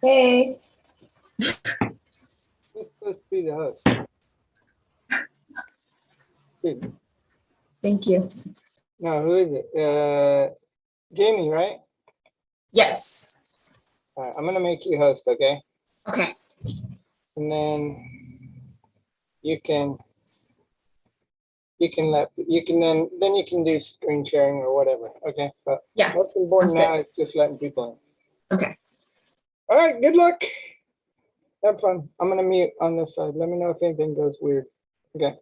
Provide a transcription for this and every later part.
Hey, Who's supposed to be the host? Dude, thank you. no, who is it? Jamie, right? Yes. All right, I'm gonna make you host, okay? Okay. And then you can you can do screen sharing or whatever, okay? But Yeah. what's important Sounds now is just letting people in. Okay. All right, good luck. Have fun. I'm gonna mute on this side. Let me know if anything goes weird. Okay.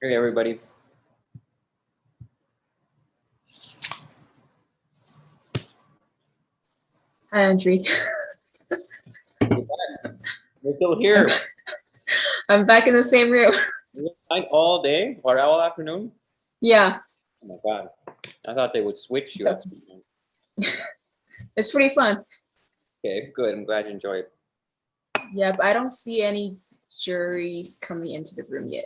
Hey, everybody. Hi, Andre. We're still here. I'm back in the same room. You were all day or all afternoon? Yeah, Oh my God. I thought they would switch you. So- it's pretty fun. Okay, good. I'm glad you enjoyed it. Yeah, but I don't see any juries coming into the room yet.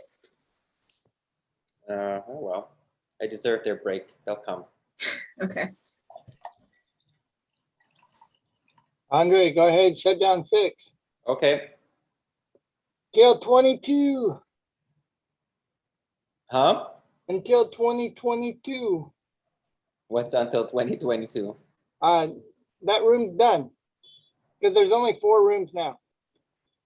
Oh, well. They deserve their break. They'll come. Okay. Andre, go ahead, shut down 6. Okay. Till 22. Huh? Until 2022. What's until 2022? That room's done. Because there's only 4 rooms now.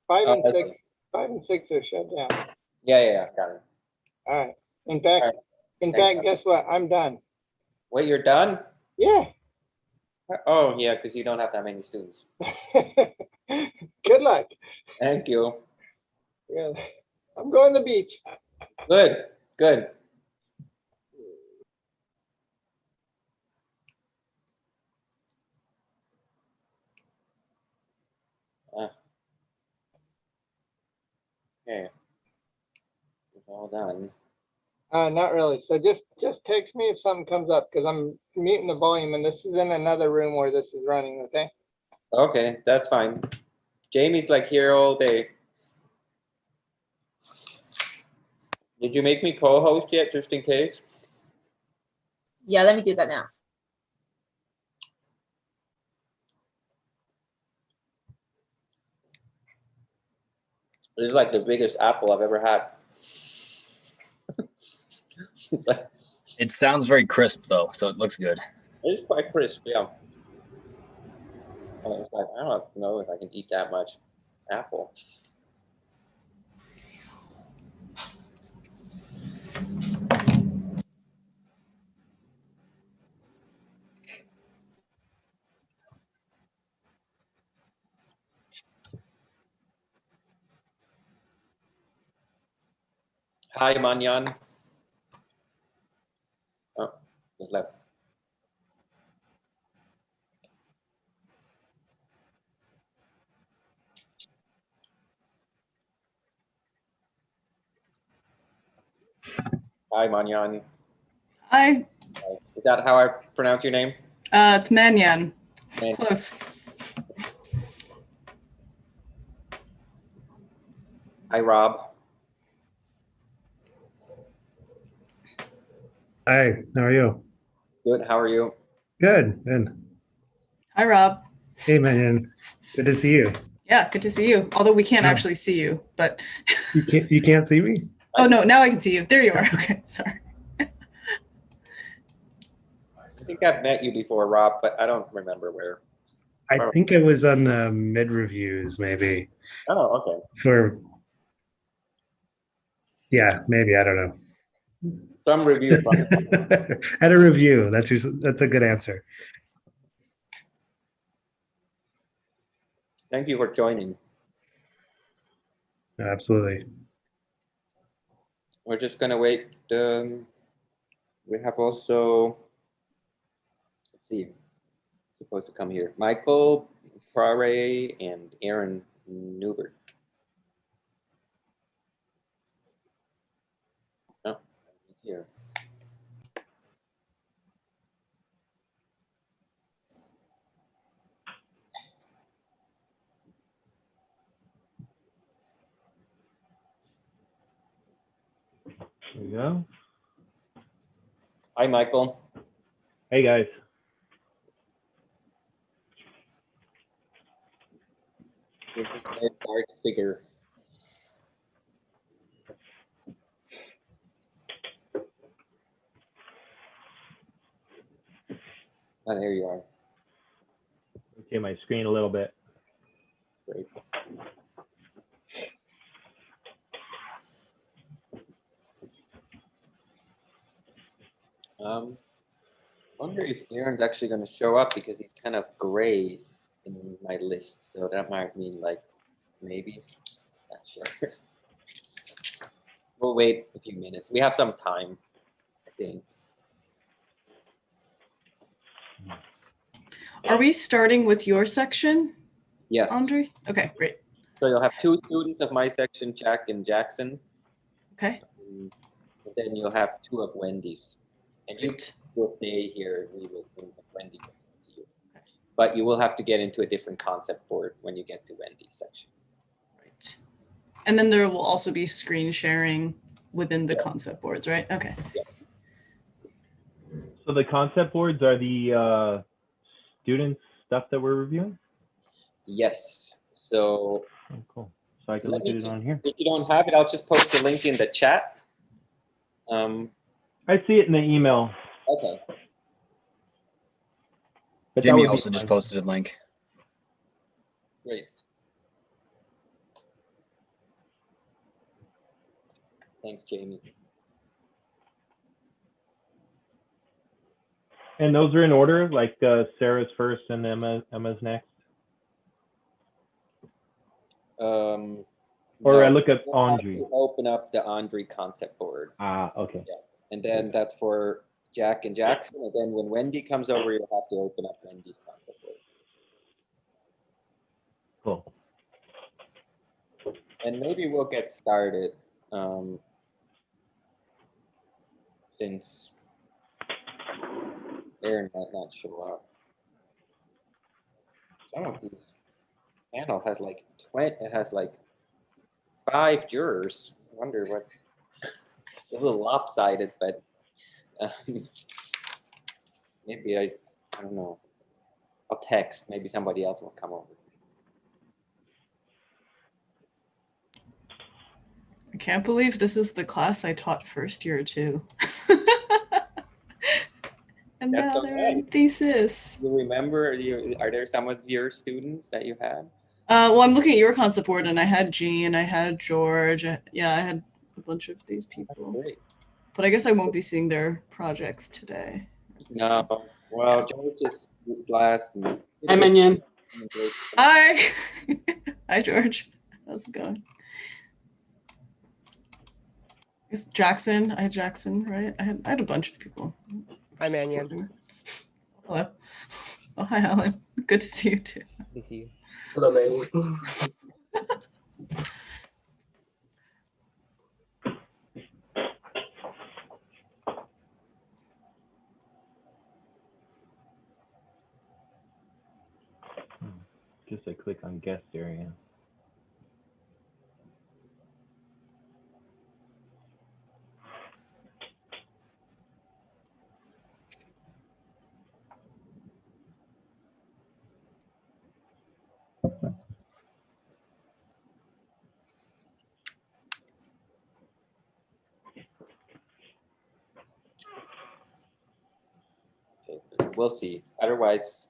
5 and I 6. see. 5 and 6 are shut down. Yeah, got it. All right. In All fact, right. guess what? I'm done. Wait, you're done? Yeah. Oh, yeah, because you don't have that many students. Good luck. Thank you. Yeah. I'm going to the beach. Good, good. Okay. It's all done. Not really. So just text me if something comes up because I'm muting the volume and this is in another room where this is running. Okay. Okay, that's fine. Jamie's like here all day. Did you make me co-host yet, just in case? Yeah, let me do that now. This is like the biggest apple I've ever had. It's like, It sounds very crisp though, so it looks good. it's quite crisp, yeah. And it's like, I don't know if I can eat that much apple. Hi, Manyan. Oh, just left. Hi, Manyan. Hi, Is that how I pronounce your name? it's Manyan. Man. Close. Hi, Rob. Hi, how are you? Good, how are you? Good, good. Hi, Rob. Hey, man, good to see you. Yeah, good to see you. Although we can't Oh. actually see you, but You can't see me? oh no, now I can see you. There you are. Okay, sorry. I think I've met you before, Rob, but I don't remember where. I think it was on the mid reviews, maybe. Oh, okay. For yeah, maybe I don't know. Some review from At a review, that's a good answer. Thank you for joining. Absolutely. We're just gonna wait. We have also, let's see, supposed to come here. Michael Prare and Aaron Newbert. Oh, he's here. There you go. Hi, Michael. Hey guys. This is a dark figure. Oh, there you are. Okay, my screen a little bit. Great. Wonder if Aaron's actually going to show up because he's kind of gray in my list. So that might mean like maybe. Not sure. We'll wait a few minutes. We have some time, I think. Are we starting with your section, Yes. Andre? Okay, great. So you'll have 2 students of my section, Jack and Jackson. Okay, And then you'll have 2 of Wendy's. And you great. will stay here. We will bring Wendy to you. But you will have to get into a different concept board when you get to Wendy's section. Right. And then there will also be screen sharing within the concept boards, right? Okay. So the concept boards are the students' stuff that we're reviewing? Yes. So Oh, cool. So I can let look at me it on here. if you don't have it, I'll just post the link in the chat. I see it in the email. Okay. But that Jimmy would be also just fine. posted a link. Great. Thanks, Jamie. And those are in order, like Sarah's first and Emma's next? Or I No, look at you'll have Andre. to open up the Andre concept board. Ah, okay. And then that's for Jack and Jackson. And then when Wendy comes over, you'll have to open up Wendy's concept board. Cool. And maybe we'll get started since Aaron might not show up. Some of these panel has like 20, it has like 5 jurors. I wonder what, it's a little lopsided, but maybe I don't know. I'll text, maybe somebody else will come over. I can't believe this is the class I taught first year too. And That's now they're in okay. thesis. You remember, are there some of your students that you had? Well, I'm looking at your concept board and I had Jean, I had George. Yeah, I had a bunch of these people. Great. But I guess I won't be seeing their projects today. No, well, George is last. And Hi, Minion. Hi. Hi, George. How's it going? It's Jackson. I had Jackson, right? I had a bunch of people. Hi, Mannion. Hello. Oh, hi, Alan. Good to see you too. Good to see you. Hello, Manny. Just I click on guest area. Okay, we'll see. Otherwise,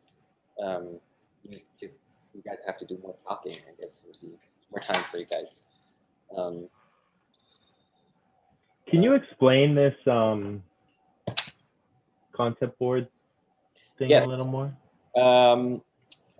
you guys have to do more talking. I guess it would be more time for you guys. Can you explain this concept board thing Yes. a little more?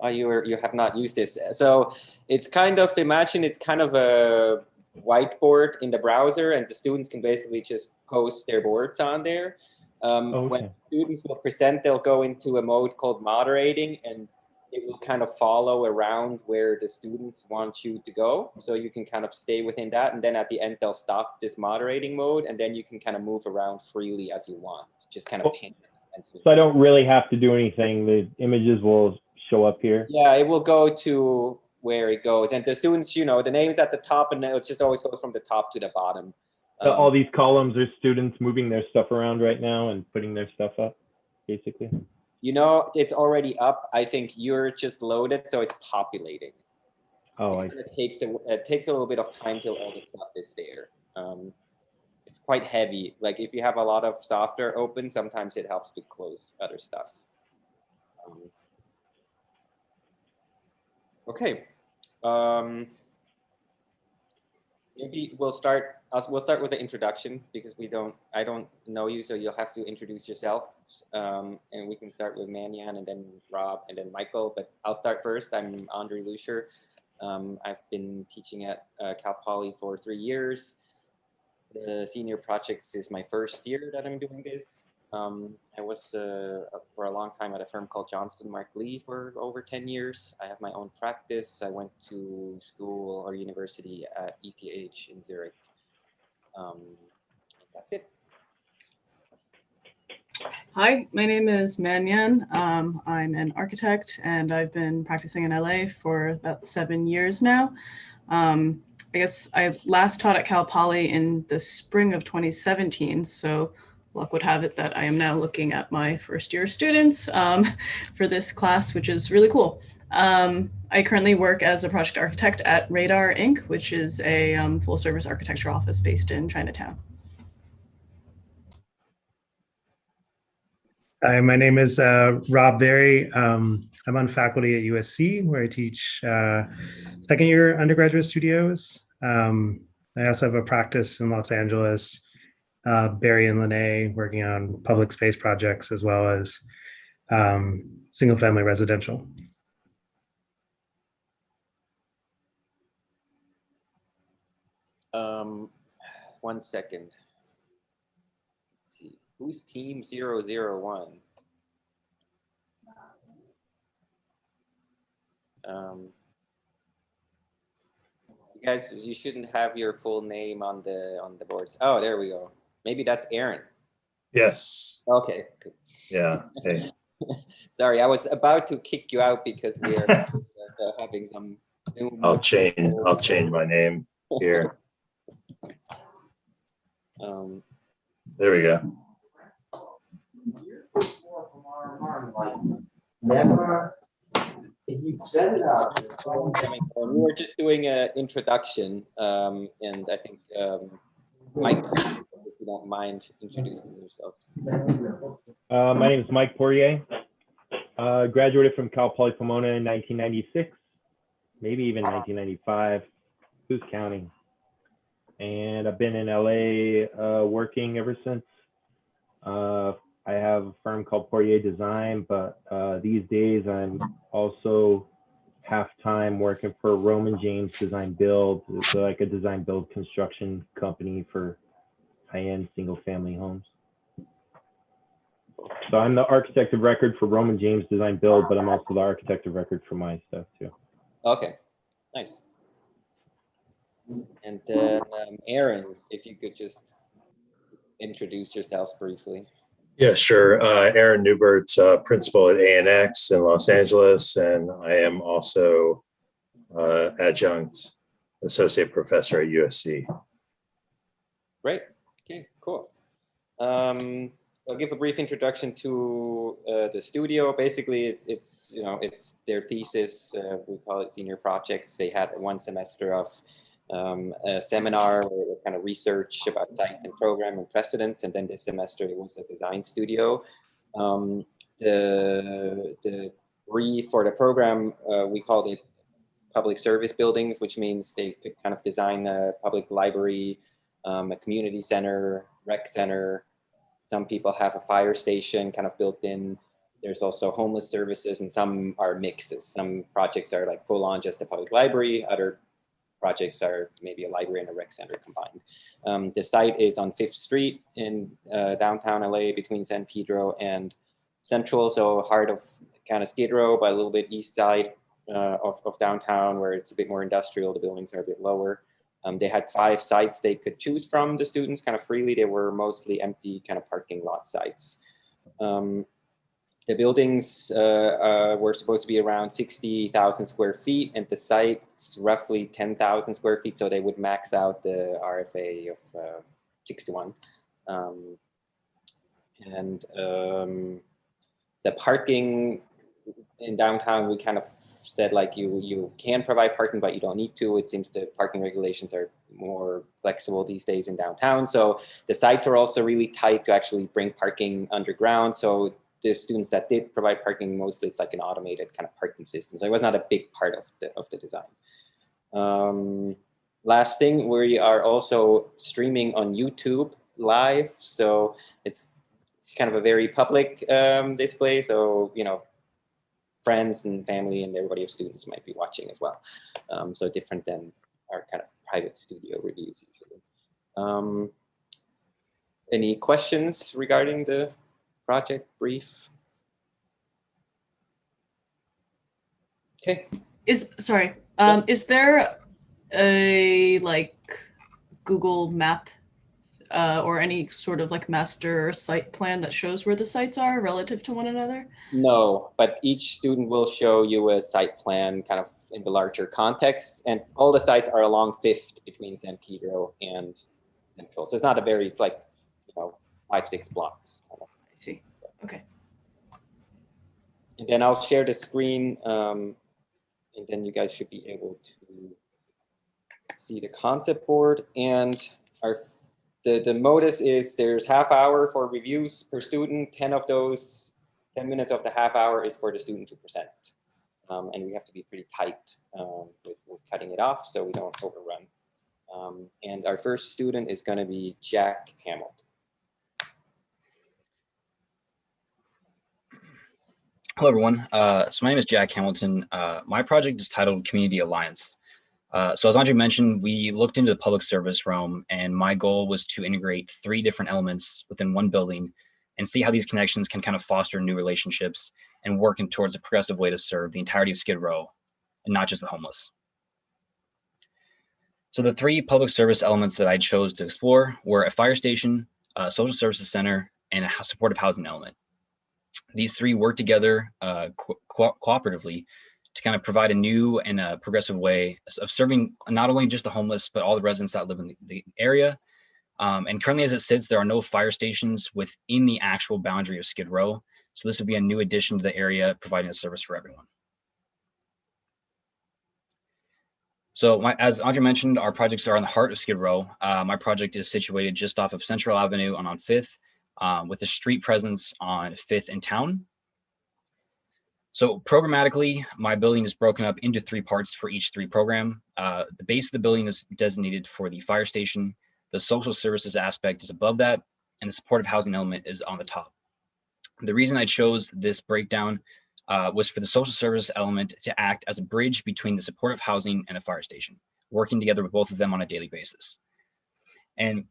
You have not used this, so it's kind of, imagine it's kind of a whiteboard in the browser, and the students can basically just post their boards on there. When students will present, they'll go into a mode called moderating, and it will kind of follow around where the students want you to go. So you can kind of stay within that, and then at the end they'll stop this moderating mode, and then you can kind of move around freely as you want. Just kind of pin. So I don't really have to do anything. The images will show up here. Yeah, it will go to where it goes, and the students, you know, the name's at the top, and it just always goes from the top to the bottom. All these columns are students moving their stuff around right now and putting their stuff up, basically. You know, it's already up. I think you're just loaded, so it's populating. Oh, it takes a little bit of time till all the stuff is there. It's quite heavy. Like if you have a lot of software open, sometimes it helps to close other stuff. Okay. Maybe we'll start with the introduction, because I don't know you, so you'll have to introduce yourself. And we can start with Manyan, and then Rob, and then Michael, but I'll start first. I'm Andre Lucier. I've been teaching at Cal Poly for 3 years. the senior projects is my first year that I'm doing this. I was for a long time at a firm called Johnston Mark Lee for over 10 years. I have my own practice. I went to school or university at ETH in Zurich. That's it. Hi, my name is Manyan. I'm an architect and I've been practicing in LA for about 7 years now. I guess I last taught at Cal Poly in the spring of 2017. So luck would have it that I am now looking at my first year students for this class, which is really cool. I currently work as a project architect at Radar Inc., which is a full service architecture office based in Chinatown. Hi, my name is Rob Berry. I'm on faculty at USC, where I teach second year undergraduate studios. I also have a practice in Los Angeles, Barry and Lene, working on public space projects as well as single family residential. One second. Let's see. Who's team 001? You guys, you shouldn't have your full name on the boards. Oh, there we go. Maybe that's Aaron. Yes. Okay. Yeah. Hey. Sorry, I was about to kick you out because we are having some Zoom. I'll change my name here. There we go. We were just doing an introduction, and I think Mike, if you don't mind introducing yourself. My name is Mike Poirier. Graduated from Cal Poly Pomona in 1996, maybe even 1995. Who's counting? And I've been in LA working ever since. I have a firm called Poirier Design, but these days I'm also half-time working for Roman James Design Build. It's like a design build construction company for high-end single-family homes. So I'm the architect of record for Roman James Design Build, but I'm also the architect of record for my stuff too. Okay, nice. And then Aaron, if you could just introduce yourselves briefly. Yeah, sure. Aaron Newbert's principal at ANX in Los Angeles, and I am also adjunct associate professor at USC. Great. Okay, cool. I'll give a brief introduction to the studio. Basically, it's their thesis. We call it senior projects. They had one semester of a seminar where they kind of research about site and program and precedents, and then this semester it was a design studio. The brief for the program, we called it public service buildings, which means they could kind of design a public library, a community center, rec center. Some people have a fire station kind of built in. There's also homeless services, and some are mixes. Some projects are like full on just a public library. Other projects are maybe a library and a rec center combined. The site is on 5th Street in downtown LA between San Pedro and Central, so heart of kind of Skid Row, but a little bit east side of downtown where it's a bit more industrial. The buildings are a bit lower. They had 5 sites they could choose from, the students, kind of freely. They were mostly empty kind of parking lot sites. The buildings were supposed to be around 60,000 square feet, and the site's roughly 10,000 square feet, so they would max out the RFA of 6 to 1. The parking in downtown, we kind of said like you can provide parking, but you don't need to. It seems the parking regulations are more flexible these days in downtown. So the sites are also really tight to actually bring parking underground. So the students that did provide parking, mostly it's like an automated kind of parking system. So it was not a big part of the design. Last thing, we are also streaming on YouTube live. So it's kind of a very public display. So, friends and family and everybody of students might be watching as well. So different than our kind of private studio reviews usually. Any questions regarding the project brief? Okay. Is there a like Google map or any sort of like master site plan that shows where the sites are relative to one another? No, but each student will show you a site plan kind of in the larger context, and all the sites are along 5th between San Pedro and Central. So it's not a very, like, 5-6 blocks. I see. Okay. And then I'll share the screen, and then you guys should be able to see the concept board. And the modus is there's half hour for reviews per student. 10 of those, 10 minutes of the half hour is for the student to present. And we have to be pretty tight with cutting it off so we don't overrun. And our first student is going to be Jack Hamilton. Hello, everyone. So my name is Jack Hamilton. My project is titled Community Alliance. So as Andre mentioned, we looked into the public service realm, and my goal was to integrate 3 different elements within one building and see how these connections can kind of foster new relationships and working towards a progressive way to serve the entirety of Skid Row and not just the homeless. So the 3 public service elements that I chose to explore were a fire station, a social services center, and a supportive housing element. These 3 work together cooperatively to kind of provide a new and a progressive way of serving not only just the homeless, but all the residents that live in the area. And currently as it sits, there are no fire stations within the actual boundary of Skid Row. So this would be a new addition to the area, providing a service for everyone. So as Andre mentioned, our projects are in the heart of Skid Row. My project is situated just off of Central Avenue on 5th, with a street presence on 5th and Town. So programmatically, my building is broken up into 3 parts for each 3 program. The base of the building is designated for the fire station. The social services aspect is above that, and the supportive housing element is on the top. The reason I chose this breakdown was for the social service element to act as a bridge between the supportive housing and a fire station, working together with both of them on a daily basis. And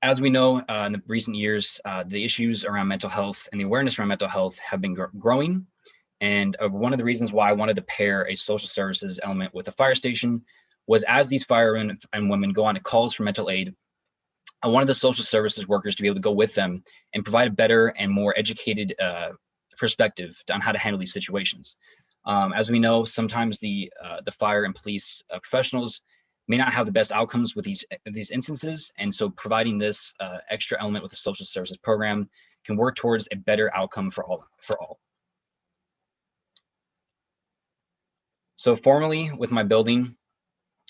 as we know, in the recent years, the issues around mental health and the awareness around mental health have been growing. And one of the reasons why I wanted to pair a social services element with a fire station was as these firemen and women go on to calls for mental aid, I wanted the social services workers to be able to go with them and provide a better and more educated perspective on how to handle these situations. As we know, sometimes the fire and police professionals may not have the best outcomes with these instances, and so providing this extra element with the social services program can work towards a better outcome for all. So formally, with my building,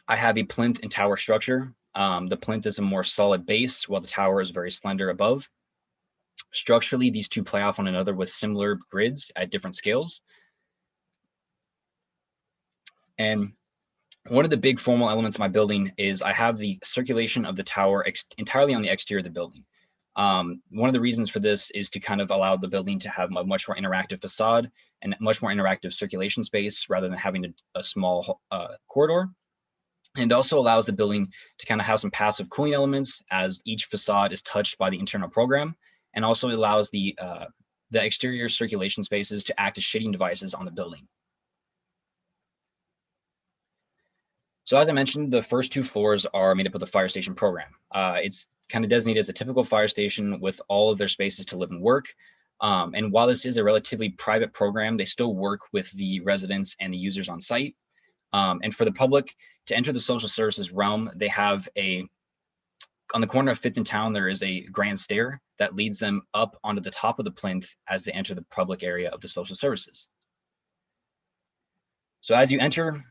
I have a plinth and tower structure. The plinth is a more solid base, while the tower is very slender above. Structurally, these 2 play off one another with similar grids at different scales. And one of the big formal elements of my building is I have the circulation of the tower entirely on the exterior of the building. One of the reasons for this is to kind of allow the building to have a much more interactive facade and much more interactive circulation space rather than having a small corridor. And also allows the building to kind of have some passive cooling elements as each facade is touched by the internal program, and also allows the exterior circulation spaces to act as shading devices on the building. So as I mentioned, the first 2 floors are made up of the fire station program. It's kind of designated as a typical fire station with all of their spaces to live and work. And while this is a relatively private program, they still work with the residents and the users on site. And for the public to enter the social services realm, they have on the corner of 5th and Town, there is a grand stair that leads them up onto the top of the plinth as they enter the public area of the social services. So as you enter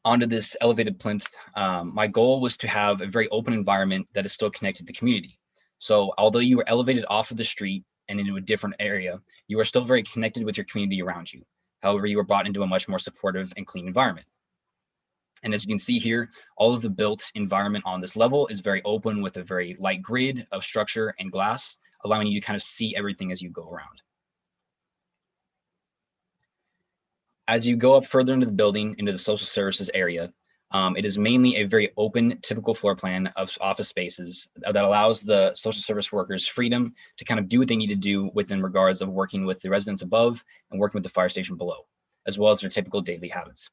onto this elevated plinth, my goal was to have a very open environment that is still connected to the community. So although you are elevated off of the street and into a different area, you are still very connected with your community around you. However, you are brought into a much more supportive and clean environment. And as you can see here, all of the built environment on this level is very open with a very light grid of structure and glass, allowing you to kind of see everything as you go around. As you go up further into the building, into the social services area, It is mainly a very open, typical floor plan of office spaces that allows the social service workers freedom to kind of do what they need to do within regards of working with the residents above and working with the fire station below, as well as their typical daily habits.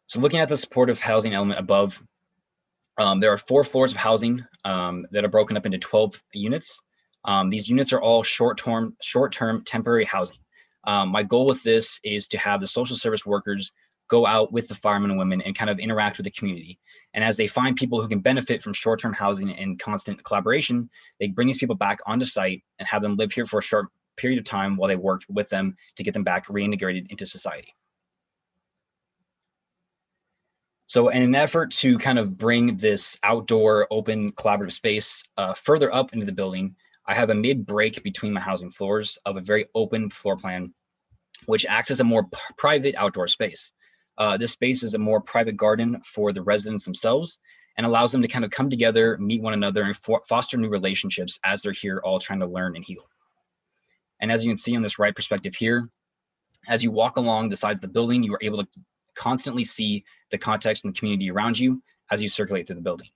So looking at the supportive housing element above, there are 4 floors of housing that are broken up into 12 units. These units are all short-term temporary housing. My goal with this is to have the social service workers go out with the firemen and women and kind of interact with the community. And as they find people who can benefit from short-term housing and constant collaboration, they bring these people back onto site and have them live here for a short period of time while they work with them to get them back reintegrated into society. So in an effort to kind of bring this outdoor open collaborative space further up into the building, I have a mid-break between my housing floors of a very open floor plan, which acts as a more private outdoor space. This space is a more private garden for the residents themselves and allows them to kind of come together, meet one another, and foster new relationships as they're here all trying to learn and heal. And as you can see on this right perspective here, as you walk along the sides of the building, you are able to constantly see the context and the community around you as you circulate through the building.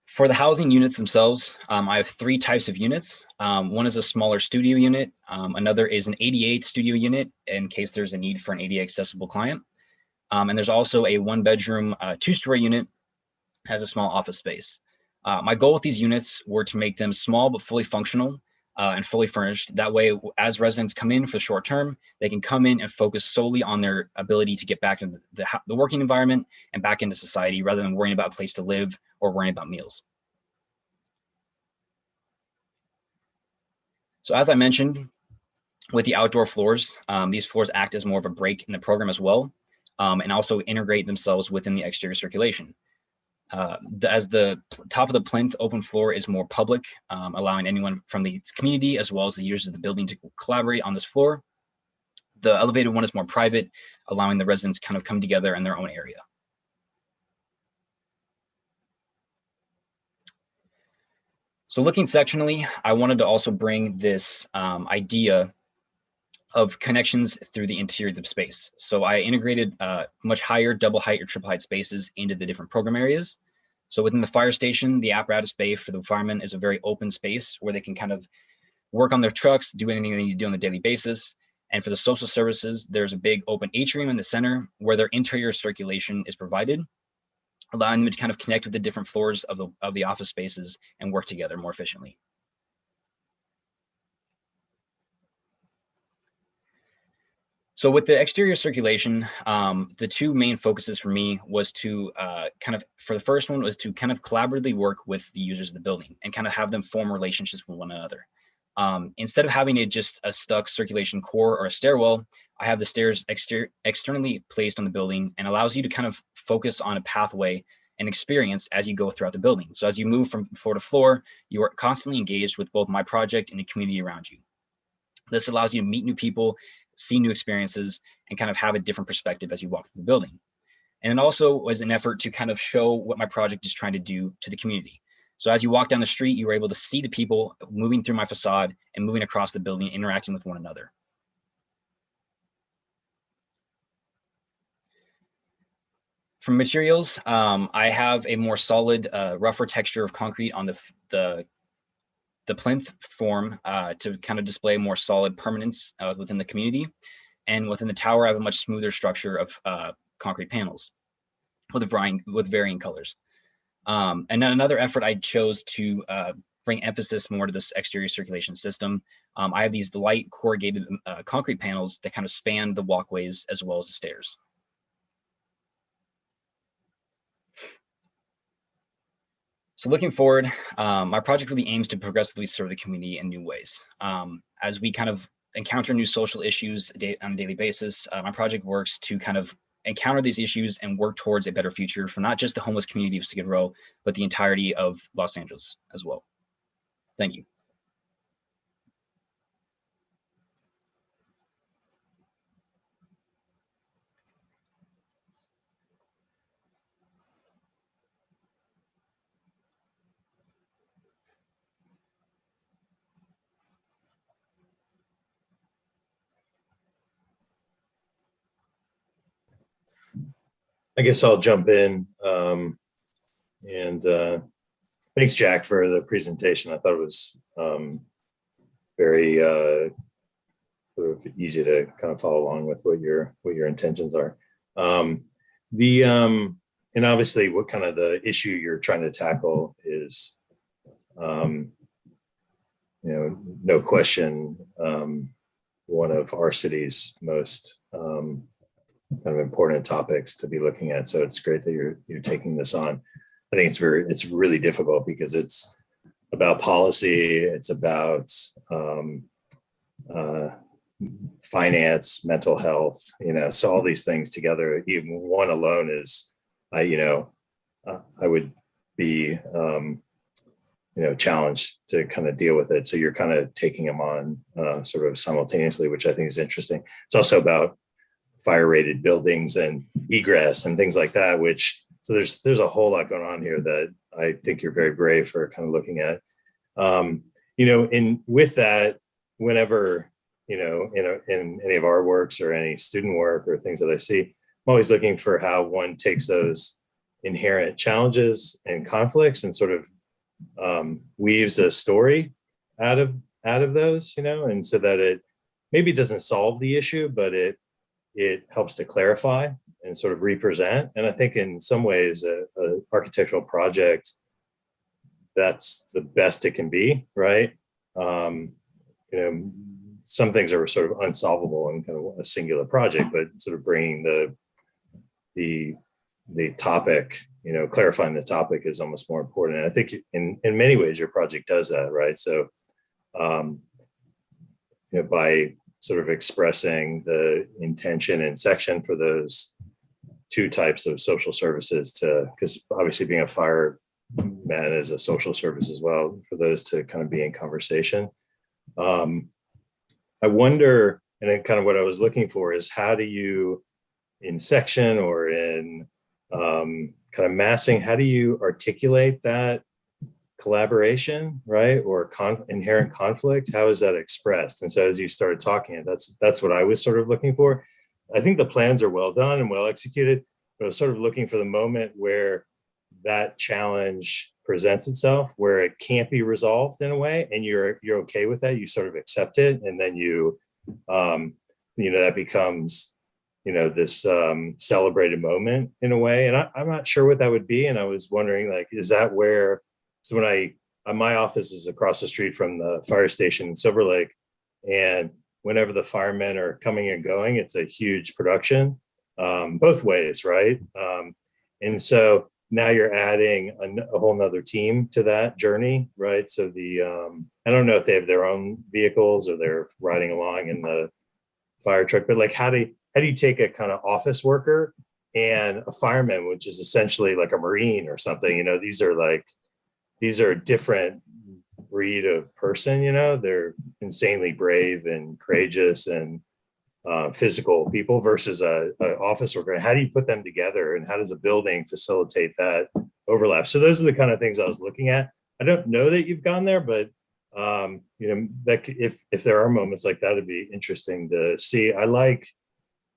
For the housing units themselves, I have 3 types of units. One is a smaller studio unit. Another is an ADA studio unit in case there's a need for an ADA accessible client. And there's also a 1-bedroom, 2-story unit, has a small office space. My goal with these units were to make them small but fully functional and fully furnished. That way, as residents come in for the short term, they can come in and focus solely on their ability to get back into the working environment and back into society rather than worrying about a place to live or worrying about meals. So as I mentioned, with the outdoor floors, these floors act as more of a break in the program as well, and also integrate themselves within the exterior circulation. As the top of the plinth open floor is more public, allowing anyone from the community as well as the users of the building to collaborate on this floor. The elevated one is more private, allowing the residents kind of come together in their own area. So looking sectionally, I wanted to also bring this idea of connections through the interior of the space. So I integrated much higher double height or triple height spaces into the different program areas. So within the fire station, the apparatus bay for the firemen is a very open space where they can kind of work on their trucks, do anything they need to do on a daily basis. And for the social services, there's a big open atrium in the center where their interior circulation is provided, allowing them to kind of connect with the different floors of the office spaces and work together more efficiently. So with the exterior circulation, the 2 main focuses for me was to for the first one was to kind of collaboratively work with the users of the building and kind of have them form relationships with one another. Instead of having just a stuck circulation core or a stairwell, I have the stairs externally placed on the building and allows you to kind of focus on a pathway and experience as you go throughout the building. So as you move from floor to floor, you are constantly engaged with both my project and the community around you. This allows you to meet new people, see new experiences, and kind of have a different perspective as you walk through the building. And it also was an effort to kind of show what my project is trying to do to the community. So as you walk down the street, you were able to see the people moving through my facade and moving across the building, interacting with one another. For materials, I have a more solid, rougher texture of concrete on the plinth form to kind of display more solid permanence within the community. And within the tower, I have a much smoother structure of concrete panels with varying colors. And then another effort I chose to bring emphasis more to this exterior circulation system. I have these light corrugated concrete panels that kind of span the walkways as well as the stairs. So looking forward, my project really aims to progressively serve the community in new ways. As we kind of encounter new social issues on a daily basis, my project works to kind of encounter these issues and work towards a better future for not just the homeless community of Skid Row, but the entirety of Los Angeles as well. Thank you. I guess I'll jump in. And thanks, Jack, for the presentation. I thought it was very sort of easy to kind of follow along with what your intentions are. And obviously, what kind of the issue you're trying to tackle is, no question, one of our city's most kind of important topics to be looking at. So it's great that you're taking this on. I think it's really difficult because it's about policy, it's about finance, mental health, so all these things together, even one alone is, I would be, challenged to kind of deal with it. So you're kind of taking them on sort of simultaneously, which I think is interesting. It's also about fire rated buildings and egress and things like that, so there's a whole lot going on here that I think you're very brave for kind of looking at. And with that, whenever, in any of our works or any student work or things that I see, I'm always looking for how one takes those inherent challenges and conflicts and sort of weaves a story out of those, and so that it maybe doesn't solve the issue, but it helps to clarify and sort of represent. And I think in some ways, a architectural project, that's the best it can be, right? Some things are sort of unsolvable in kind of a singular project, but sort of bringing the topic, clarifying the topic is almost more important. And I think in many ways your project does that, right? So, by sort of expressing the intention and section for those two types of social services because obviously being a fireman is a social service as well, for those to kind of be in conversation. I wonder, and then kind of what I was looking for is how do you, in section or in kind of massing, how do you articulate that collaboration, right? Or inherent conflict? How is that expressed? And so as you started talking, that's what I was sort of looking for. I think the plans are well done and well executed, but I was sort of looking for the moment where that challenge presents itself, where it can't be resolved in a way, and you're okay with that. You sort of accept it, and then that becomes this celebrated moment in a way. And I'm not sure what that would be. And I was wondering, like, is that where? So when my office is across the street from the fire station in Silver Lake, and whenever the firemen are coming and going, it's a huge production, both ways, right? And so now you're adding a whole nother team to that journey, right? So I don't know if they have their own vehicles or they're riding along in the fire truck, but like, how do you take a kind of office worker and a fireman, which is essentially like a Marine or something? These are a different breed of person, they're insanely brave and courageous and physical people versus a office worker. How do you put them together, and how does a building facilitate that overlap? So those are the kind of things I was looking at. I don't know that you've gone there, but that if there are moments like that, it'd be interesting to see. I like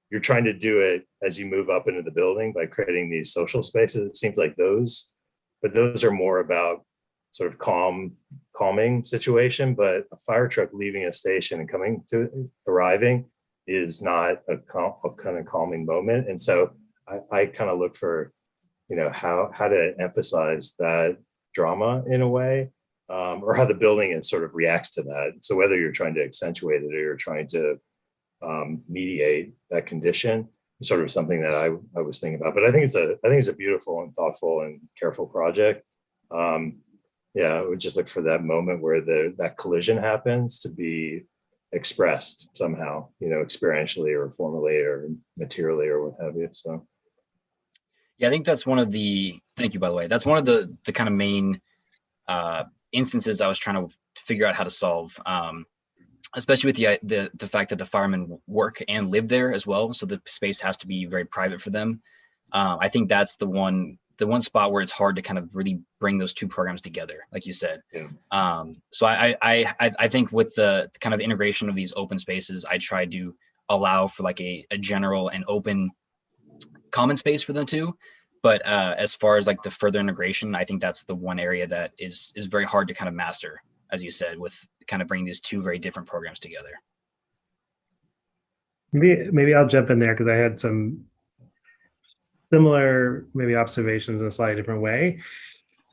you're trying to do it as you move up into the building by creating these social spaces. It seems like those are more about sort of calming situation, but a fire truck leaving a station and arriving is not a kind of calming moment. And so I kind of look for, how to emphasize that drama in a way, or how the building sort of reacts to that. So whether you're trying to accentuate it or you're trying to mediate that condition, is sort of something that I was thinking about. But I think it's a beautiful and thoughtful and careful project. I would just look for that moment where that collision happens to be expressed somehow, experientially or formally or materially or what have you. So yeah, I think that's thank you, by the way. That's one of the kind of main instances I was trying to figure out how to solve, especially with the fact that the firemen work and live there as well. So the space has to be very private for them. I think that's the one spot where it's hard to kind of really bring those two programs together, like you said. Yeah. So I think with the kind of integration of these open spaces, I try to allow for like a general and open common space for the two. But as far as like the further integration, I think that's the one area that is very hard to kind of master, as you said, with kind of bringing these two very different programs together. Maybe I'll jump in there because I had some similar maybe observations in a slightly different way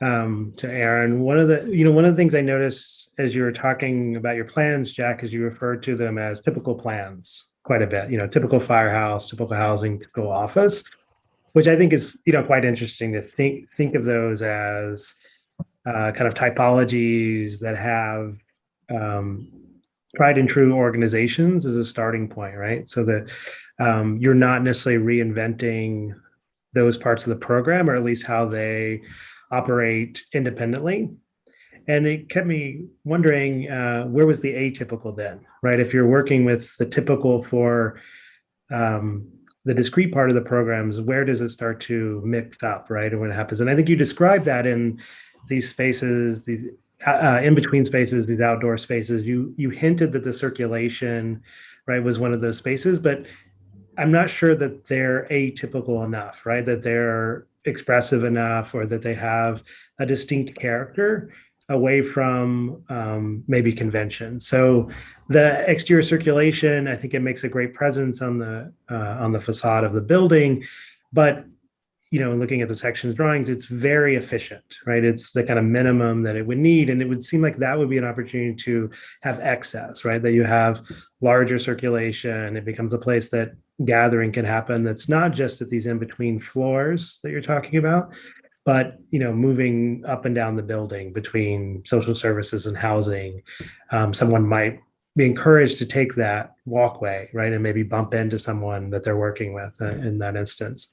to Aaron. One of the things I noticed as you were talking about your plans, Jack, is you referred to them as typical plans quite a bit. Typical firehouse, typical housing, typical office, which I think is quite interesting to think of those as kind of typologies that have tried and true organizations as a starting point, right? So that you're not necessarily reinventing those parts of the program, or at least how they operate independently. And it kept me wondering, where was the atypical then, right? If you're working with the typical for the discrete part of the programs, where does it start to mix up, right? And when it happens. And I think you described that in these spaces, these in-between spaces, these outdoor spaces. You hinted that the circulation, right, was one of those spaces, but I'm not sure that they're atypical enough, right? That they're expressive enough, or that they have a distinct character away from maybe convention. So the exterior circulation, I think it makes a great presence on the facade of the building, but looking at the sections drawings, it's very efficient, right? It's the kind of minimum that it would need. And it would seem like that would be an opportunity to have excess, right? That you have larger circulation. It becomes a place that gathering can happen. That's not just at these in-between floors that you're talking about, but moving up and down the building between social services and housing. Someone might be encouraged to take that walkway, right, and maybe bump into someone that they're working with in that instance.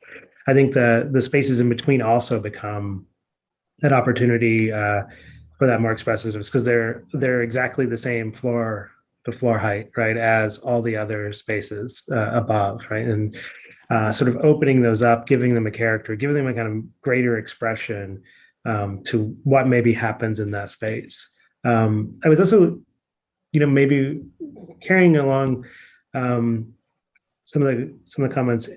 I think the spaces in between also become an opportunity for that more expressiveness, because they're exactly the same floor to floor height, right, as all the other spaces above, right, and sort of opening those up, giving them a character, giving them a kind of greater expression to what maybe happens in that space. I was also, maybe carrying along some of the comments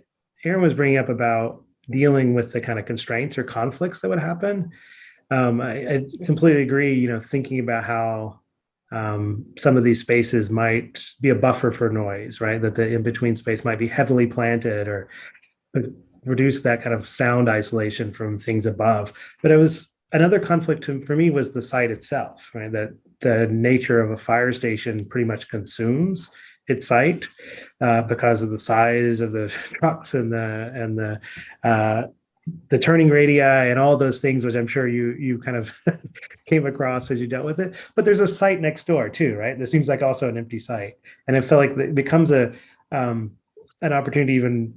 Aaron was bringing up about dealing with the kind of constraints or conflicts that would happen. I completely agree, thinking about how some of these spaces might be a buffer for noise, right? That the in-between space might be heavily planted or reduce that kind of sound isolation from things above. But another conflict for me was the site itself, right? That the nature of a fire station pretty much consumes its site because of the size of the trucks and the turning radii and all those things, which I'm sure you kind of came across as you dealt with it. But there's a site next door too, right? This seems like also an empty site, and it felt like it becomes an opportunity to even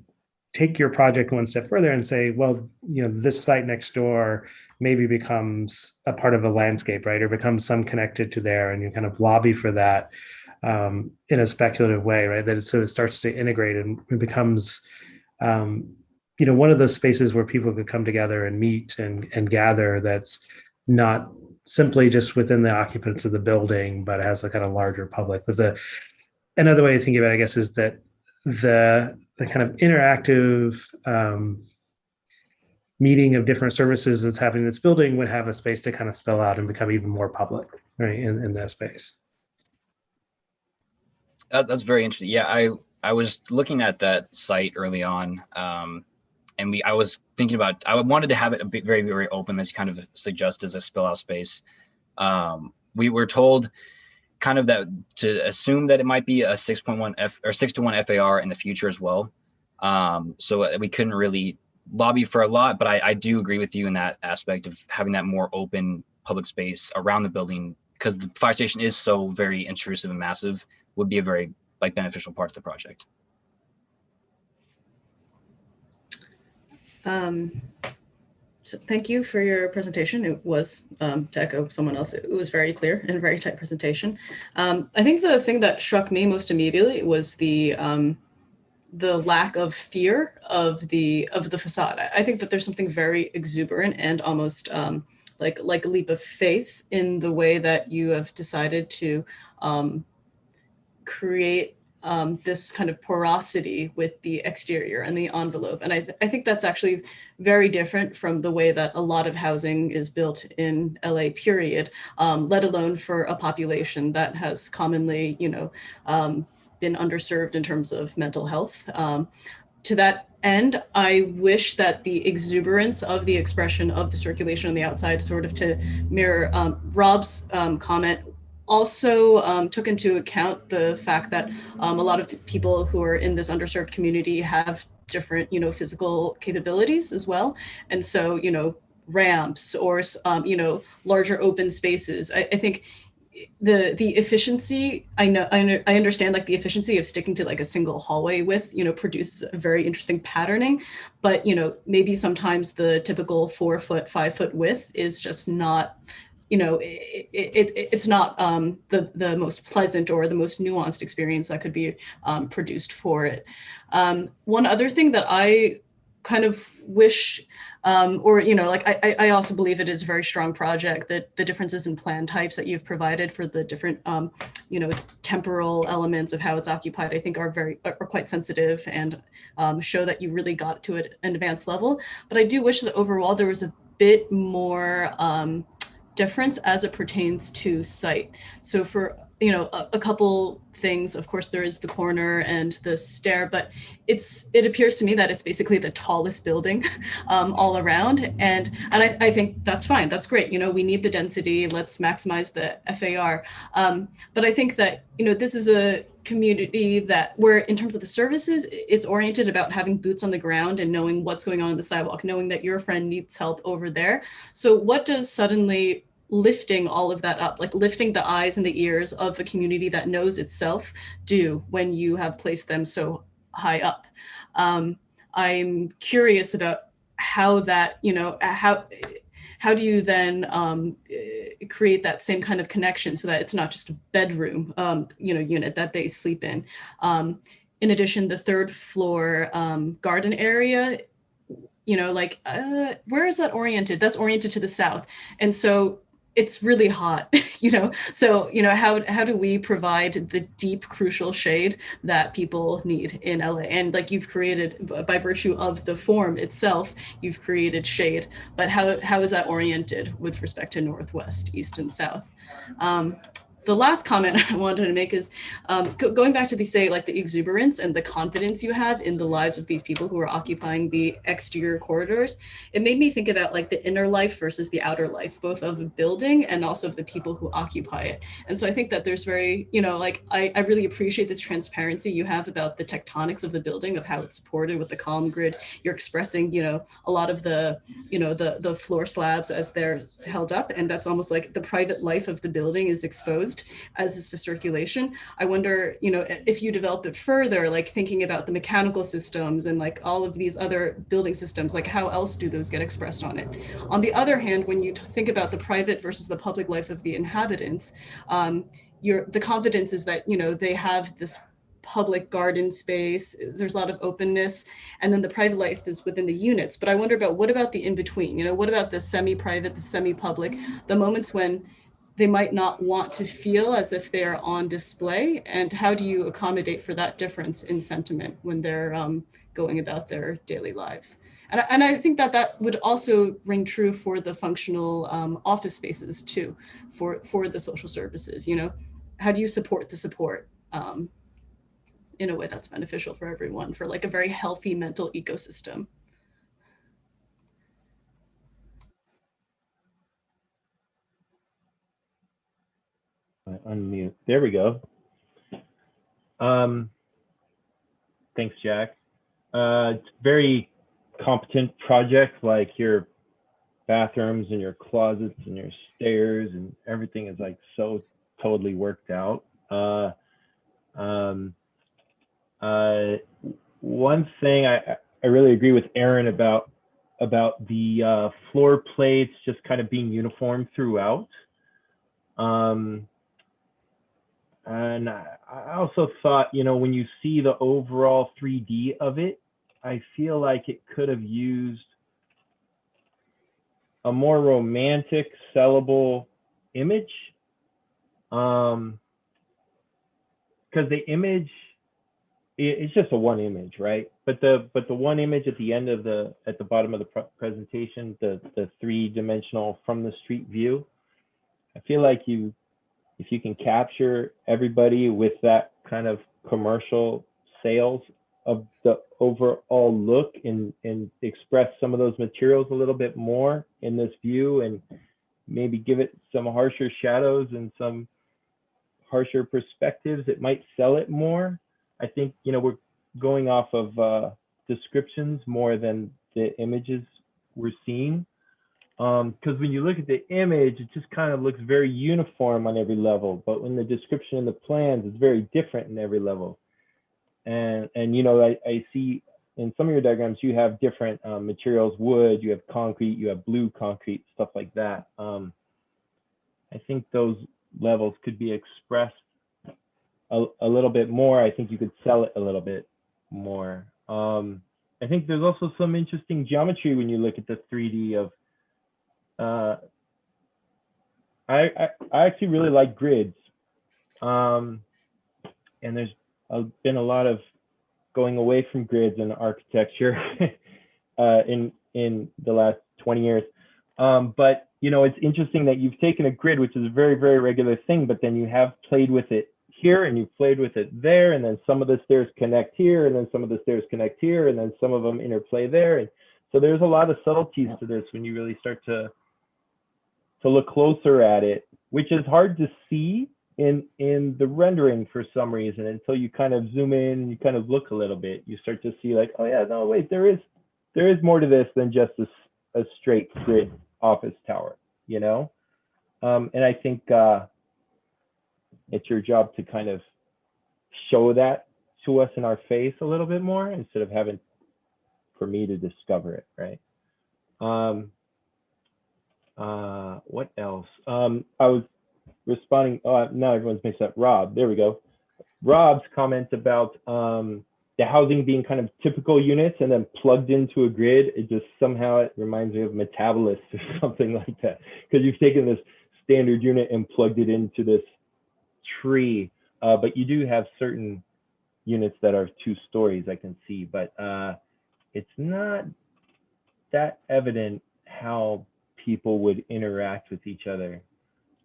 take your project one step further and say, well, this site next door maybe becomes a part of a landscape, right, or becomes some connected to there, and you kind of lobby for that in a speculative way, right? That it starts to integrate and it becomes, one of those spaces where people could come together and meet and gather. That's not simply just within the occupants of the building, but has a kind of larger public. But another way to think of it, I guess, is that the kind of interactive meeting of different services that's happening in this building would have a space to kind of spill out and become even more public, right, in that space. That's very interesting. Yeah, I was looking at that site early on, and I was thinking about, I wanted to have it a bit very, very open, as you kind of suggest, as a spill out space. We were told kind of that to assume that it might be a 6.1 or 6-to-1 FAR in the future as well. So we couldn't really lobby for a lot, but I do agree with you in that aspect of having that more open public space around the building, because the fire station is so very intrusive and massive, would be a very beneficial part of the project. So thank you for your presentation. It was, to echo someone else, it was very clear and very tight presentation. I think the thing that struck me most immediately was the lack of fear of the facade. I think that there's something very exuberant and almost like a leap of faith in the way that you have decided to create this kind of porosity with the exterior and the envelope. And I think that's actually very different from the way that a lot of housing is built in LA, period, let alone for a population that has commonly, been underserved in terms of mental health. To that end, I wish that the exuberance of the expression of the circulation on the outside, sort of to mirror Rob's comment, also took into account the fact that a lot of the people who are in this underserved community have different, physical capabilities as well. And so, ramps or, larger open spaces. I think the efficiency, I understand like the efficiency of sticking to like a single hallway width, produces a very interesting patterning, but maybe sometimes the typical 4 foot, 5 foot width is just not, it's not the most pleasant or the most nuanced experience that could be produced for it. One other thing that I kind of wish, I also believe it is a very strong project, that the differences in plan types that you've provided for the different, temporal elements of how it's occupied, I think are quite sensitive and show that you really got to it at an advanced level. But I do wish that overall there was a bit more difference as it pertains to site. So for a couple things, of course, there is the corner and the stair, but it appears to me that it's basically the tallest building all around. And I think that's fine. That's great. We need the density. Let's maximize the FAR. But I think that, this is a community where in terms of the services, it's oriented about having boots on the ground and knowing what's going on the sidewalk, knowing that your friend needs help over there. So what does suddenly lifting all of that up, like lifting the eyes and the ears of a community that knows itself, do when you have placed them so high up? I'm curious about how that, how do you then create that same kind of connection so that it's not just a bedroom, unit that they sleep in. In addition, the third floor garden area, where is that oriented? That's oriented to the south. And so it's really hot, so, how do we provide the deep, crucial shade that people need in LA? And like you've created, by virtue of the form itself, you've created shade, but how is that oriented with respect to northwest, east, and south? The last comment I wanted to make is going back to the exuberance and the confidence you have in the lives of these people who are occupying the exterior corridors. It made me think about like the inner life versus the outer life, both of a building and also of the people who occupy it. And so I think that there's very, I really appreciate this transparency you have about the tectonics of the building, of how it's supported with the column grid. You're expressing, a lot of the, the floor slabs as they're held up. And that's almost like the private life of the building is exposed, as is the circulation. I wonder, if you developed it further, like thinking about the mechanical systems and like all of these other building systems, like how else do those get expressed on it? On the other hand, when you think about the private versus the public life of the inhabitants, the confidence is that, they have this public garden space, there's a lot of openness, and then the private life is within the units. But I wonder about, what about the in-between? What about the semi-private, the semi-public, the moments when they might not want to feel as if they're on display, and how do you accommodate for that difference in sentiment when they're going about their daily lives? And I think that would also ring true for the functional office spaces too, for the social services. How do you support the support in a way that's beneficial for everyone, for like a very healthy mental ecosystem? Unmute. There we go. Thanks, Jack. It's very competent project, like your bathrooms and your closets and your stairs and everything is like so totally worked out. One thing I really agree with Aaron about the floor plates just kind of being uniform throughout. And I also thought, when you see the overall 3D of it, I feel like it could have used a more romantic, sellable image. Because the image it's just a one image, right? But the one image at the end of at the bottom of the presentation, the 3-dimensional from the street view, I feel like if you can capture everybody with that kind of commercial sales of the overall look and express some of those materials a little bit more in this view, and maybe give it some harsher shadows and some harsher perspectives, it might sell it more. I think, we're going off of descriptions more than the images we're seeing. Because when you look at the image, it just kind of looks very uniform on every level. But when the description in the plans is very different in every level. And I see in some of your diagrams, you have different materials, wood, you have concrete, you have blue concrete, stuff like that. I think those levels could be expressed a little bit more. I think you could sell it a little bit more. I think there's also some interesting geometry when you look at the 3D of, I actually really like grids. And there's been a lot of going away from grids in architecture in the last 20 years. But it's interesting that you've taken a grid, which is a very, very regular thing, but then you have played with it here and you've played with it there, and then some of the stairs connect here, and then some of the stairs connect here, and then some of them interplay there. And so there's a lot of subtleties to this when you really start to look closer at it, which is hard to see in the rendering for some reason until you kind of zoom in and you kind of look a little bit. You start to see like, oh yeah, no, wait, there is more to this than just a straight grid office tower, and I think it's your job to kind of show that to us in our face a little bit more instead of having for me to discover it, right? What else? I was responding. Oh, now everyone's mixed up. Rob, there we go. Rob's comment about the housing being kind of typical units and then plugged into a grid. It reminds me of Metabolist or something like that, because you've taken this standard unit and plugged it into this tree. But you do have certain units that are 2 stories, I can see, but it's not that evident how people would interact with each other.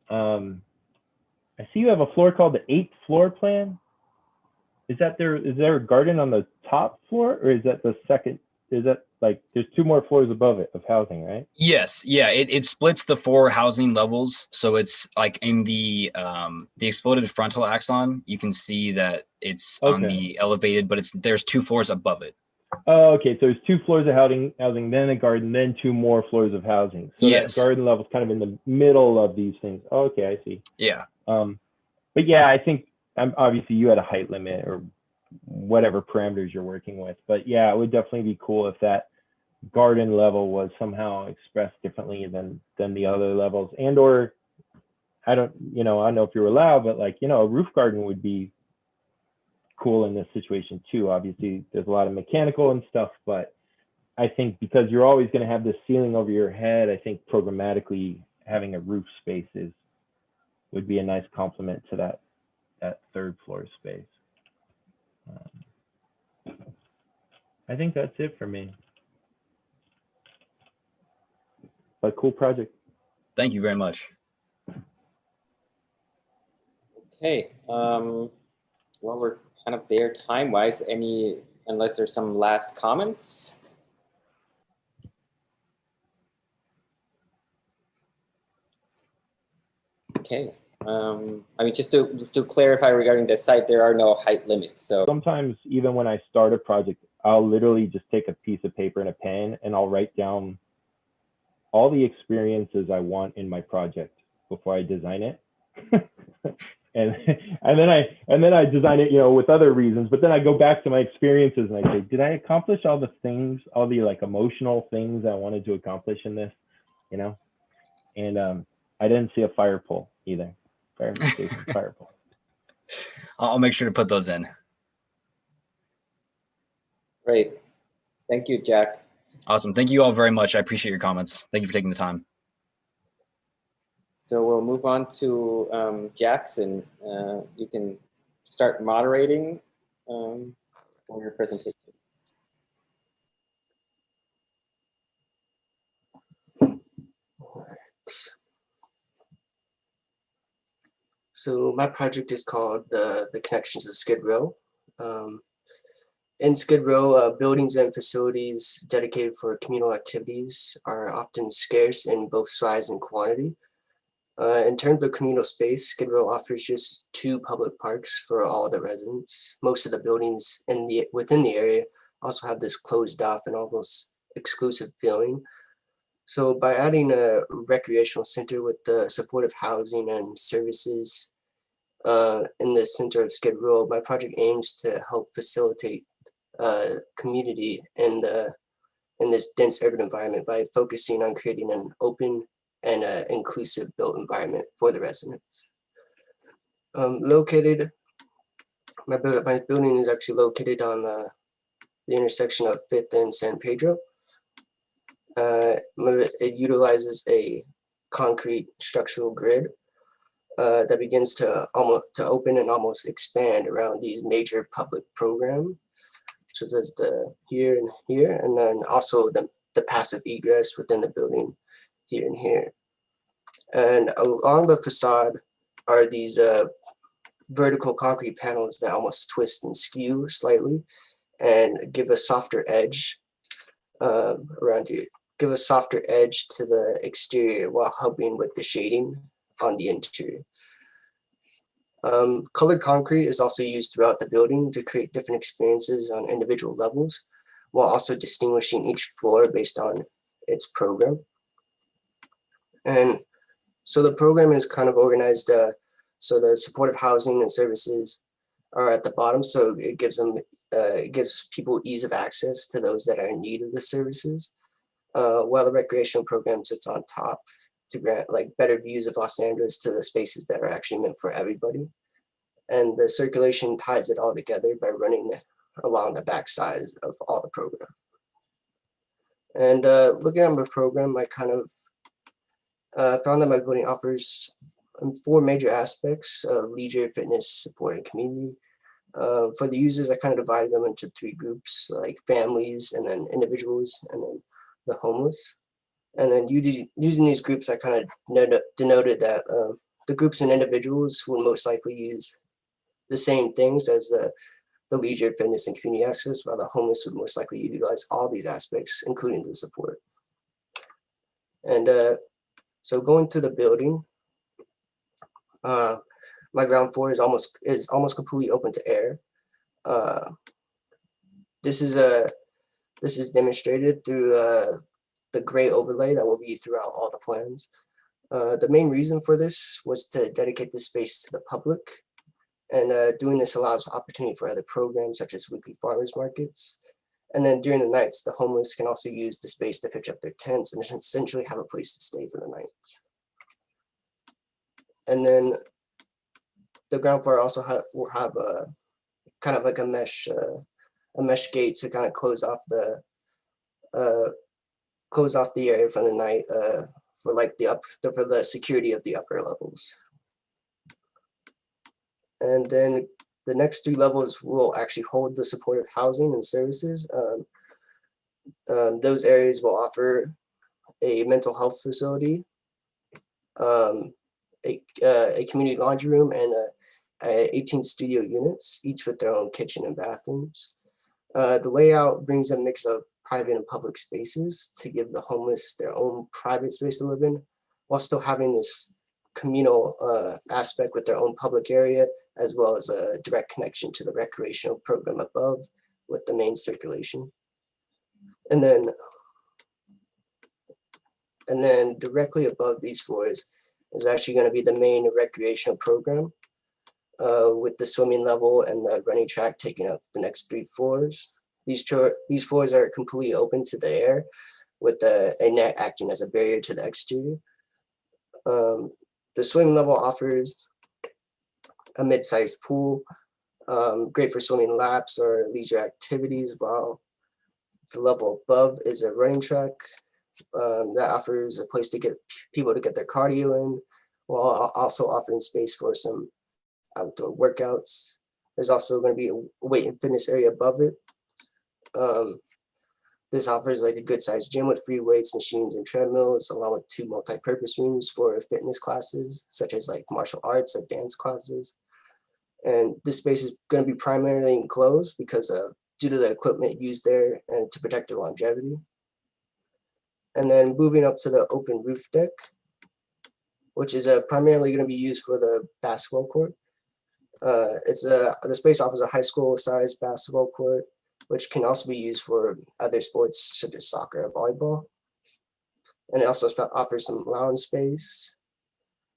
I see you have a floor called the 8th floor plan. Is there a garden on the top floor, or is that the second? Is that like there's 2 more floors above it of housing, right? Yes, yeah, it splits the 4 housing levels. So it's like in the exploded frontal axon, you can see that it's on the elevated, but there's 2 floors above it. Oh, okay. So there's 2 floors of housing, then a garden, then 2 more floors of housing. So yes, that garden level is kind of in the middle of these things. Oh, okay, I see. Yeah. But yeah, I think obviously you had a height limit or whatever parameters you're working with. But yeah, it would definitely be cool if that garden level was somehow expressed differently than the other levels, or I don't know if you're allowed, but like, a roof garden would be cool in this situation too. Obviously there's a lot of mechanical and stuff, but I think because you're always going to have this ceiling over your head, I think programmatically having a roof space would be a nice complement to that 3rd floor space. I think that's it for me. But cool project. Thank you very much. Okay. Well, we're kind of there time-wise. Unless there's some last comments? Okay. I mean, just to clarify regarding the site, there are no height limits. So sometimes even when I start a project, I'll literally just take a piece of paper and a pen and I'll write down all the experiences I want in my project before I design it. and then I design it, with other reasons, but then I go back to my experiences and I say, did I accomplish all the things, all the like emotional things I wanted to accomplish in this, And I didn't see a fire pole either. Fire pole. I'll make sure to put those in. Great. Thank you, Jack. Awesome. Thank you all very much. I appreciate your comments. Thank you for taking the time. So we'll move on to Jackson. You can start moderating for your presentation. So my project is called the Connections of Skid Row. In Skid Row, buildings and facilities dedicated for communal activities are often scarce in both size and quantity. In terms of communal space, Skid Row offers just 2 public parks for all the residents. Most of the buildings within the area also have this closed off and almost exclusive feeling. So by adding a recreational center with the supportive housing and services in the center of Skid Row, my project aims to help facilitate community in this dense urban environment by focusing on creating an open and inclusive built environment for the residents. My building is actually located on the intersection of 5th and San Pedro. It utilizes a concrete structural grid that begins to open and almost expand around these major public programs, such as the here and here, and then also the passive egress within the building here and here. And along the facade are these vertical concrete panels that almost twist and skew slightly and give a softer edge around here. Give a softer edge to the exterior while helping with the shading on the interior. Colored concrete is also used throughout the building to create different experiences on individual levels, while also distinguishing each floor based on its program. And so the program is kind of organized, so the supportive housing and services are at the bottom, so it gives people ease of access to those that are in need of the services, while the recreational program sits on top to grant like better views of Los Angeles to the spaces that are actually meant for everybody. And the circulation ties it all together by running along the back sides of all the program. And looking at my program, I kind of found that my building offers 4 major aspects: leisure, fitness, support, and community. For the users, I kind of divided them into 3 groups, like families, and then individuals, and then the homeless. And then using these groups, I kind of denoted that the groups and individuals will most likely use the same things as the leisure, fitness, and community access, while the homeless would most likely utilize all these aspects, including the support. And so going through the building, my ground floor is almost completely open to air. This is demonstrated through the gray overlay that will be throughout all the plans. The main reason for this was to dedicate this space to the public, and doing this allows opportunity for other programs such as weekly farmers markets. And then during the nights, the homeless can also use the space to pitch up their tents and essentially have a place to stay for the night. And then the ground floor also will have a kind of like a mesh gate to kind of close off the area for the night for like for the security of the upper levels. And then the next 3 levels will actually hold the supportive housing and services. Those areas will offer a mental health facility, a community laundry room, and 18 studio units, each with their own kitchen and bathrooms. The layout brings a mix of private and public spaces to give the homeless their own private space to live in, while still having this communal aspect with their own public area, as well as a direct connection to the recreational program above with the main circulation. And then directly above these floors is actually going to be the main recreational program, with the swimming level and the running track taking up the next 3 floors. These floors are completely open to the air, with a net acting as a barrier to the exterior. The swimming level offers a mid-sized pool, great for swimming laps or leisure activities, while the level above is a running track that offers a place to get people to get their cardio in, while also offering space for some outdoor workouts. There's also going to be a weight and fitness area above it. This offers like a good sized gym with free weights, machines, and treadmills, along with 2 multi-purpose rooms for fitness classes, such as like martial arts or dance classes. And this space is going to be primarily enclosed because due to the equipment used there and to protect their longevity. And then moving up to the open roof deck, which is primarily going to be used for the basketball court. The space offers a high school sized basketball court, which can also be used for other sports such as soccer or volleyball. And it also offers some lounge space,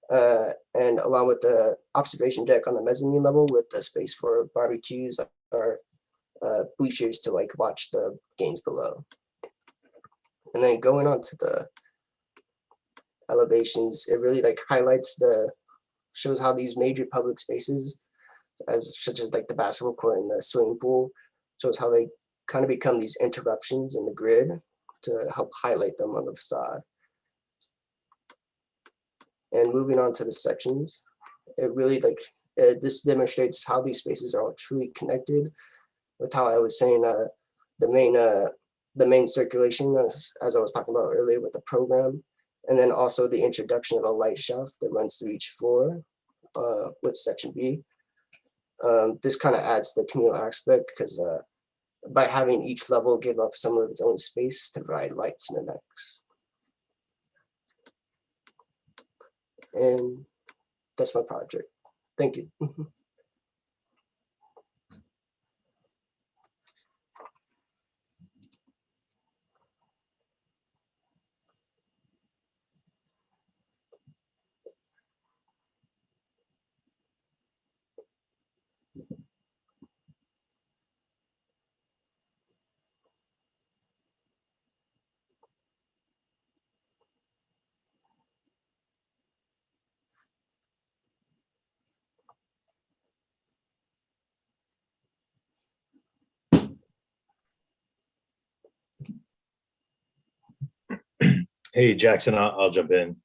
and along with the observation deck on the mezzanine level with the space for barbecues or bleachers to like watch the games below. And then going on to the elevations, it really like shows how these major public spaces, such as like the basketball court and the swimming pool, shows how they kind of become these interruptions in the grid to help highlight them on the facade. And moving on to the sections, it really this demonstrates how these spaces are all truly connected with how I was saying the main circulation, as I was talking about earlier with the program, and then also the introduction of a light shaft that runs through each floor with section B. This kind of adds the communal aspect because by having each level give up some of its own space to provide lights in the next. And that's my project. Thank you. Hey, Jackson, I'll jump in.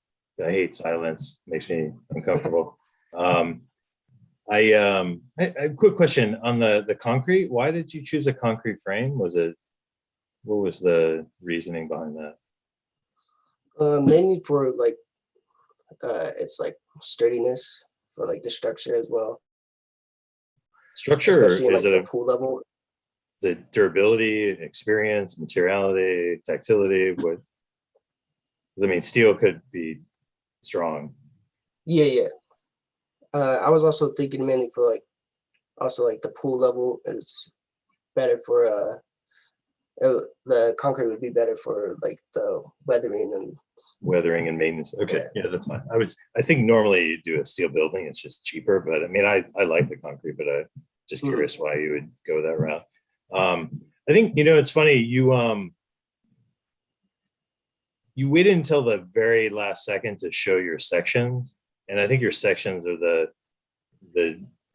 I hate silence, makes me uncomfortable. I a quick question on the concrete. Why did you choose a concrete frame? What was the reasoning behind that? Mainly for like, it's like sturdiness for like the structure as well. Structure, especially in, is like, it the pool level. the durability, experience, materiality, tactility? What? I mean, steel could be strong. Yeah. I was also thinking mainly for like, also like the pool level is better for the concrete would be better for like the weathering and Maintenance. Okay, yeah, that's fine. I think normally you do a steel building, it's just cheaper, but I mean, I like the concrete, but I'm just curious why you would go that route. I think, it's funny, you waited until the very last second to show your sections. And I think your sections are the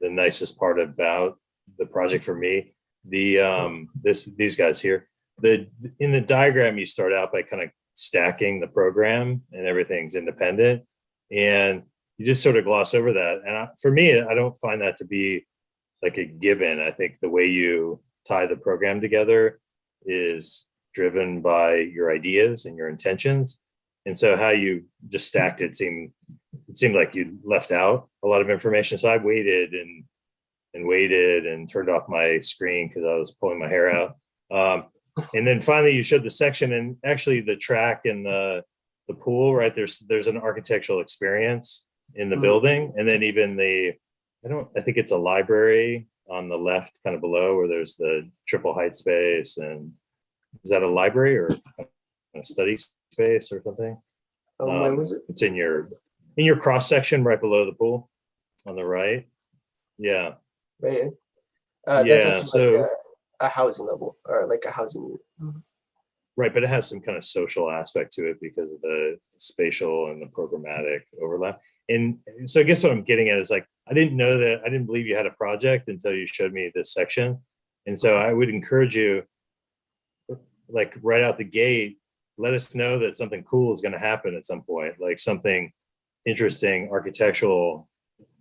nicest part about the project for me. These guys here, in the diagram, you start out by kind of stacking the program and everything's independent. And you just sort of gloss over that. And for me, I don't find that to be like a given. I think the way you tie the program together is driven by your ideas and your intentions. And so how you just stacked it seemed like you left out a lot of information. So I waited and waited and turned off my screen because I was pulling my hair out. And then finally you showed the section, and actually the track and the pool, right? There's an architectural experience in the building. And then even I think it's a library on the left, kind of below, where there's the triple height space. And is that a library or a study space or something? where was it? It's in your cross section right below the pool on the right. Yeah. Right. Yeah, That's actually so like a housing level or like a housing unit. right, but it has some kind of social aspect to it because of the spatial and the programmatic overlap. And so I guess what I'm getting at is like, I didn't believe you had a project until you showed me this section. And so I would encourage you, like right out the gate, let us know that something cool is going to happen at some point, like something interesting, architectural,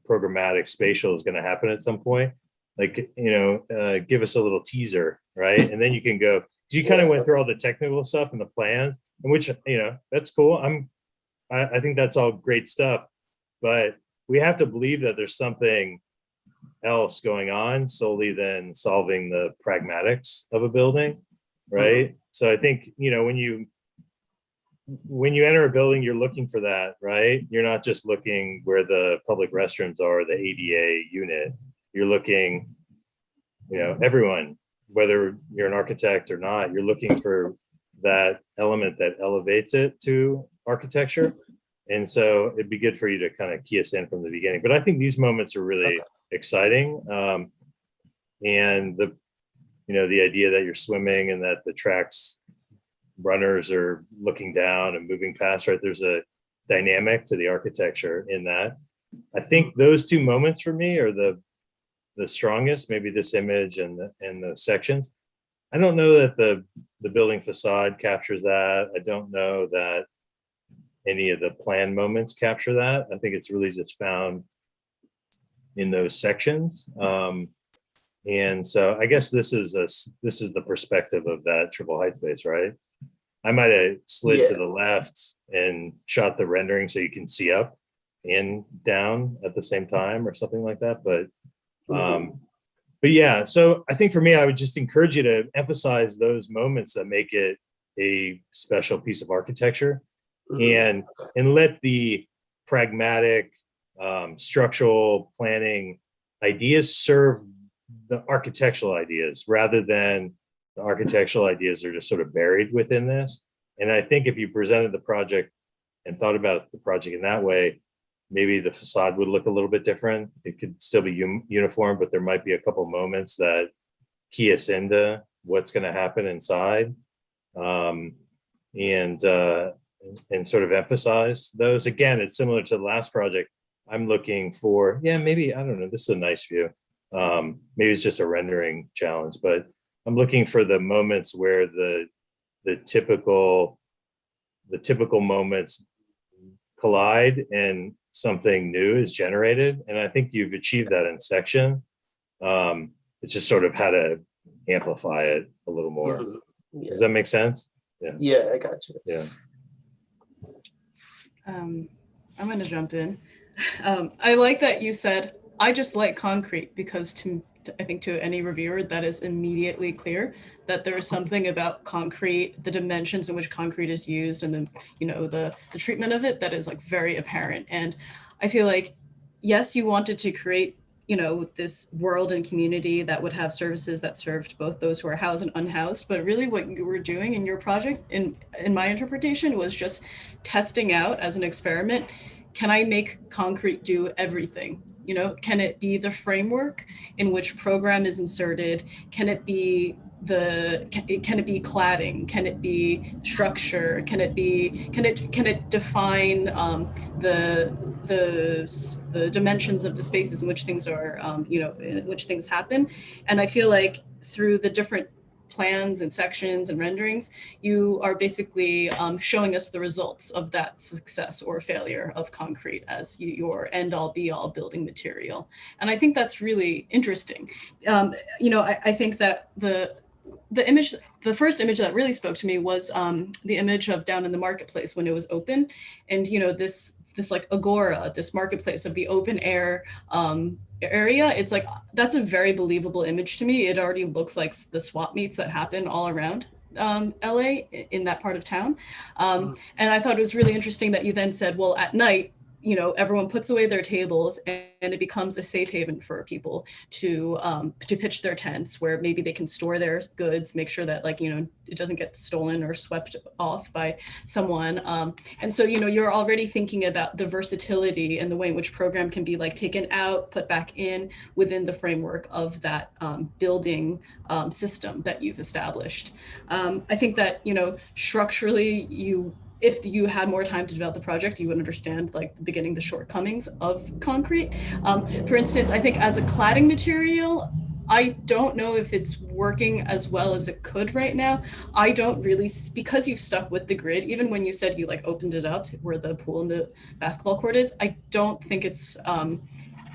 programmatic, spatial is going to happen at some point. like, give us a little teaser, right? And then you can go, you kind of went through all the technical stuff and the plans, and which, that's cool. I think that's all great stuff, but we have to believe that there's something else going on solely than solving the pragmatics of a building, right? So I think, when you enter a building, you're looking for that, right? You're not just looking where the public restrooms are, the ADA unit. You're looking, everyone, whether you're an architect or not, you're looking for that element that elevates it to architecture. And so it'd be good for you to kind of key us in from the beginning. But I think these moments are really exciting. And the idea that you're swimming and that the tracks runners are looking down and moving past, right? There's a dynamic to the architecture in that. I think those two moments for me are the strongest, maybe this image and the sections. I don't know that the building facade captures that. I don't know that any of the plan moments capture that. I think it's really just found in those sections. And so I guess this is the perspective of that triple height space, right? I might have slid to the left and shot the rendering so you can see up and down at the same time or something like that. But yeah, so I think for me, I would just encourage you to emphasize those moments that make it a special piece of architecture, and let the pragmatic structural planning ideas serve the architectural ideas rather than the architectural ideas are just sort of buried within this. And I think if you presented the project and thought about the project in that way, maybe the facade would look a little bit different. It could still be uniform, but there might be a couple moments that key us into what's going to happen inside, and sort of emphasize those. Again, it's similar to the last project. I'm looking for, maybe, I don't know, this is a nice view. Maybe it's just a rendering challenge, but I'm looking for the moments where the typical moments collide and something new is generated. And I think you've achieved that in section. It's just sort of how to amplify it a little more. Does that make sense? Yeah, I got you. Yeah. I'm going to jump in. I like that you said, I just like concrete, because I think to any reviewer that is immediately clear that there is something about concrete, the dimensions in which concrete is used, and the treatment of it that is like very apparent. And I feel like, yes, you wanted to create this world and community that would have services that served both those who are housed and unhoused, but really what you were doing in your project, in my interpretation, was just testing out as an experiment, can I make concrete do everything? Can it be the framework in which program is inserted? Can it be cladding? Can it be structure? Can it define the dimensions of the spaces in which things are, in which things happen? And I feel like through the different plans and sections and renderings, you are basically showing us the results of that success or failure of concrete as your end all be all building material. And I think that's really interesting. I think that the first image that really spoke to me was the image of down in the marketplace when it was open, and this like agora, this marketplace of the open air area. It's like, that's a very believable image to me. It already looks like the swap meets that happen all around LA in that part of town. And I thought it was really interesting that you then said, well, at night, everyone puts away their tables and it becomes a safe haven for people to pitch their tents, where maybe they can store their goods, make sure that it doesn't get stolen or swept off by someone. And so, you're already thinking about the versatility and the way in which program can be taken out, put back in within the framework of that building system that you've established. I think that, structurally, if you had more time to develop the project, you would understand the beginning, the shortcomings of concrete. For instance, I think as a cladding material, I don't know if it's working as well as it could right now. I don't really, because you've stuck with the grid, even when you said you opened it up where the pool and the basketball court is, I don't think it's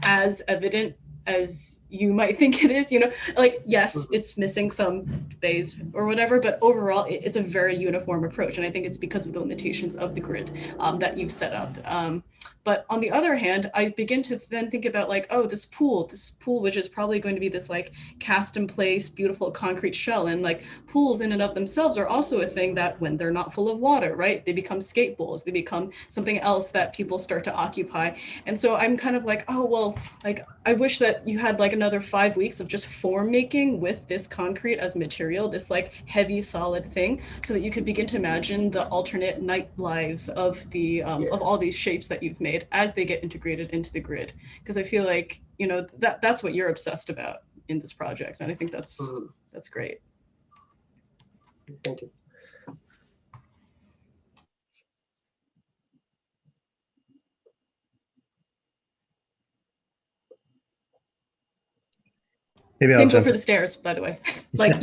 as evident as you might think it is, like, yes, it's missing some bays or whatever, but overall it's a very uniform approach. And I think it's because of the limitations of the grid that you've set up. But on the other hand, I begin to then think about like, oh, this pool, which is probably going to be this like cast in place, beautiful concrete shell. And like pools in and of themselves are also a thing that when they're not full of water, right, they become skate bowls, they become something else that people start to occupy. And so I'm kind of like, oh, well, like, I wish that you had like another 5 weeks of just form making with this concrete as material, this like heavy solid thing, so that you could begin to imagine the alternate night lives of the of all these shapes that you've made as they get integrated into the grid. Because I feel like, that's what you're obsessed about in this project. And I think that's great. Thank you. Maybe Same I'll go jump for in. the stairs, by the way. Like,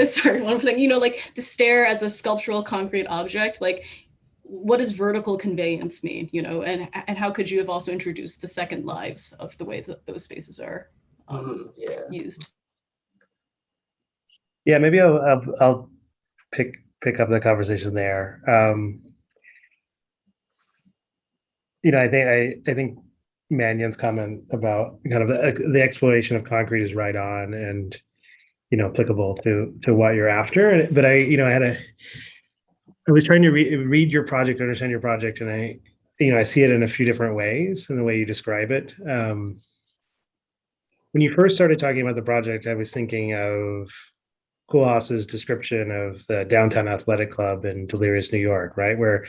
sorry, one thing, like the stair as a sculptural concrete object, like what does vertical conveyance mean, and how could you have also introduced the second lives of the way that those spaces are used? Yeah, maybe I'll pick up the conversation there. I think Mannion's comment about kind of the exploration of concrete is right on and applicable to what you're after. But I was trying to read your project, understand your project, and I see it in a few different ways in the way you describe it. When you first started talking about the project, I was thinking of Koolhaas's description of the downtown athletic club in Delirious, New York, right? Where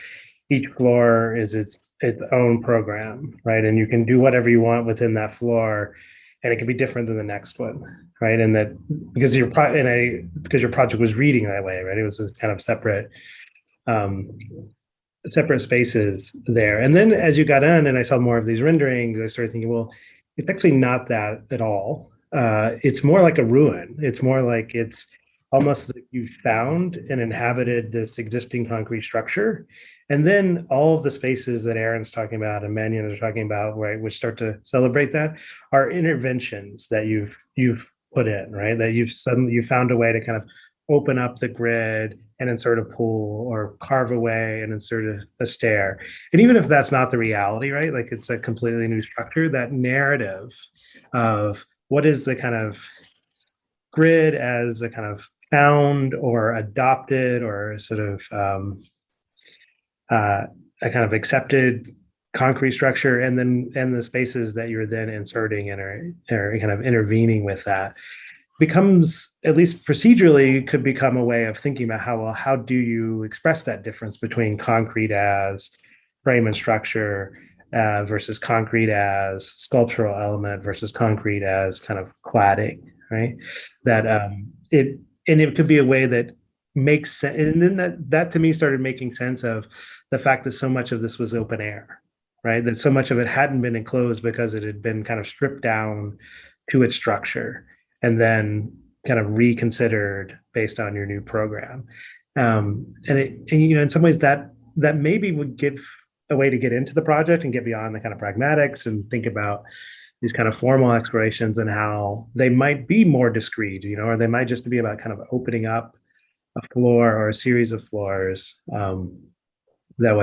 each floor is its own program, right? And you can do whatever you want within that floor, and it can be different than the next one, right? And that because your project was reading that way, right? It was this kind of separate spaces there. And then as you got in and I saw more of these renderings, I started thinking, well, it's actually not that at all. It's more like a ruin. It's more like it's almost like you found and inhabited this existing concrete structure. And then all of the spaces that Aaron's talking about and Mannion is talking about, right, which start to celebrate that, are interventions that you've put in, right? That you found a way to kind of open up the grid and insert a pool, or carve away and insert a stair. And even if that's not the reality, right? Like it's a completely new structure, that narrative of what is the kind of grid as a kind of found or adopted or sort of a kind of accepted concrete structure, and the spaces that you're then inserting and are kind of intervening with that becomes, at least procedurally, could become a way of thinking about how do you express that difference between concrete as frame and structure versus concrete as sculptural element versus concrete as kind of cladding, right? That it could be a way that makes sense. And then that to me started making sense of the fact that so much of this was open air, right? That so much of it hadn't been enclosed because it had been kind of stripped down to its structure and then kind of reconsidered based on your new program. And in some ways that maybe would give a way to get into the project and get beyond the kind of pragmatics and think about these kind of formal explorations and how they might be more discrete, or they might just be about kind of opening up a floor or a series of floors that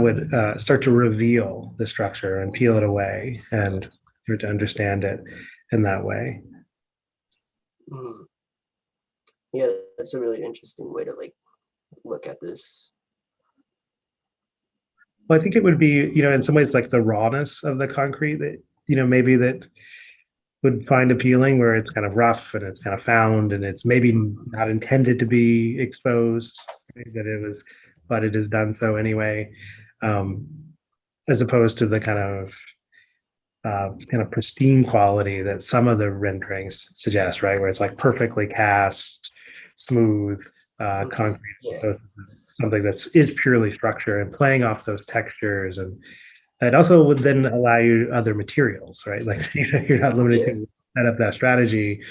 would start to reveal the structure and peel it away and start to understand it in that way. Yeah, that's a really interesting way to look at this. Well, I think it would be, in some ways like the rawness of the concrete that, maybe that would find appealing, where it's kind of rough and it's kind of found and it's maybe not intended to be exposed, right? But it is done so anyway, as opposed to the kind of pristine quality that some of the renderings suggest, right? Where it's like perfectly cast, smooth concrete, something that is purely structure and playing off those textures. And it also would then allow you other materials, right? Like you're not limited to set up that strategy.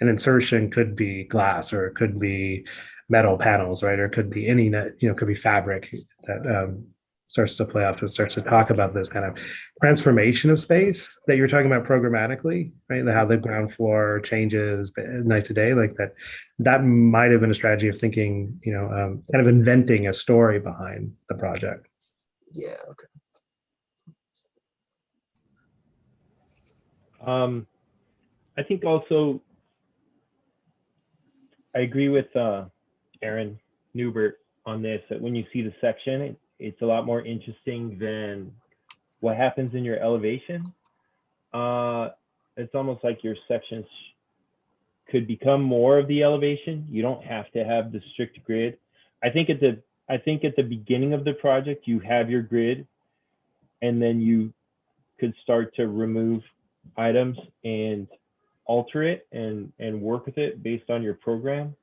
An insertion could be glass, or it could be metal panels, right? Or it could be any, could be fabric that starts to play off, it starts to talk about this kind of transformation of space that you're talking about programmatically, right? How the ground floor changes night to day, like that. That might have been a strategy of thinking, kind of inventing a story behind the project. Yeah. Okay. I think also I agree with Aaron Newbert on this, that when you see the section, it's a lot more interesting than what happens in your elevation. It's almost like your sections could become more of the elevation. You don't have to have the strict grid. I think at the beginning of the project, you have your grid, and then you could start to remove items and alter it and work with it based on your program.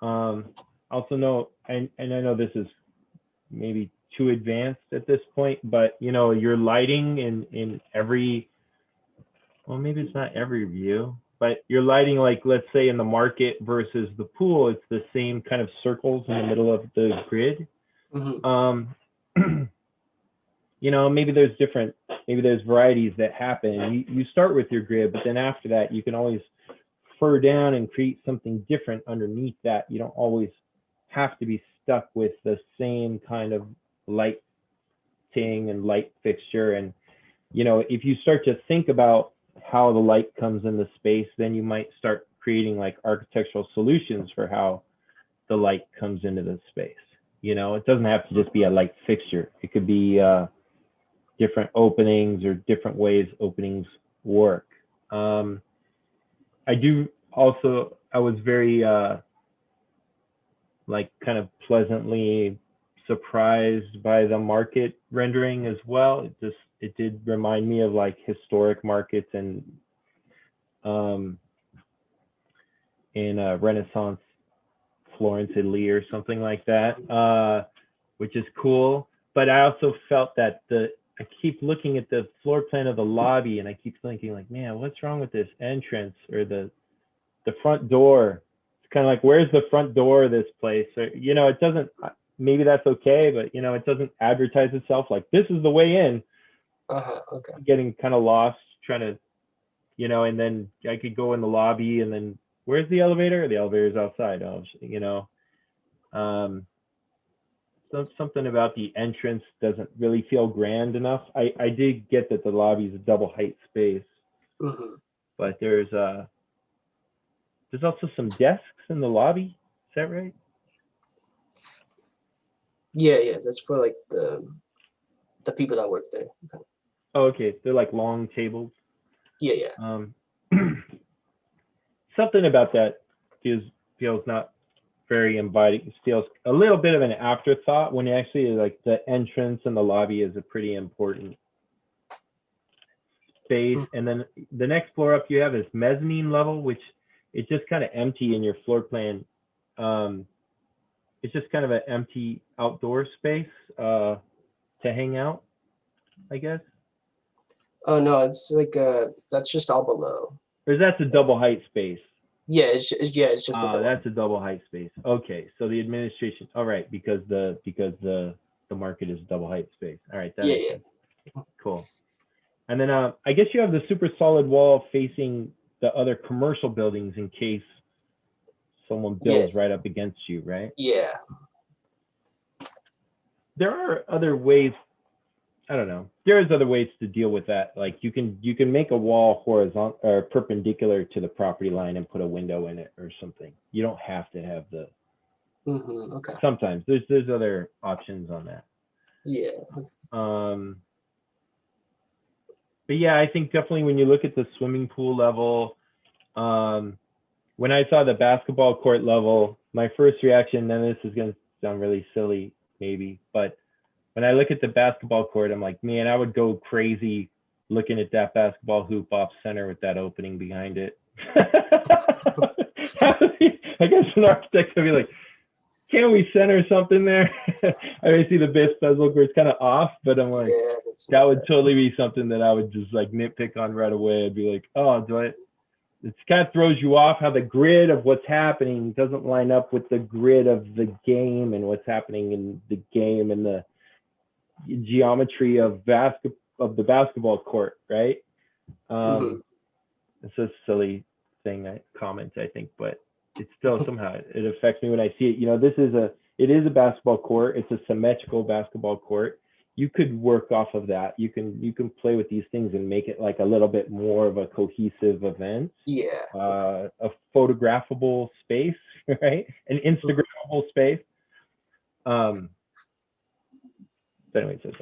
Also know, and I know this is maybe too advanced at this point, but your lighting in every, well, maybe it's not every view, but your lighting, like let's say in the market versus the pool, it's the same kind of circles in the middle of the grid. Maybe there's varieties that happen. You start with your grid, but then after that, you can always fur down and create something different underneath that. You don't always have to be stuck with the same kind of lighting and light fixture. And, if you start to think about how the light comes in the space, then you might start creating like architectural solutions for how the light comes into the space. It doesn't have to just be a light fixture. It could be different openings or different ways openings work. I was very kind of pleasantly surprised by the market rendering as well. It did remind me of like historic markets and in Renaissance Florence, Italy or something like that, which is cool. But I also felt that I keep looking at the floor plan of the lobby and I keep thinking like, man, what's wrong with this entrance or the front door? It's kind of like, where's the front door of this place? Or, it doesn't, maybe that's okay, but it doesn't advertise itself like this is the way in. Okay. I'm getting kind of lost trying to, and then I could go in the lobby and then where's the elevator? The elevator's outside. Something about the entrance doesn't really feel grand enough. I did get that the lobby is a double height space, but there's also some desks in the lobby. Is that right? Yeah, that's for like the people that work there. Oh, okay. They're like long tables. Yeah. Something about that feels not very inviting. It feels a little bit of an afterthought when actually like the entrance and the lobby is a pretty important space. And then the next floor up you have is mezzanine level, which is just kind of empty in your floor plan. It's just kind of an empty outdoor space to hang out, I guess. Oh no, it's like that's just all below. Or that's a double height space. Yeah, it's just a double. That's a double height space. Okay, so the administration. All right, because the market is double height space. All right, that makes sense. Cool. And then I guess you have the super solid wall facing the other commercial buildings in case someone builds right up against you, right? Yeah. There are other ways. I don't know. There's other ways to deal with that. Like you can make a wall horizontal or perpendicular to the property line and put a window in it or something. You don't have to have the. Okay. Sometimes there's other options on that. Yeah. But yeah, I think definitely when you look at the swimming pool level, when I saw the basketball court level, my first reaction, and this is going to sound really silly maybe, but when I look at the basketball court, I'm like, man, I would go crazy looking at that basketball hoop off center with that opening behind it. I guess an architect would be like, can't we center something there? I see the base bezel court's kind of off, but I'm like, that would totally be something that I would just like nitpick on right away. I'd be like, oh, it kind of throws you off how the grid of what's happening doesn't line up with the grid of the game and what's happening in the game and the geometry of the basketball court, right? Mhm. It's a silly comment, I think, but it's still somehow it affects me when I see it. You know, it is a basketball court. It's a symmetrical basketball court. You could work off of that. You can play with these things and make it like a little bit more of a cohesive event. Yeah. A photographable space, right? An Instagrammable space. But anyway, so.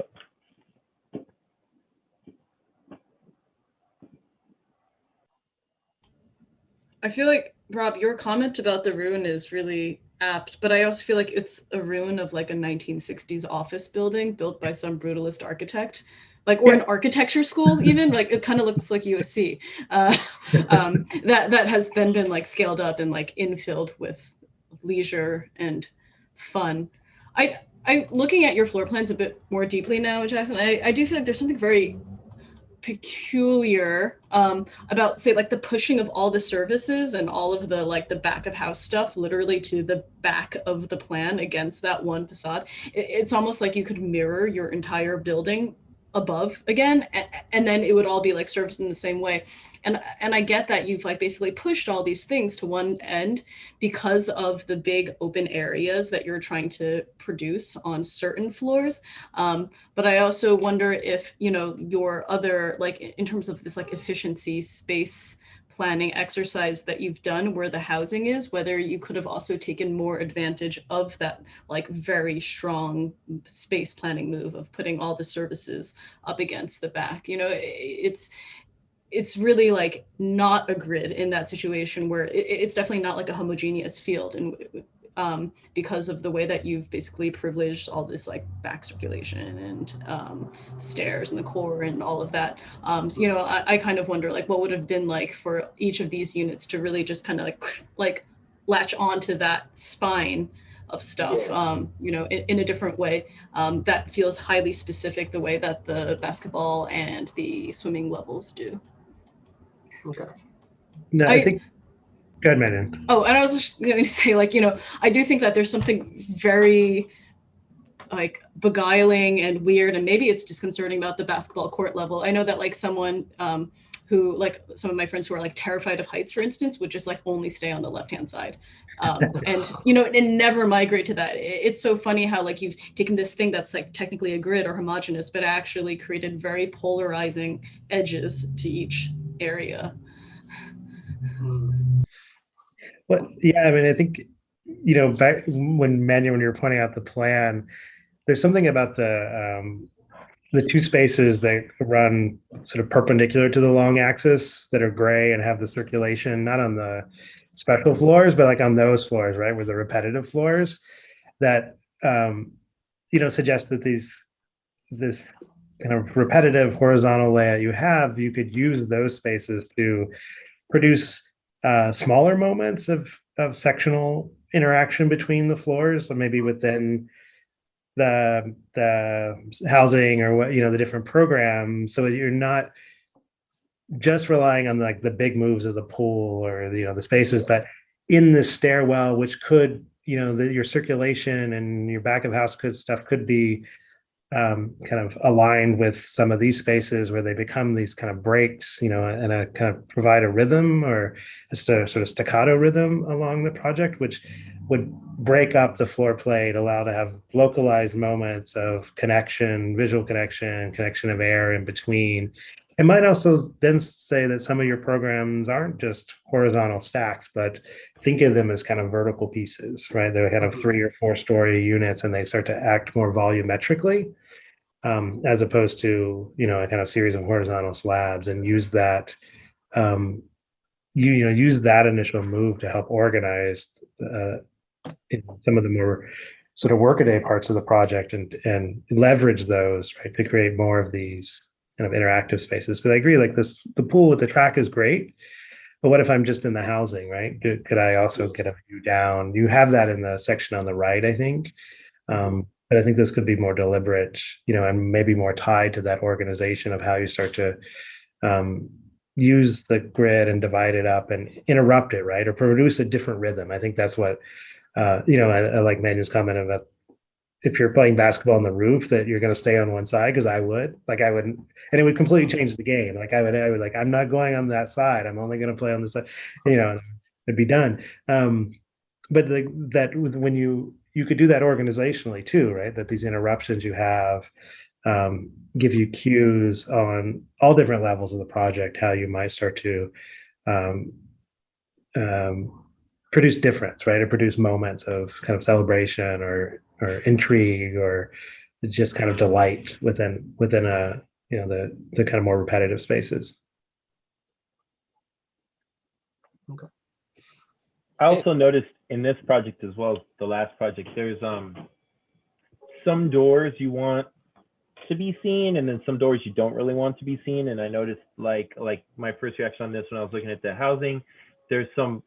I feel like, Rob, your comment about the ruin is really apt, but I also feel like it's a ruin of like a 1960s office building built by some brutalist architect, like, or an architecture school even, like it kind of looks like USC. That has then been like scaled up and like infilled with leisure and fun. I looking at your floor plans a bit more deeply now, Jackson, I do feel like there's something very peculiar about, say, like the pushing of all the services and all of the like the back of house stuff literally to the back of the plan against that one facade. It's almost like you could mirror your entire building above again, and then it would all be like serviced in the same way. And I get that you've like basically pushed all these things to one end because of the big open areas that you're trying to produce on certain floors. But I also wonder if, you know, your other, like in terms of this like efficiency space planning exercise that you've done where the housing is, whether you could have also taken more advantage of that like very strong space planning move of putting all the services up against the back. You know, it's really like not a grid in that situation where it's definitely not like a homogeneous field, and because of the way that you've basically privileged all this like back circulation and the stairs and the core and all of that. So, you know, I kind of wonder like what would have been like for each of these units to really just kind of like latch onto that spine of stuff, you know, in a different way that feels highly specific, the way that the basketball and the swimming levels do. Okay. No, I think. Go ahead, Marian. Oh, and I was just going to say, like, you know, I do think that there's something very like beguiling and weird, and maybe it's disconcerting about the basketball court level. I know that like someone who, like some of my friends who are like terrified of heights, for instance, would just like only stay on the left-hand side. And, you know, and never migrate to that. It's so funny how like you've taken this thing that's like technically a grid or homogeneous, but actually created very polarizing edges to each area. Well, yeah, I mean, I think, you know, back when Manuel, when you were pointing out the plan, there's something about the two spaces that run sort of perpendicular to the long axis that are gray and have the circulation, not on the special floors, but like on those floors, right, where the repetitive floors that, you know, suggest that this kind of repetitive horizontal layout you could use those spaces to produce smaller moments of sectional interaction between the floors, so maybe within the housing or what, you know, the different programs, so you're not just relying on like the big moves of the pool or, you know, the spaces, but in the stairwell, which could, you know, your circulation and your back of house could be kind of aligned with some of these spaces where they become these kind of breaks, you know, and a kind of provide a rhythm or a sort of staccato rhythm along the project, which would break up the floor plate, allow to have localized moments of connection, visual connection of air in between. It might also then say that some of your programs aren't just horizontal stacks, but think of them as kind of vertical pieces, right? They're kind of 3 or 4 story units, and they start to act more volumetrically, as opposed to, you know, a kind of series of horizontal slabs, and use that, use that initial move to help organize some of the more sort of workaday parts of the project, and leverage those, right, to create more of these kind of interactive spaces. Because I agree, like the pool with the track is great, but what if I'm just in the housing, right? Could I also get a view down? You have that in the section on the right, I think. But I think this could be more deliberate, you know, and maybe more tied to that organization of how you start to use the grid and divide it up and interrupt it, right? Or produce a different rhythm. I think that's what, you know, I like Manu's comment about if you're playing basketball on the roof, that you're going to stay on one side, because I would, like, I wouldn't, and it would completely change the game. Like I would like, I'm not going on that side. I'm only going to play on this side, it'd be done. But like that, when you could do that organizationally too, right? That these interruptions you have give you cues on all different levels of the project, how you might start to um, produce difference, right? Or produce moments of kind of celebration or intrigue or just kind of delight within a the kind of more repetitive spaces. I also noticed in this project as well as the last project, there's some doors you want to be seen and then some doors you don't really want to be seen. And I noticed like my first reaction on this when I was looking at the housing, there's some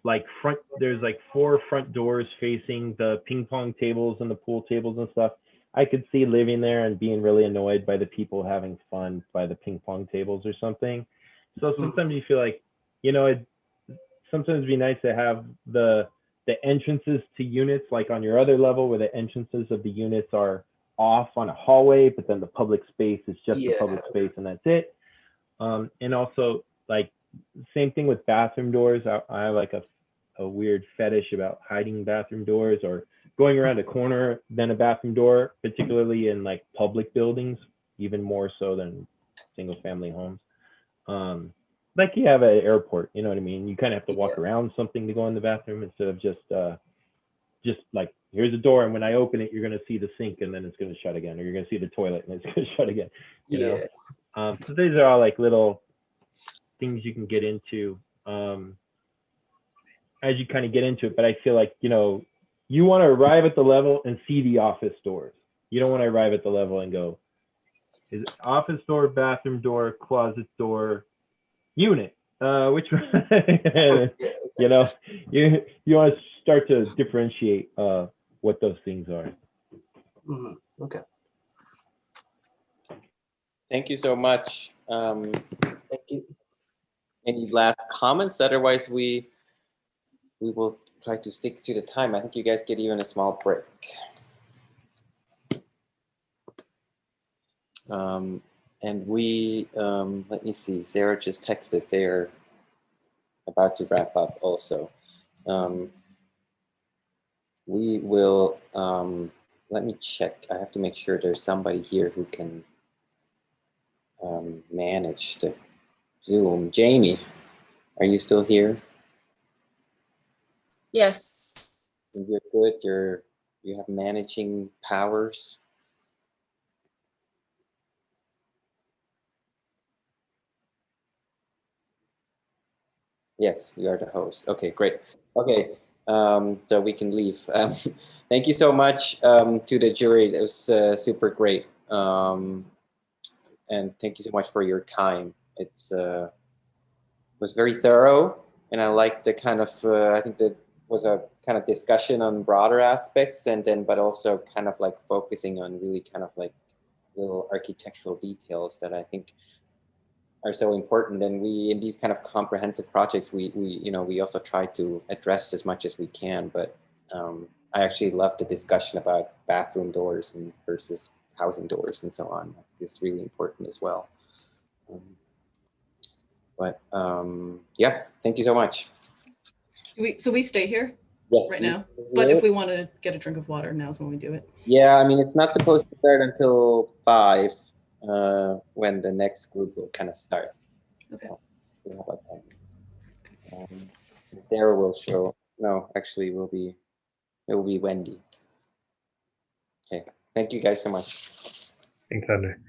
there's like 4 front doors facing the ping pong tables and the pool tables and stuff. I could see living there and being really annoyed by the people having fun by the ping pong tables or something. So sometimes you feel like, sometimes it'd be nice to have the entrances to units like on your other level where the entrances of the units are off on a hallway, but then the public space is just the public space and that's it. And also like same thing with bathroom doors. I have like a weird fetish about hiding bathroom doors or going around a corner than a bathroom door, particularly in like public buildings, even more so than single family homes. Like you have at an airport, you know what I mean? You kind of have to walk around something to go in the bathroom instead of just like, here's a door and when I open it, you're going to see the sink and then it's going to shut again, or you're going to see the toilet and it's going to shut again, you know? So these are all like little things you can get into as you kind of get into it. But I feel like, you want to arrive at the level and see the office doors. You don't want to arrive at the level and go, is it office door, bathroom door, closet door, unit? Which one? You want to start to differentiate what those things are. Okay. Thank you so much. Thank you. Any last comments? Otherwise, we will try to stick to the time. I think you guys get even a small break. And we, let me see, Sarah just texted, they're about to wrap up also. We will, let me check. I have to make sure there's somebody here who can manage the Zoom. Jamie, are you still here? Yes. You're good. You have managing powers. Yes, you are the host. Okay, great. Okay, so we can leave. Thank you so much to the jury. It was super great. And thank you so much for your time. It was very thorough, and I liked the kind of, I think that was a kind of discussion on broader aspects, and then, but also kind of like focusing on really kind of like little architectural details that I think are so important. And we, in these kind of comprehensive projects, we also try to address as much as we can. But I actually love the discussion about bathroom doors and versus housing doors and so on. It's really important as well. Yeah, thank you so much. So we stay here Yes, right now, but if we want to get a drink of water, now's when we do it. Yeah, I mean, it's not supposed to start until 5 when the next group will kind of start. Okay. How about that? Sarah will show. No, actually, it will be Wendy. Okay, thank you guys so much. Thanks, Thunder.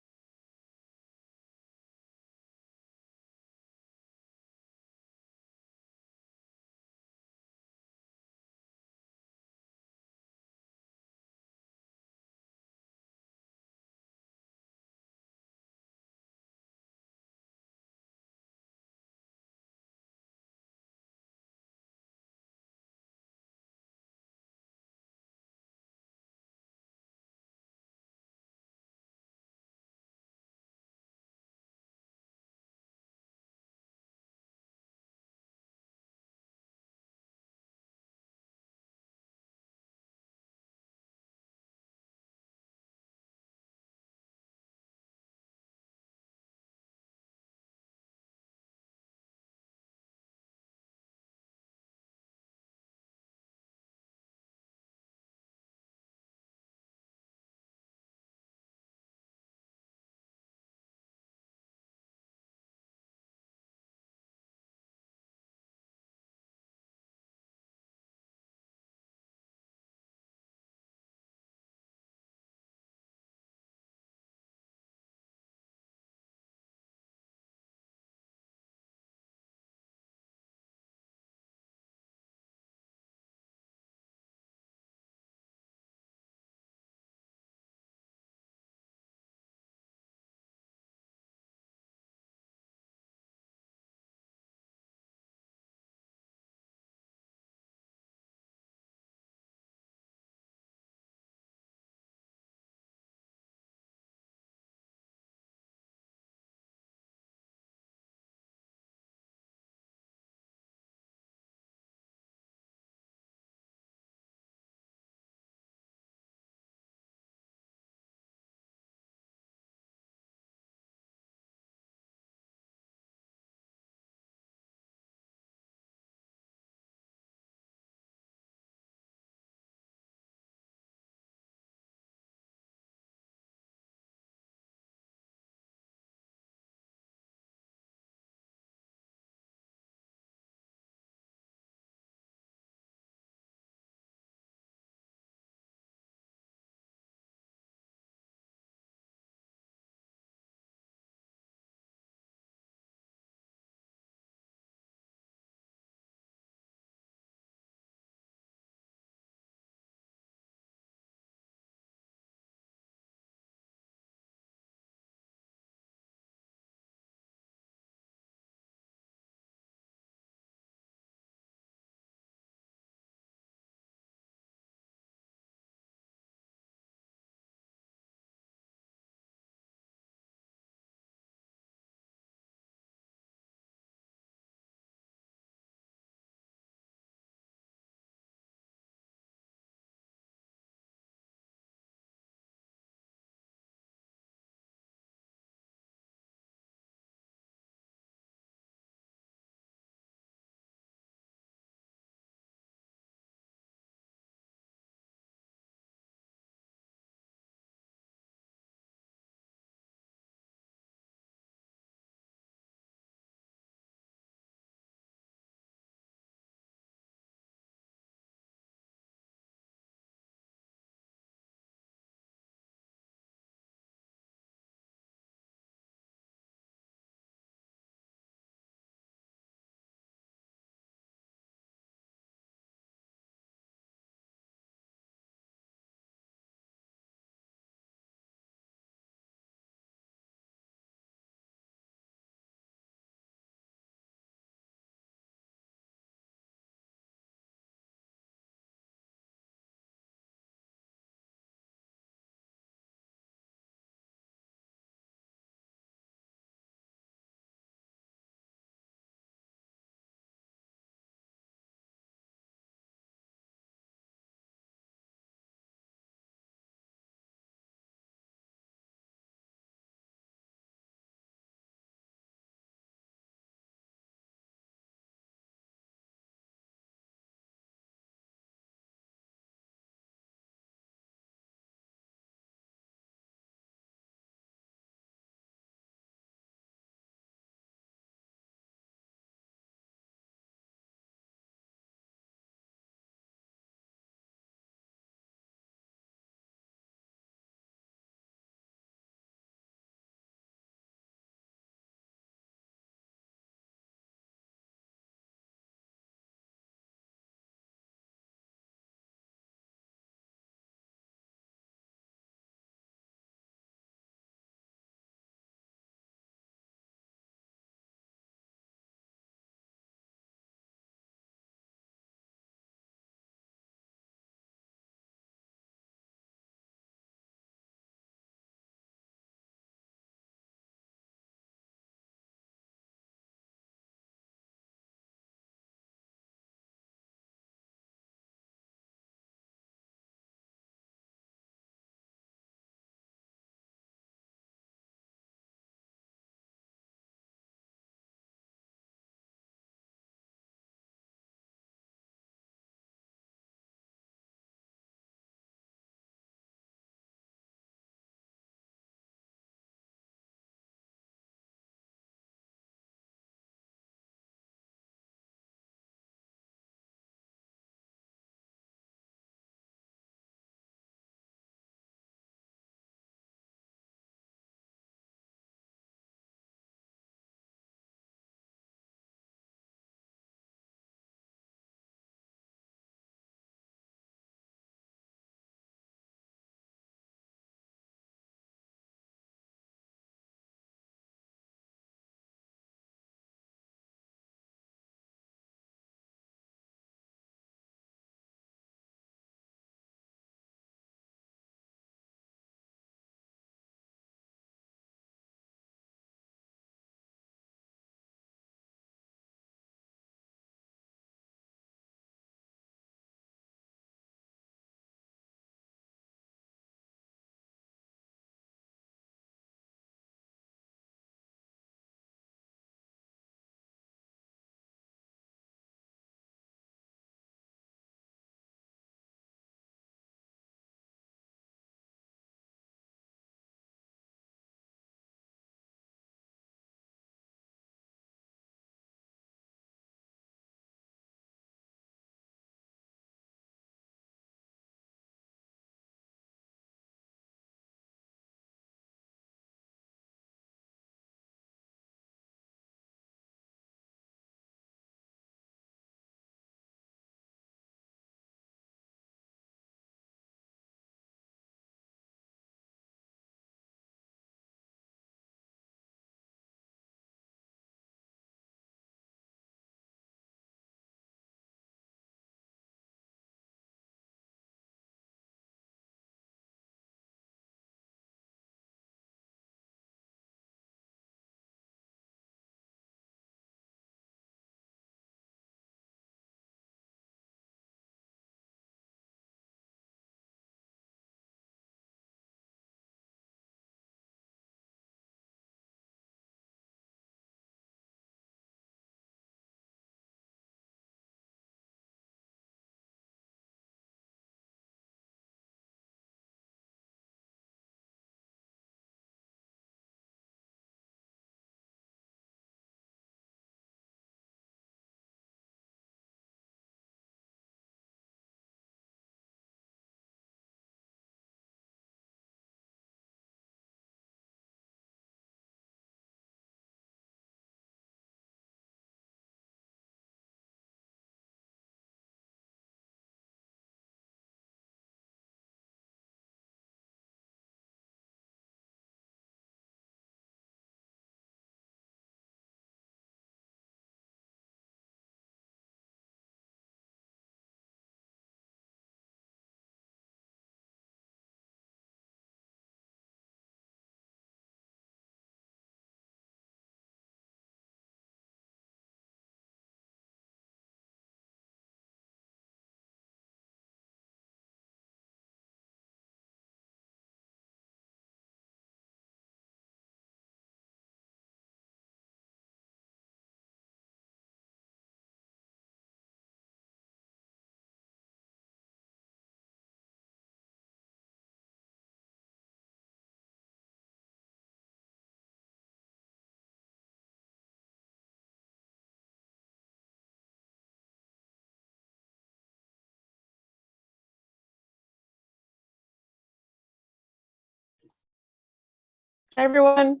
Hi, everyone.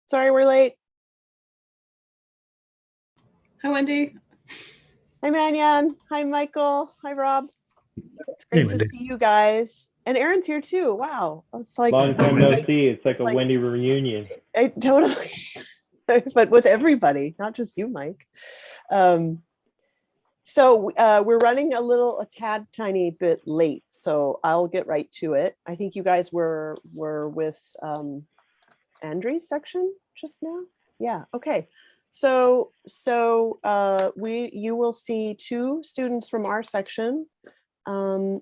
Sorry we're late. Hi, Wendy. Hi, Manyan. Hi, Michael. Hi, Rob. It's Hey, great to Wendy. see you guys. And Aaron's here too. Wow. It's like Long time no see. It's like a Wendy reunion. I totally, but with everybody, not just you, Mike. So we're running a tad tiny bit late, so I'll get right to it. I think you guys were with Andrew's section just now. Yeah. Okay. So you will see two students from our section.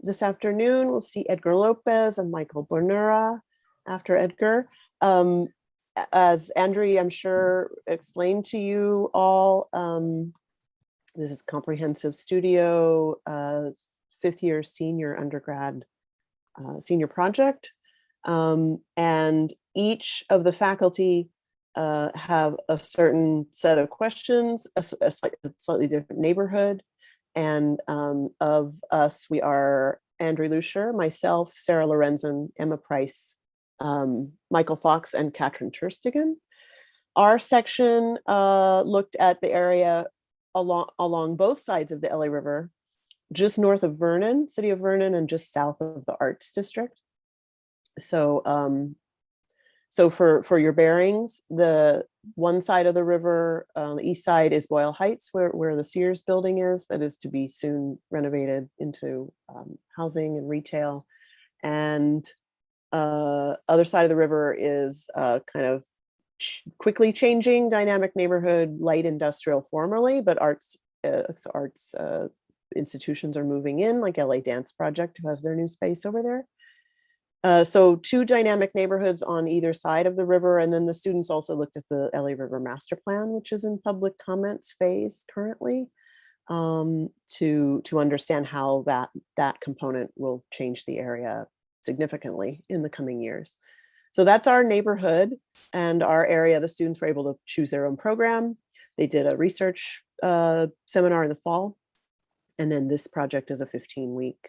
This afternoon, we'll see Edgar Lopez and Michael Bonura after Edgar. As Andrea, I'm sure, explained to you all, this is Comprehensive Studio, 5th year senior undergrad senior project. And each of the faculty have a certain set of questions, a slightly different neighborhood. And of us, we are Andrew Lucier, myself, Sarah Lorenzen, Emma Price, Michael Fox, and Katrin Terstegen. Our section looked at the area along both sides of the LA River, just north of Vernon, city of Vernon, and just south of the Arts District. So, so for your bearings, the one side of the river, the east side is Boyle Heights, where the Sears building is, that is to be soon renovated into housing and retail. And other side of the river is kind of quickly changing dynamic neighborhood, light industrial formerly, but arts institutions are moving in, like LA Dance Project, who has their new space over there. So two dynamic neighborhoods on either side of the river. And then the students also looked at the LA River Master Plan, which is in public comments phase currently, to understand how that component will change the area significantly in the coming years. So that's our neighborhood and our area. The students were able to choose their own program. They did a research seminar in the fall. And then this project is a 15-week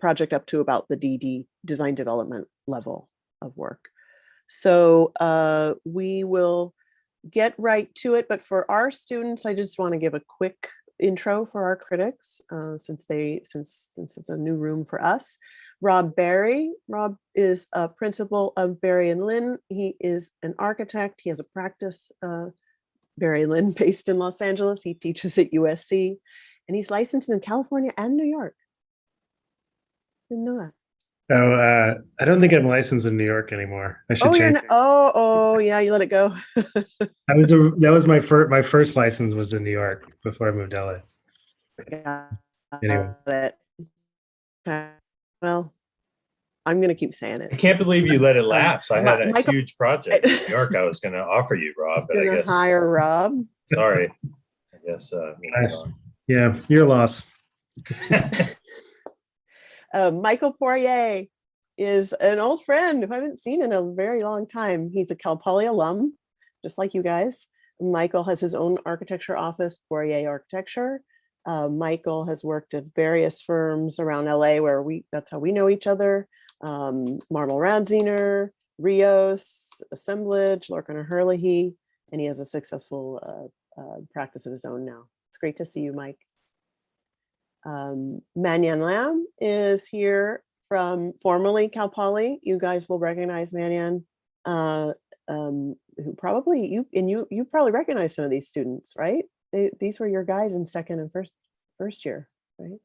project up to about the DD, design development level of work. So we will get right to it. But for our students, I just want to give a quick intro for our critics, since it's a new room for us. Rob Barry. Rob is a principal of Barry and Lynn. He is an architect. He has a practice, Barry and Lynn, based in Los Angeles. He teaches at USC, and he's licensed in California and New York. Didn't know that. So I don't think I'm licensed in New York anymore. I should change. Oh yeah, you let it go. That was my first license was in New York before I moved to LA. Got Anyway. it. Okay. Well, I'm gonna keep saying it. I can't believe you let it lapse. I had a Michael, huge project in New York I was going to offer you, Rob, but I gonna guess hire Rob. sorry. I guess Yeah, your loss. Michael Poirier is an old friend who I haven't seen in a very long time. He's a Cal Poly alum, just like you guys. Michael has his own architecture office, Poirier Architecture. Michael has worked at various firms around LA where that's how we know each other. Marble Radziner, Rios, Assemblage, Lorcan Herlihy, and he has a successful practice of his own now. It's great to see you, Mike. Manyan Lam is here from formerly Cal Poly. You guys will recognize Manyan, who probably you probably recognize some of these students, right? These were your guys in second and first year, right?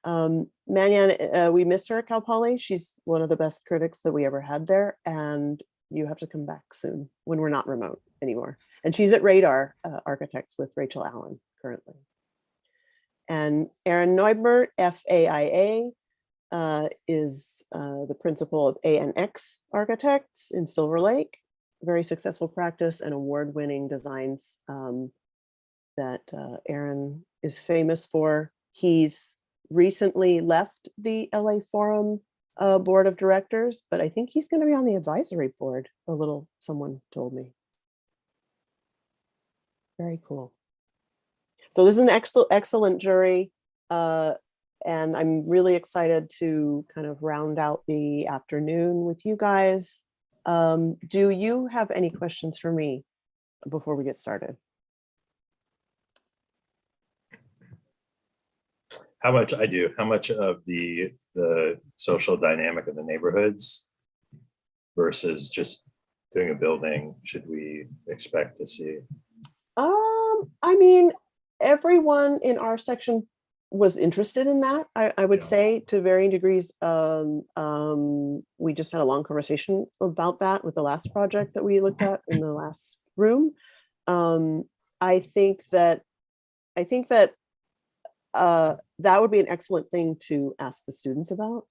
Manyan, we miss her at Cal Poly. She's one of the best critics that we ever had there, and you have to come back soon when we're not remote anymore. And she's at Radar Architects with Rachel Allen currently. And Aaron Neubert, FAIA, is the principal of ANX Architects in Silver Lake. Very successful practice and award-winning designs that Aaron is famous for. He's recently left the LA Forum board of directors, but I think he's going to be on the advisory board. Someone told me. Very cool. So this is an excellent jury, and I'm really excited to kind of round out the afternoon with you guys. Do you have any questions for me before we get started? How much I do, how much of the social dynamic of the neighborhoods versus just doing a building should we expect to see? I mean, everyone in our section was interested in that. I would Yeah. say to varying degrees. We just had a long conversation about that with the last project that we looked at in the last room. I think that that would be an excellent thing to ask the students about.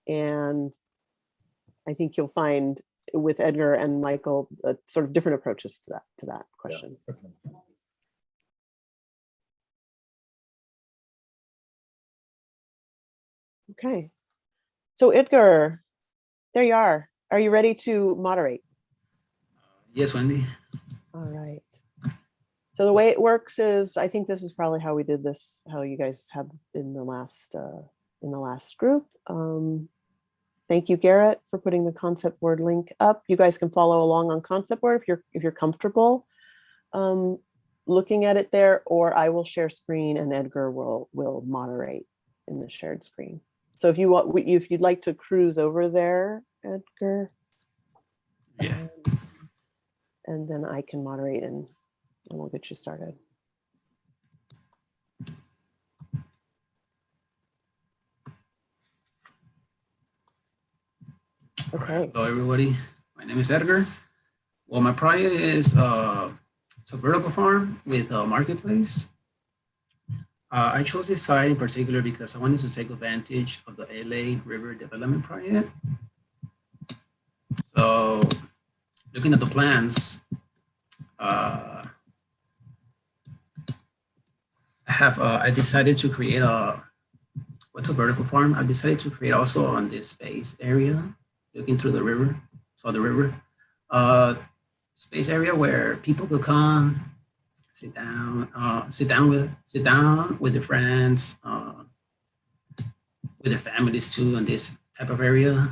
And I think you'll find with Edgar and Michael sort of different approaches to that question. Yeah. Okay. Okay. So Edgar, there you are. Are you ready to moderate? Yes, Wendy. All right. So the way it works is, I think this is probably how we did this, how you guys had in the last group. Thank you, Garrett, for putting the concept board link up. You guys can follow along on concept board if you're comfortable looking at it there, or I will share screen and Edgar will moderate in the shared screen. So if you'd like to cruise over there, Edgar, Yeah. and then I can moderate and we'll get you started. Okay. Hello, everybody. My name is Edgar. Well, my project is it's a vertical farm with a marketplace. I chose this site in particular because I wanted to take advantage of the LA River Development Project. So, looking at the plans, I decided to create what's a vertical farm? I decided to create also on this space area, looking through the river, the river, space area where people could come, sit down with their friends, with their families too, in this type of area.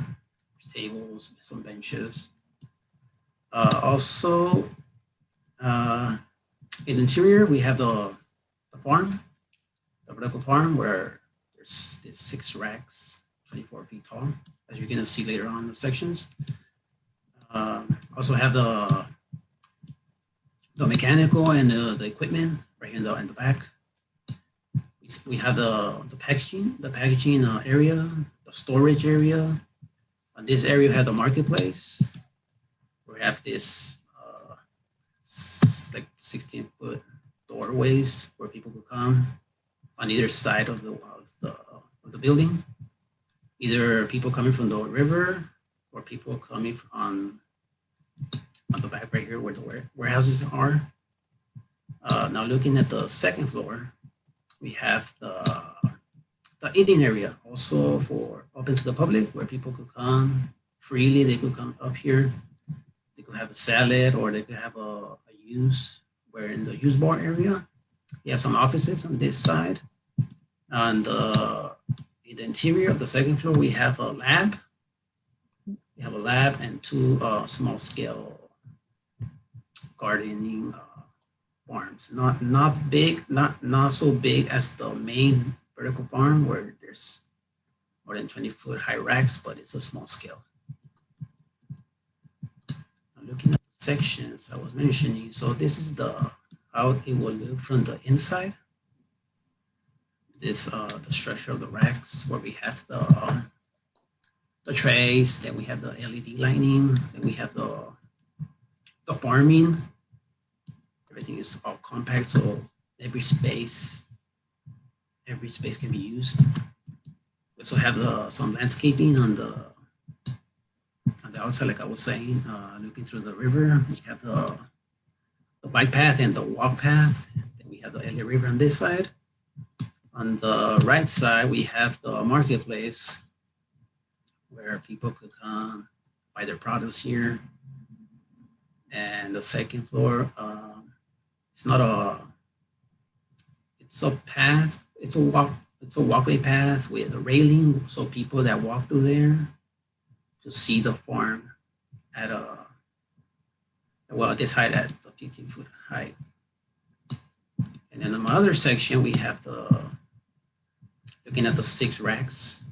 There's tables, some benches. Also, in the interior, we have the farm, the vertical farm, where there's 6 racks, 24 feet tall, as you're gonna see later on in the sections. Also have the mechanical and the equipment right in the back. We have the packaging area, the storage area. On this area, we have the marketplace. We have this like 16-foot doorways where people could come on either side of the building. Either people coming from the river or people coming on the back right here where the warehouses are. Now looking at the second floor, we have the eating area also for open to the public where people could come freely. They could come up here. They could have a salad or they could have a use. Where in the use bar area, we have some offices on this side. And in the interior of the second floor, we have a lab. We have a lab and 2 small scale gardening farms. Not big, not so big as the main vertical farm where there's more than 20-foot high racks, but it's a small scale. Now looking at the sections I was mentioning, so this is how it will look from the inside. This the structure of the racks where we have the trays, then we have the LED lighting, then we have the farming. Everything is all compact, so every space can be used. We also have some landscaping on the outside, like I was saying, looking through the river. We have the bike path and the walk path. Then we have the LA River on this side. On the right side, we have the marketplace where people could come buy their products here. And the second floor, it's a path, it's a walkway path with a railing, so people that walk through there to see the farm at this height at the 15-foot height. And then on my other section, we have looking at the 6 racks.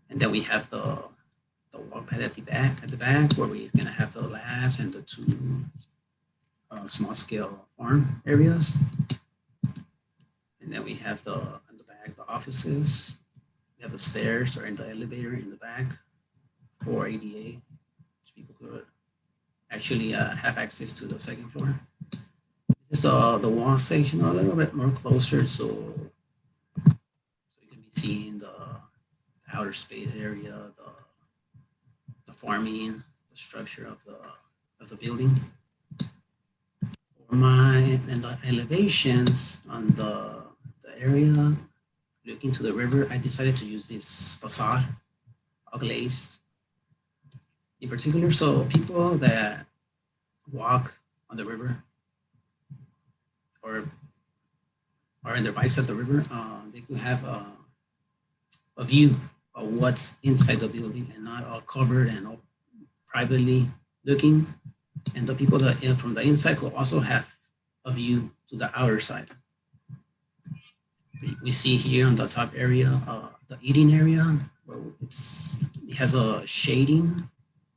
And then we have the walk pad at the back where we're gonna have the labs and the 2 small scale farm areas. And then we have on the back, the offices. We have the stairs or in the elevator in the back for ADA, so people could actually have access to the 2nd floor. This is the wall section a little bit more closer, so you can be seeing the outer space area, the farming, the structure of the building. And the elevations on the area looking to the river, I decided to use this facade, glazed in particular, so people that walk on the river or are in their bikes at the river, they could have a view of what's inside the building and not all covered and all privately looking. And the people that from the inside could also have a view to the outer side. We see here on the top area, the eating area, where it has a shading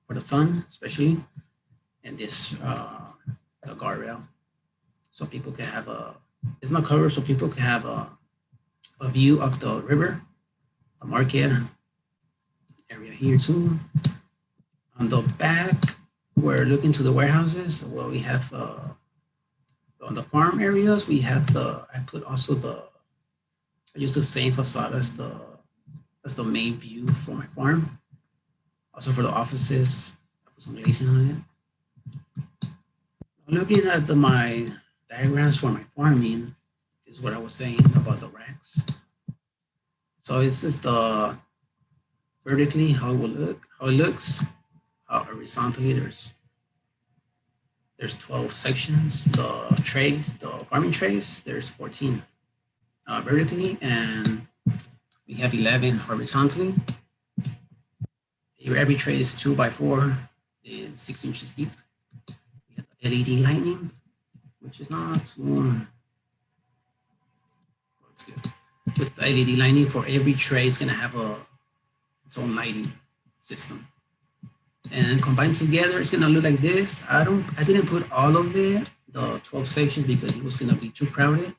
for the sun, especially, and this the guardrail, so people can have it's not covered, so people can have a view of the river, the market area here too. On the back, we're looking to the warehouses. Well, we have on the farm areas, we have I use the same facade as the main view for my farm. Also for the offices, I put some glazing on it. Looking at my diagrams for my farming, is what I was saying about the racks. So this is the vertically how it looks. Horizontally, there's 12 sections. The trays, the farming trays, there's 14 vertically, and we have 11 horizontally. Every tray is 2x4 and 6 inches deep. We have the LED lighting, which is not too. It's good. With the LED lighting for every tray, it's gonna have its own lighting system. And combined together, it's gonna look like this. I didn't put all of it, the 12 sections, because it was gonna be too crowded,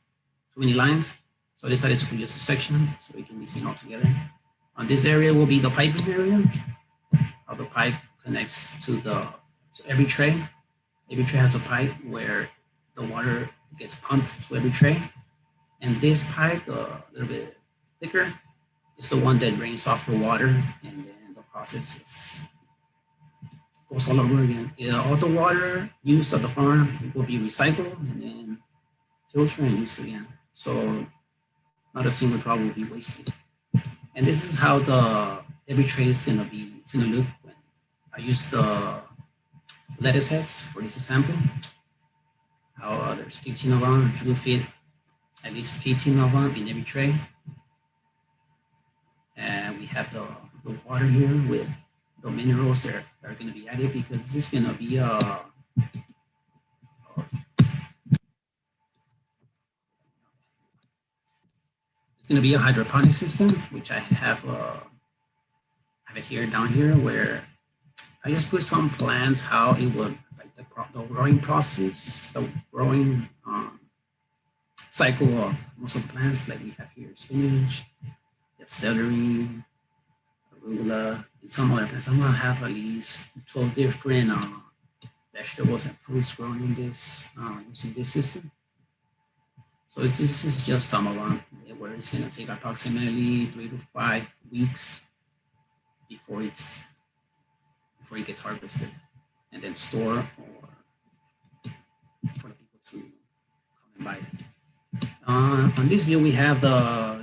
too many lines. So I decided to put just a section so it can be seen all together. On this area will be the piping area. How the pipe connects to every tray. Every tray has a pipe where the water gets pumped to every tray. And this pipe, a little bit thicker, is the one that drains off the water, and then the process goes all over again. All the water used at the farm will be recycled and then filtered and used again. So not a single drop will be wasted. And this is how every tray is gonna look. I used the lettuce heads for this example. How there's 15 of them, you would fit at least 15 of them in every tray. And we have the water here with the minerals that are going to be added, because this is going to be it's going to be a hydroponic system, which I have it here down here, where I just put some plants, how it would, like the growing process, the growing cycle of most of the plants. Like we have here spinach, we have celery, arugula, and some other plants. I'm gonna have at least 12 different vegetables and fruits growing in this using this system. So this is just some of them, where it's gonna take approximately 3 to 5 weeks before it gets harvested and then stored, or for the people to come and buy it. On this view, we have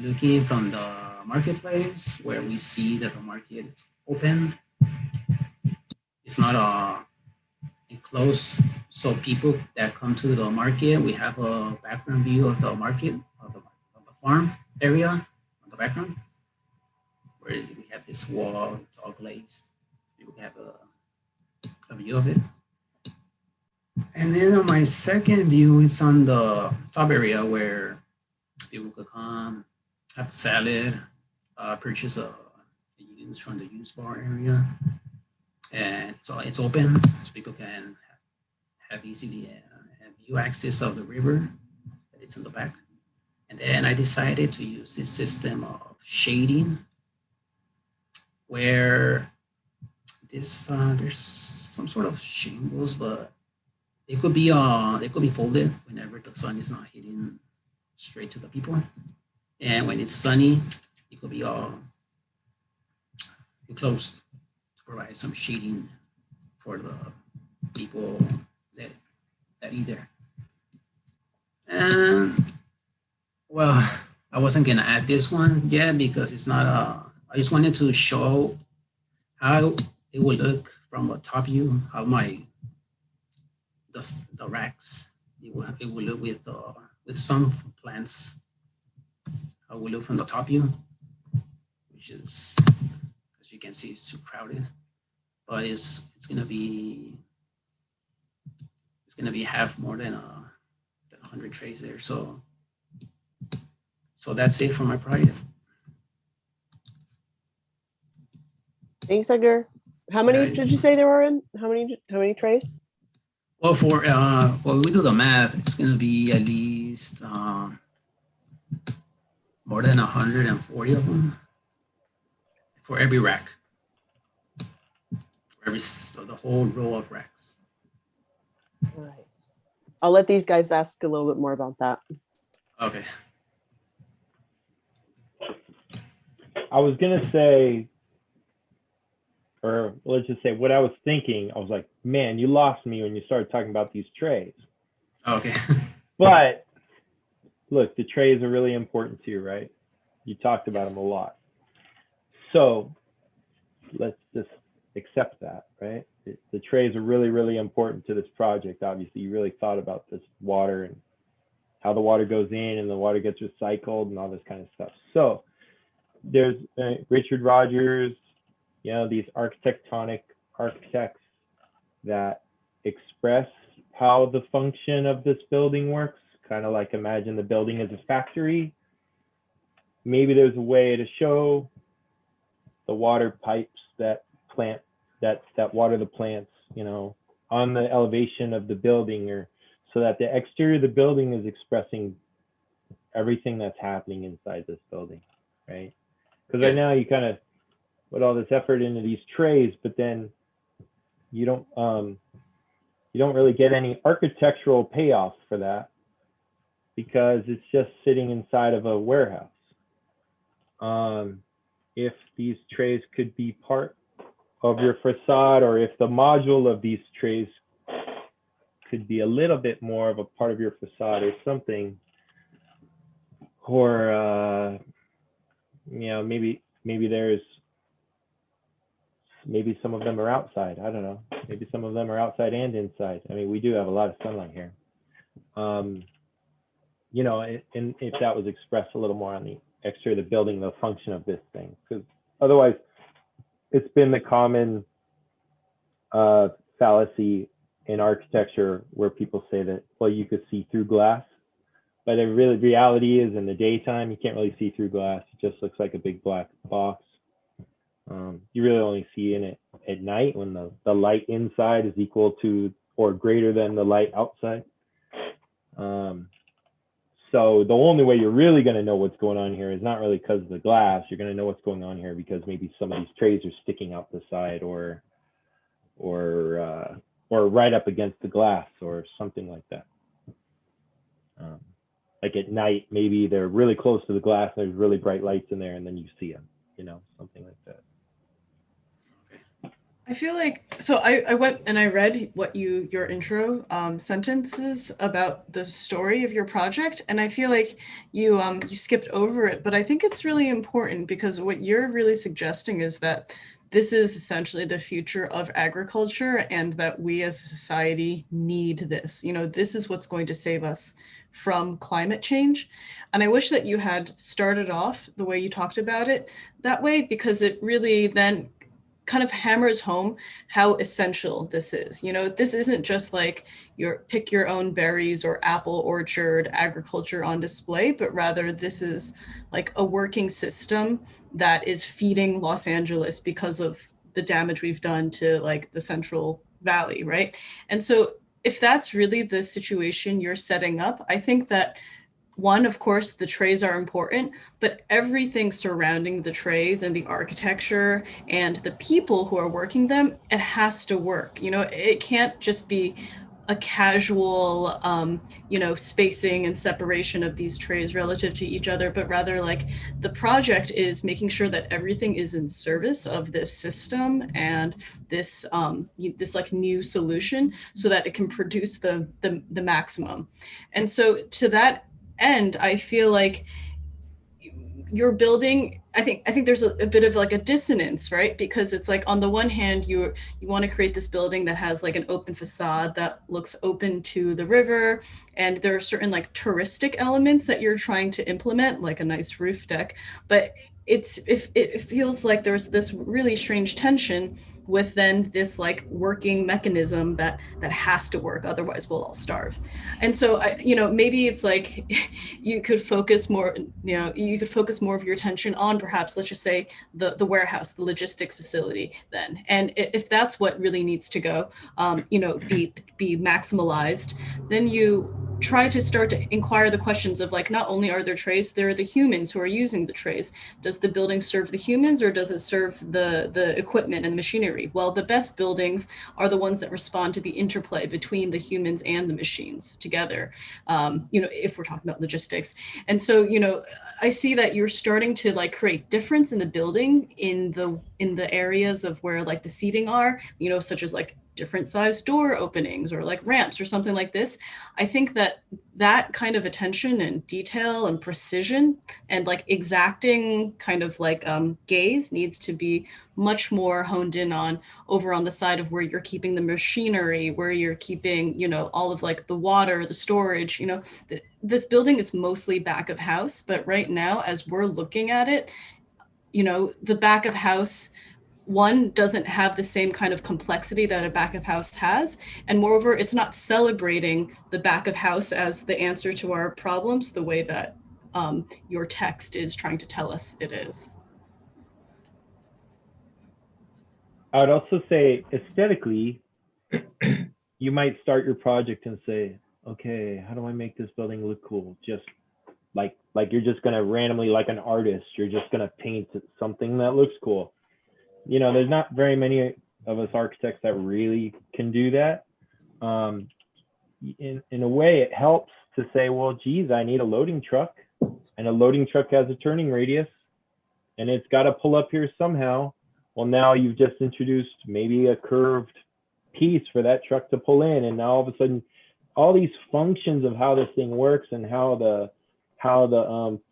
looking from the marketplace, where we see that the market is open. It's not enclosed, so people that come to the market, we have a background view of the market, of the farm area on the background, where we have this wall, it's all glazed. People have a view of it. And then on my second view, it's on the top area where people could come, have a salad, purchase a use from the use bar area. And so it's open, so people can have easily view access of the river. It's in the back. And then I decided to use this system of shading where this there's some sort of shingles, but they could be folded whenever the sun is not hitting straight to the people. And when it's sunny, it could be closed to provide some shading for the people that eat there. And well, I wasn't gonna add this one yet because it's not I just wanted to show how it would look from a top view, how the racks it will look with some plants. How it will look from the top view, which is, as you can see, it's too crowded, but it's gonna be have more than 100 trays there. So that's it for my project. Thanks, Edgar. How many did you say there were in? How many trays? Well, for when we do the math, it's going to be at least more than 140 of them for every rack, for the whole row of racks. All right. I'll let these guys ask a little bit more about that. Okay. I was gonna say, or let's just say what I was thinking, I was like, man, you lost me when you started talking about these trays. Okay. But look, the trays are really important to you, right? You talked about them a lot. So let's just accept that, right? The trays are really, really important to this project. Obviously, you really thought about this water and how the water goes in and the water gets recycled and all this kind of stuff. So there's Richard Rogers, these architectonic architects that express how the function of this building works, kind of like imagine the building as a factory. Maybe there's a way to show the water pipes that water the plants, on the elevation of the building, or so that the exterior of the building is expressing everything that's happening inside this building, right? Because right now you kind of put all this effort into these trays, but then you don't really get any architectural payoff for that because it's just sitting inside of a warehouse. If these trays could be part of your facade, or if the module of these trays could be a little bit more of a part of your facade or something, or maybe some of them are outside. I don't know. Maybe some of them are outside and inside. I mean, we do have a lot of sunlight here. And if that was expressed a little more on the exterior of the building, the function of this thing, because otherwise it's been the common fallacy in architecture where people say that, well, you could see through glass, but the reality is in the daytime, you can't really see through glass. It just looks like a big black box. You really only see in it at night when the light inside is equal to or greater than the light outside. So the only way you're really going to know what's going on here is not really because of the glass. You're going to know what's going on here because maybe some of these trays are sticking out the side or right up against the glass or something like that. Like at night, maybe they're really close to the glass and there's really bright lights in there and then you see them, something like that. I feel like, so I went and I read what your intro sentences about the story of your project, and I feel like you skipped over it, but I think it's really important because what you're really suggesting is that this is essentially the future of agriculture and that we as a society need this. This is what's going to save us from climate change. And I wish that you had started off the way you talked about it that way, because it really then kind of hammers home how essential this is. You know, this isn't just like your pick your own berries or apple orchard agriculture on display, but rather this is like a working system that is feeding Los Angeles because of the damage we've done to like the Central Valley, right? And so if that's really the situation you're setting up, I think that one, of course, the trays are important, but everything surrounding the trays and the architecture and the people who are working them, it has to work. You know, it can't just be a casual, you know, spacing and separation of these trays relative to each other, but rather like the project is making sure that everything is in service of this system and this this like new solution so that it can produce the maximum. And so to that end, I feel like you're building, I think there's a bit of like a dissonance, right? Because it's like on the one hand, you want to create this building that has like an open facade that looks open to the river, and there are certain like touristic elements that you're trying to implement, like a nice roof deck, but it feels like there's this really strange tension with then this like working mechanism that has to work, otherwise we'll all starve. And so you know, maybe it's like you could focus more, you know, you could focus more of your attention on perhaps, let's just say the warehouse, the logistics facility then. And if that's what really needs to go, you know, be maximalized, then you try to start to inquire the questions of like, not only are there trays, there are the humans who are using the trays. Does the building serve the humans or does it serve the equipment and the machinery? Well, the best buildings are the ones that respond to the interplay between the humans and the machines together, you know, if we're talking about logistics. And so, you know, I see that you're starting to like create difference in the building in the areas of where like the seating are, you know, such as like different sized door openings or like ramps or something like this. I think that kind of attention and detail and precision and like exacting kind of like gaze needs to be much more honed in on over on the side of where you're keeping the machinery, where you're keeping, you know, all of like the water, the storage. You know, this building is mostly back of house, but right now as we're looking at it, you know, the back of house one doesn't have the same kind of complexity that a back of house has. And moreover, it's not celebrating the back of house as the answer to our problems the way that your text is trying to tell us it is. I would also say aesthetically, you might start your project and say, okay, how do I make this building look cool? Just like you're just going to randomly, like an artist, you're just going to paint something that looks cool. You know, there's not very many of us architects that really can do that. In a way, it helps to say, well, geez, I need a loading truck, and a loading truck has a turning radius, and it's got to pull up here somehow. Well, now you've just introduced maybe a curved piece for that truck to pull in, and now all of a sudden, all these functions of how this thing works and how the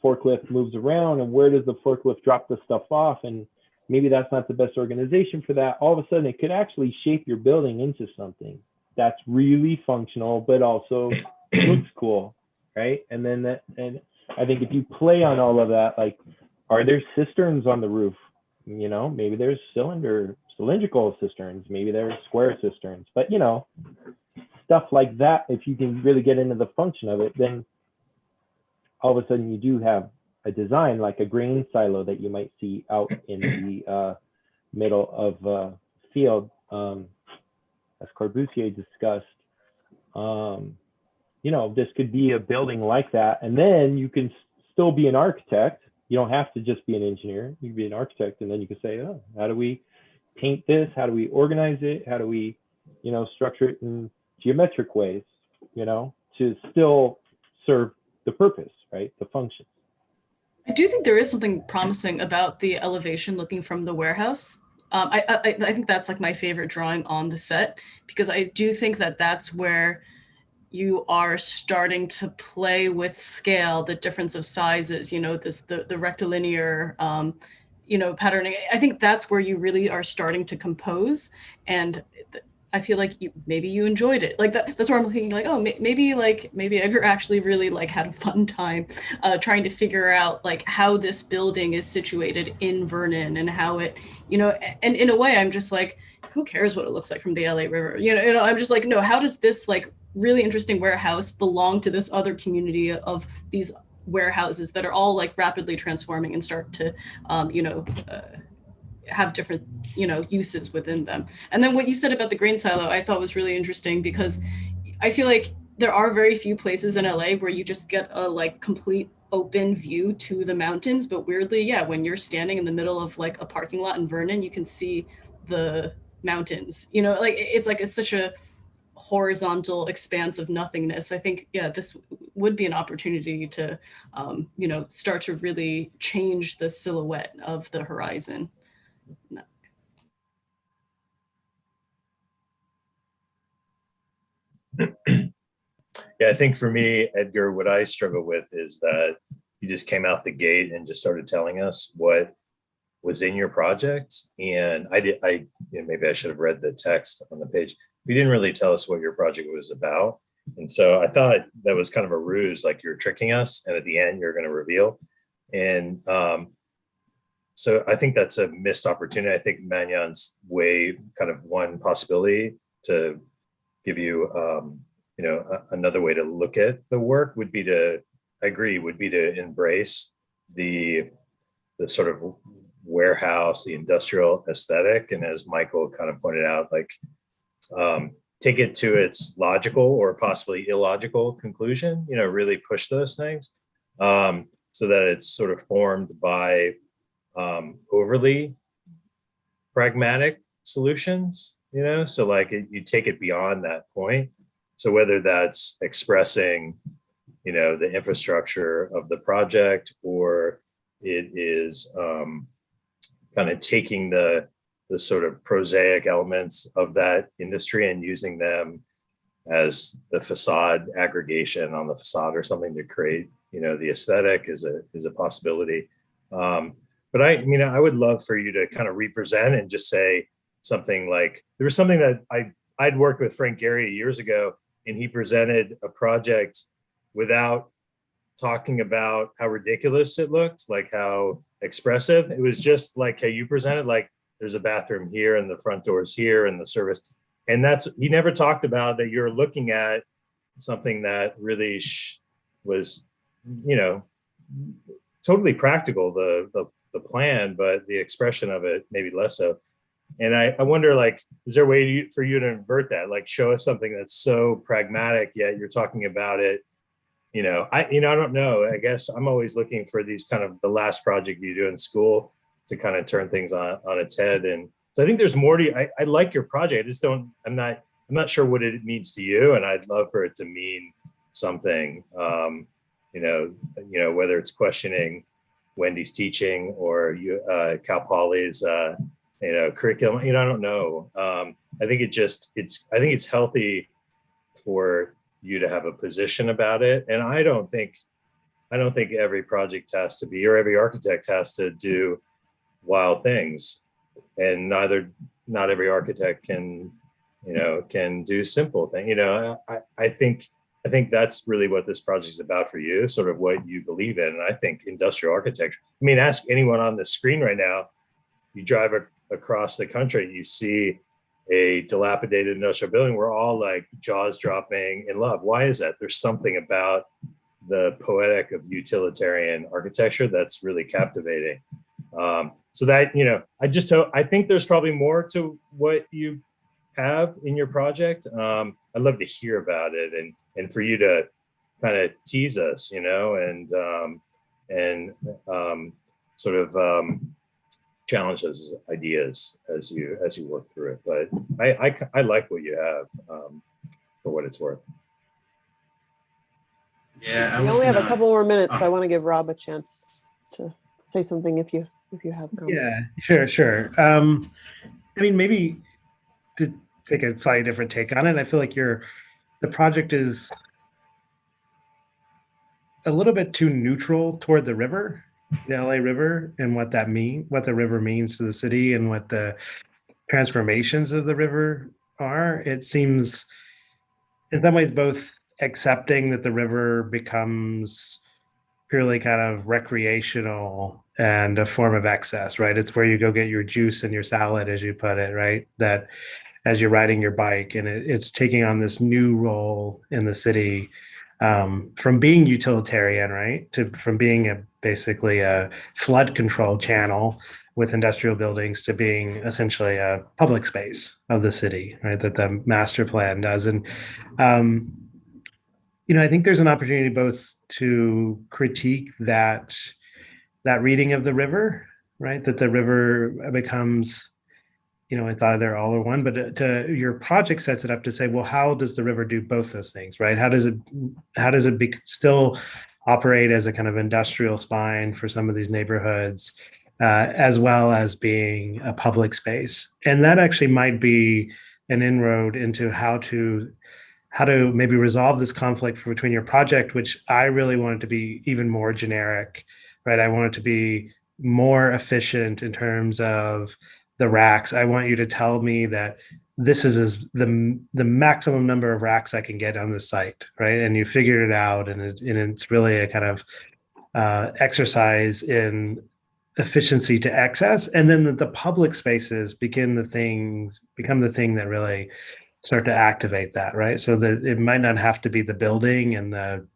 forklift moves around, and where does the forklift drop the stuff off, and maybe that's not the best organization for that. All of a sudden, it could actually shape your building into something that's really functional, but also looks cool, right? And then and I think if you play on all of that, like, are there cisterns on the roof? You know, maybe there's cylindrical cisterns, maybe there's square cisterns, but you know, stuff like that. If you can really get into the function of it, then all of a sudden you do have a design like a grain silo that you might see out in the middle of field, as Corbusier discussed. You know, this could be a building like that, and then you can still be an architect. You don't have to just be an engineer. You can be an architect, and then you can say, oh, how do we paint this? How do we organize it? How do we, you know, structure it in geometric ways, you know, to still serve the purpose, right? The function. I do think there is something promising about the elevation looking from the warehouse. I think that's like my favorite drawing on the set, because I do think that that's where you are starting to play with scale, the difference of sizes, you know, the rectilinear, you know, patterning. I think that's where you really are starting to compose. And I feel like maybe you enjoyed it. Like that's where I'm thinking like, oh, maybe Edgar actually really like had a fun time trying to figure out like how this building is situated in Vernon and how it, and in a way I'm just like, who cares what it looks like from the LA River? I'm just like, no, how does this like really interesting warehouse belong to this other community of these warehouses that are all like rapidly transforming and start to, have different uses within them. And then what you said about the grain silo I thought was really interesting, because I feel like there are very few places in LA where you just get a like complete open view to the mountains, but weirdly, yeah, when you're standing in the middle of like a parking lot in Vernon, you can see the mountains. Like it's such a horizontal expanse of nothingness. I think, yeah, this would be an opportunity to start to really change the silhouette of the horizon. Yeah, I think for me, Edgar, what I struggle with is that you just came out the gate and just started telling us what was in your project. And maybe I should have read the text on the page. You didn't really tell us what your project was about. And so I thought that was kind of a ruse, like you're tricking us. And at the end, you're going to reveal. And so I think that's a missed opportunity. I think Manyan's way kind of one possibility to give you, another way to look at the work would be to embrace the sort of warehouse, the industrial aesthetic. And as Michael kind of pointed out, like take it to its logical or possibly illogical conclusion, really push those things so that it's sort of formed by overly pragmatic solutions, so like you take it beyond that point. So whether that's expressing, the infrastructure of the project, or it is kind of taking the sort of prosaic elements of that industry and using them as the facade aggregation on the facade or something to create, the aesthetic is a possibility. But I would love for you to kind of represent and just say something like, there was something that I'd worked with Frank Gehry years ago, and he presented a project without talking about how ridiculous it looked, like how expressive. It was just like how you presented, like there's a bathroom here and the front doors here and the service. And he never talked about that you're looking at something that really was, totally practical, the plan, but the expression of it maybe less so. And I wonder, like, is there a way for you to invert that? Like, show us something that's so pragmatic, yet you're talking about it. I don't know. I guess I'm always looking for these kind of the last project you do in school to kind of turn things on its head. And so I think there's more to you. I like your project. I just I'm not sure what it means to you. And I'd love for it to mean something, whether it's questioning Wendy's teaching or Cal Poly's, curriculum, I don't know. I think it's healthy for you to have a position about it. And I don't think every project has to be, or every architect has to do wild things. And not every architect can do simple things. I think that's really what this project is about for you, sort of what you believe in. And I think industrial architecture, ask anyone on the screen right now, you drive across the country, you see a dilapidated industrial building, we're all like jaws dropping in love. Why is that? There's something about the poetic of utilitarian architecture that's really captivating. So that, I think there's probably more to what you have in your project. I'd love to hear about it and for you to kind of tease us, and sort of challenge those ideas as you work through it. But I like what you have, for what it's worth. Yeah, we only have a couple more minutes, so I want to give Rob a chance to say something if you have comments. Yeah, sure. Maybe to take a slightly different take on it, I feel like the project is a little bit too neutral toward the river, the LA River, and what the river means to the city and what the transformations of the river are, it seems in some ways both accepting that the river becomes purely kind of recreational and a form of excess, right? It's where you go get your juice and your salad, as you put it, right? That as you're riding your bike, and it's taking on this new role in the city, from being utilitarian, right, to from being basically a flood control channel with industrial buildings to being essentially a public space of the city, right? That the master plan does, and um, I think there's an opportunity both to critique that reading of the river, right? That the river becomes, it's either all or one, but your project sets it up to say, well, how does the river do both those things, right? How does it still operate as a kind of industrial spine for some of these neighborhoods, as well as being a public space? And that actually might be an inroad into how to maybe resolve this conflict between your project, which I really want it to be even more generic, right? I want it to be more efficient in terms of the racks. I want you to tell me that this is the maximum number of racks I can get on the site, right? And you figured it out, and it's really a kind of exercise in efficiency to excess, and then the public spaces become the thing that really start to activate that, right? So that it might not have to be the building and the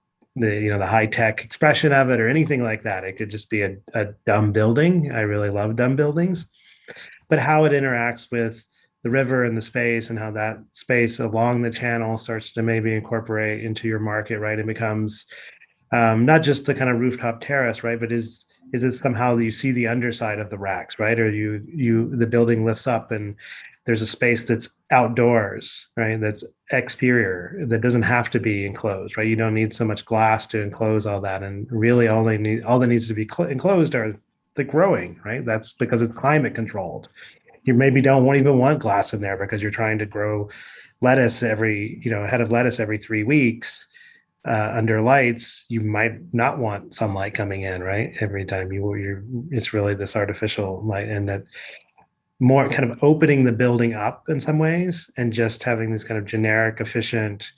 high tech expression of it or anything like that. It could just be a dumb building. I really love dumb buildings, but how it interacts with the river and the space, and how that space along the channel starts to maybe incorporate into your market, right? It becomes not just the kind of rooftop terrace, right? But is it somehow you see the underside of the racks, right? Or the building lifts up and there's a space that's outdoors, right? That's exterior, that doesn't have to be enclosed, right? You don't need so much glass to enclose all that, and really all that needs to be enclosed are the growing, right? That's because it's climate controlled. You maybe don't even want glass in there because you're trying to grow lettuce a head of lettuce every 3 weeks. Under lights, you might not want sunlight coming in, right? Every time it's really this artificial light, and that more kind of opening the building up in some ways, and just having these kind of generic, efficient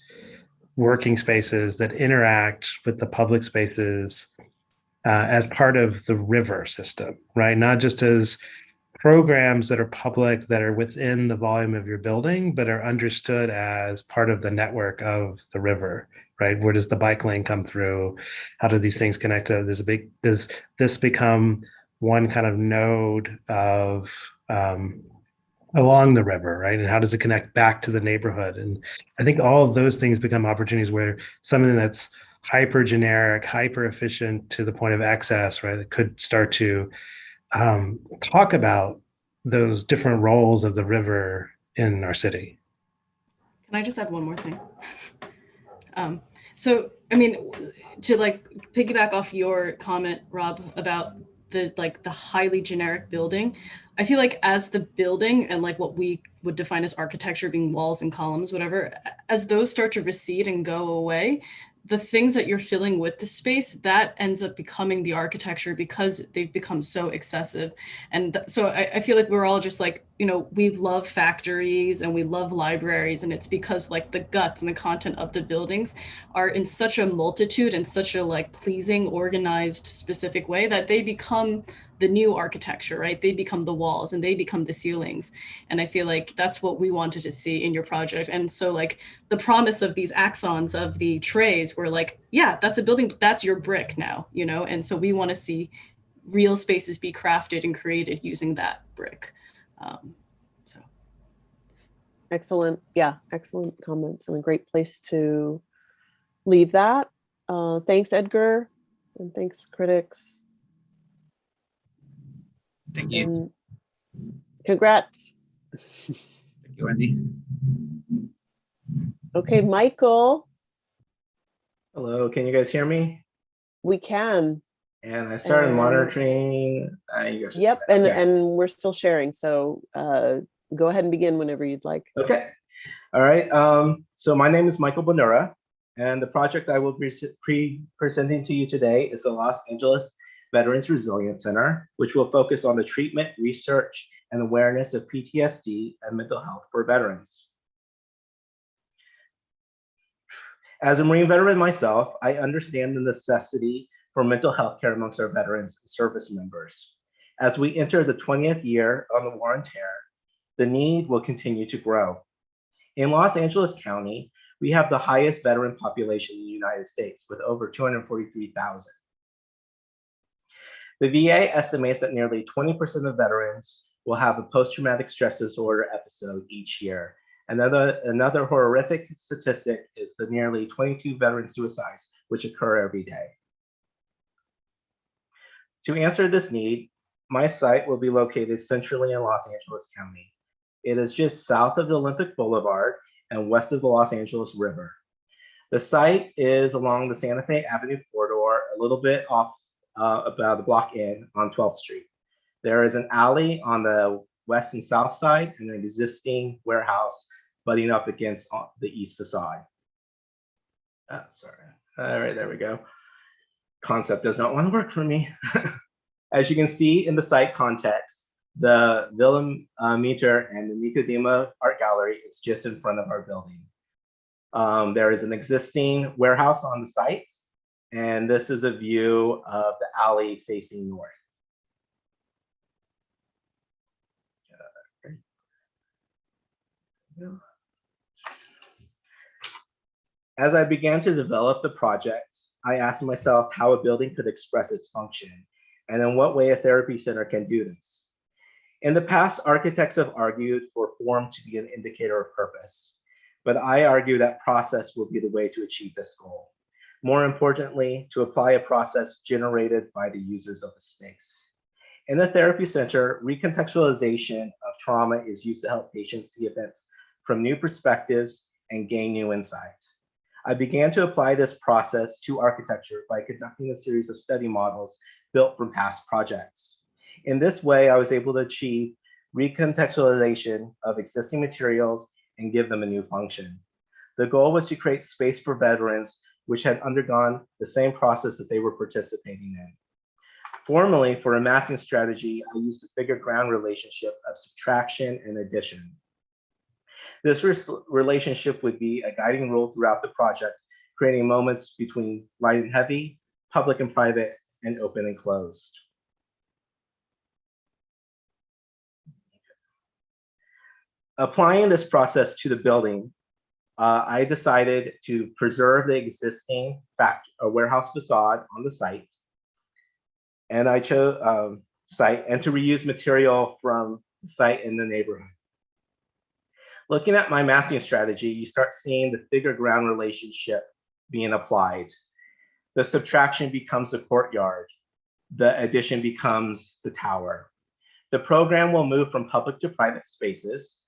working spaces that interact with the public spaces as part of the river system, right? Not just as programs that are public, that are within the volume of your building, but are understood as part of the network of the river, right? Where does the bike lane come through? How do these things connect? Does this become one kind of node of along the river, right? And how does it connect back to the neighborhood? And I think all of those things become opportunities where something that's hyper generic, hyper efficient to the point of excess, right? It could start to talk about those different roles of the river in our city. Can I just add one more thing? So, I mean, to piggyback off your comment, Rob, about the highly generic building, I feel like as the building and what we would define as architecture being walls and columns, whatever, as those start to recede and go away, the things that you're filling with the space, that ends up becoming the architecture because they've become so excessive. And so I feel like we're all just we love factories and we love libraries, and it's because the guts and the content of the buildings are in such a multitude and such a pleasing, organized, specific way that they become the new architecture, right? They become the walls and they become the ceilings. And I feel like that's what we wanted to see in your project. And so the promise of these axons of the trays were yeah, that's a building, that's your brick now, And so we want to see real spaces be crafted and created using that brick. So. Excellent. Yeah, excellent comments, and a great place to leave that. Thanks, Edgar, and thanks, critics. Thank you. And congrats. Thank you, Wendy. Okay, Michael. Hello, can you guys hear me? We can. And I started monitoring. Yep, and we're still sharing. So go ahead and begin whenever you'd like. Okay. All right. So my name is Michael Bonura, and the project I will be presenting to you today is the Los Angeles Veterans Resilience Center, which will focus on the treatment, research, and awareness of PTSD and mental health for veterans. As a Marine veteran myself, I understand the necessity for mental health care amongst our veterans and service members. As we enter the 20th year on the war on terror, the need will continue to grow. In Los Angeles County, we have the highest veteran population in the United States with over 243,000. The VA estimates that nearly 20% of veterans will have a post-traumatic stress disorder episode each year. Another horrific statistic is the nearly 22 veteran suicides, which occur every day. To answer this need, my site will be located centrally in Los Angeles County. It is just south of the Olympic Boulevard and west of the Los Angeles River. The site is along the Santa Fe Avenue corridor, a little bit off about a block in on 12th Street. There is an alley on the west and south side and an existing warehouse butting up against the east facade. Sorry. All right, there we go. Concept does not want to work for me. As you can see in the site context, the Willem Meter and the Nicodema Art Gallery is just in front of our building. There is an existing warehouse on the site, and this is a view of the alley facing north. As I began to develop the project, I asked myself how a building could express its function and in what way a therapy center can do this. In the past, architects have argued for form to be an indicator of purpose, but I argue that process will be the way to achieve this goal. More importantly, to apply a process generated by the users of the space. In the therapy center, recontextualization of trauma is used to help patients see events from new perspectives and gain new insights. I began to apply this process to architecture by conducting a series of study models built from past projects. In this way, I was able to achieve recontextualization of existing materials and give them a new function. The goal was to create space for veterans which had undergone the same process that they were participating in. Formally, for a massing strategy, I used the figure ground relationship of subtraction and addition. This relationship would be a guiding rule throughout the project, creating moments between light and heavy, public and private, and open and closed. Applying this process to the building, I decided to preserve the existing warehouse facade on the site, and I chose and to reuse material from the site in the neighborhood. Looking at my massing strategy, you start seeing the figure ground relationship being applied. The subtraction becomes the courtyard. The addition becomes the tower. The program will move from public to private spaces.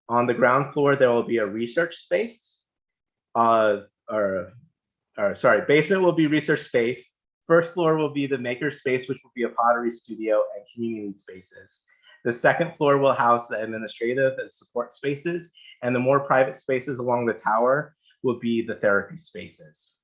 On the ground floor, there will be a research space. Basement will be research space. First floor will be the maker space, which will be a pottery studio and community spaces. The second floor will house the administrative and support spaces, and the more private spaces along the tower will be the therapy spaces.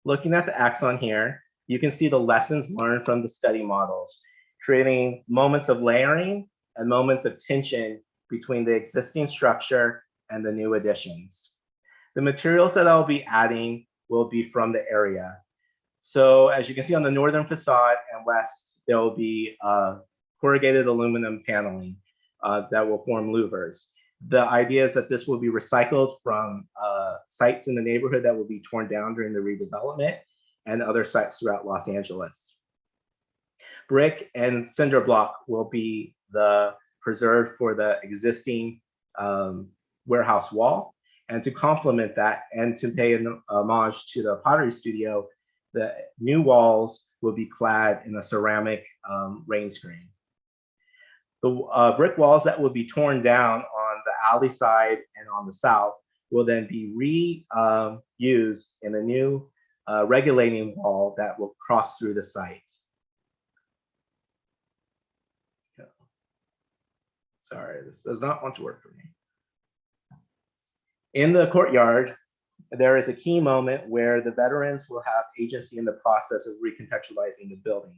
Looking at the axon here, you can see the lessons learned from the study models, creating moments of layering and moments of tension between the existing structure and the new additions. The materials that I'll be adding will be from the area. So as you can see on the northern facade and west, there will be corrugated aluminum paneling that will form louvers. The idea is that this will be recycled from sites in the neighborhood that will be torn down during the redevelopment and other sites throughout Los Angeles. Brick and cinder block will be preserved for the existing warehouse wall. And to complement that and to pay an homage to the pottery studio, the new walls will be clad in a ceramic rain screen. The brick walls that will be torn down on the alley side and on the south will then be reused in a new regulating wall that will cross through the site. Sorry, this does not want to work for me. In the courtyard, there is a key moment where the veterans will have agency in the process of recontextualizing the building.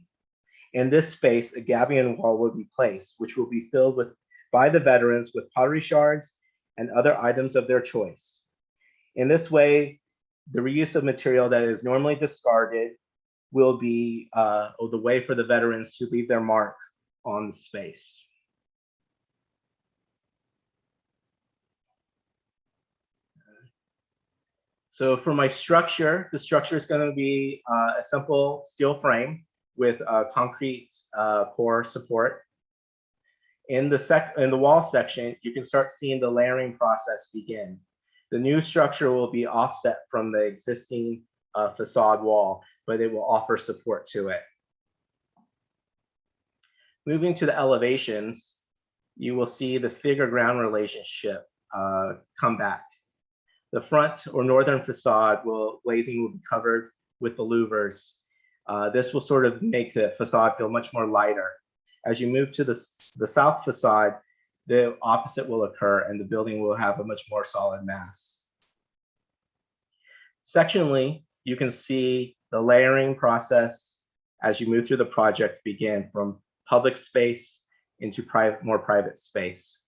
In this space, a gabion wall will be placed, which will be filled by the veterans with pottery shards and other items of their choice. In this way, the reuse of material that is normally discarded will be the way for the veterans to leave their mark on the space. So for my structure, the structure is going to be a simple steel frame with concrete core support. In the wall section, you can start seeing the layering process begin. The new structure will be offset from the existing facade wall, but it will offer support to it. Moving to the elevations, you will see the figure-ground relationship come back. The front or northern facade glazing will be covered with the louvers. This will sort of make the facade feel much more lighter. As you move to the south facade, the opposite will occur and the building will have a much more solid mass. Sectionally, you can see the layering process as you move through the project begin from public space into more private space.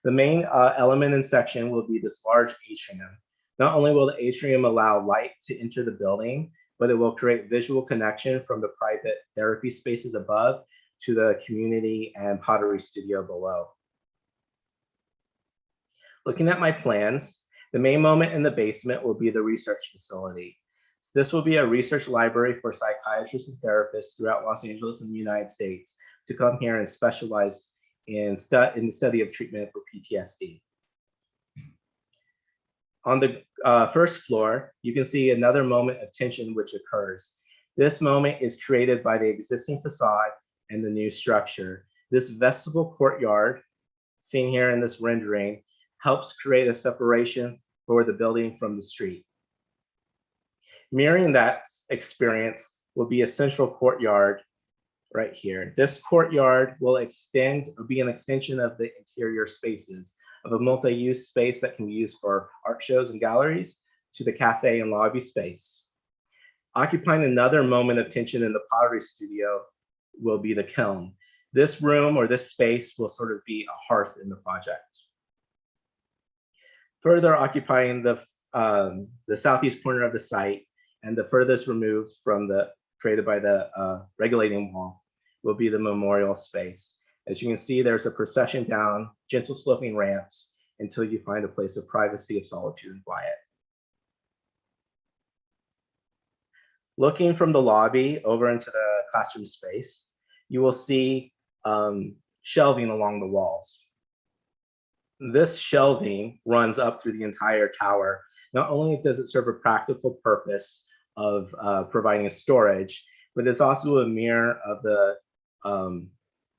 The main element in section will be this large atrium. Not only will the atrium allow light to enter the building, but it will create visual connection from the private therapy spaces above to the community and pottery studio below. Looking at my plans, the main moment in the basement will be the research facility. So this will be a research library for psychiatrists and therapists throughout Los Angeles and the United States to come here and specialize in the study of treatment for PTSD. On the first floor, you can see another moment of tension which occurs. This moment is created by the existing facade and the new structure. This vestibule courtyard, seen here in this rendering, helps create a separation for the building from the street. Mirroring that experience will be a central courtyard right here. This courtyard will be an extension of the interior spaces of a multi-use space that can be used for art shows and galleries to the cafe and lobby space. Occupying another moment of tension in the pottery studio will be the kiln. This room or this space will sort of be a hearth in the project. Further occupying the southeast corner of the site and the furthest removed from created by the regulating wall will be the memorial space. As you can see, there's a procession down gentle sloping ramps until you find a place of privacy, of solitude, and quiet. Looking from the lobby over into the classroom space, you will see shelving along the walls. This shelving runs up through the entire tower. Not only does it serve a practical purpose of providing storage, but it's also a mirror of the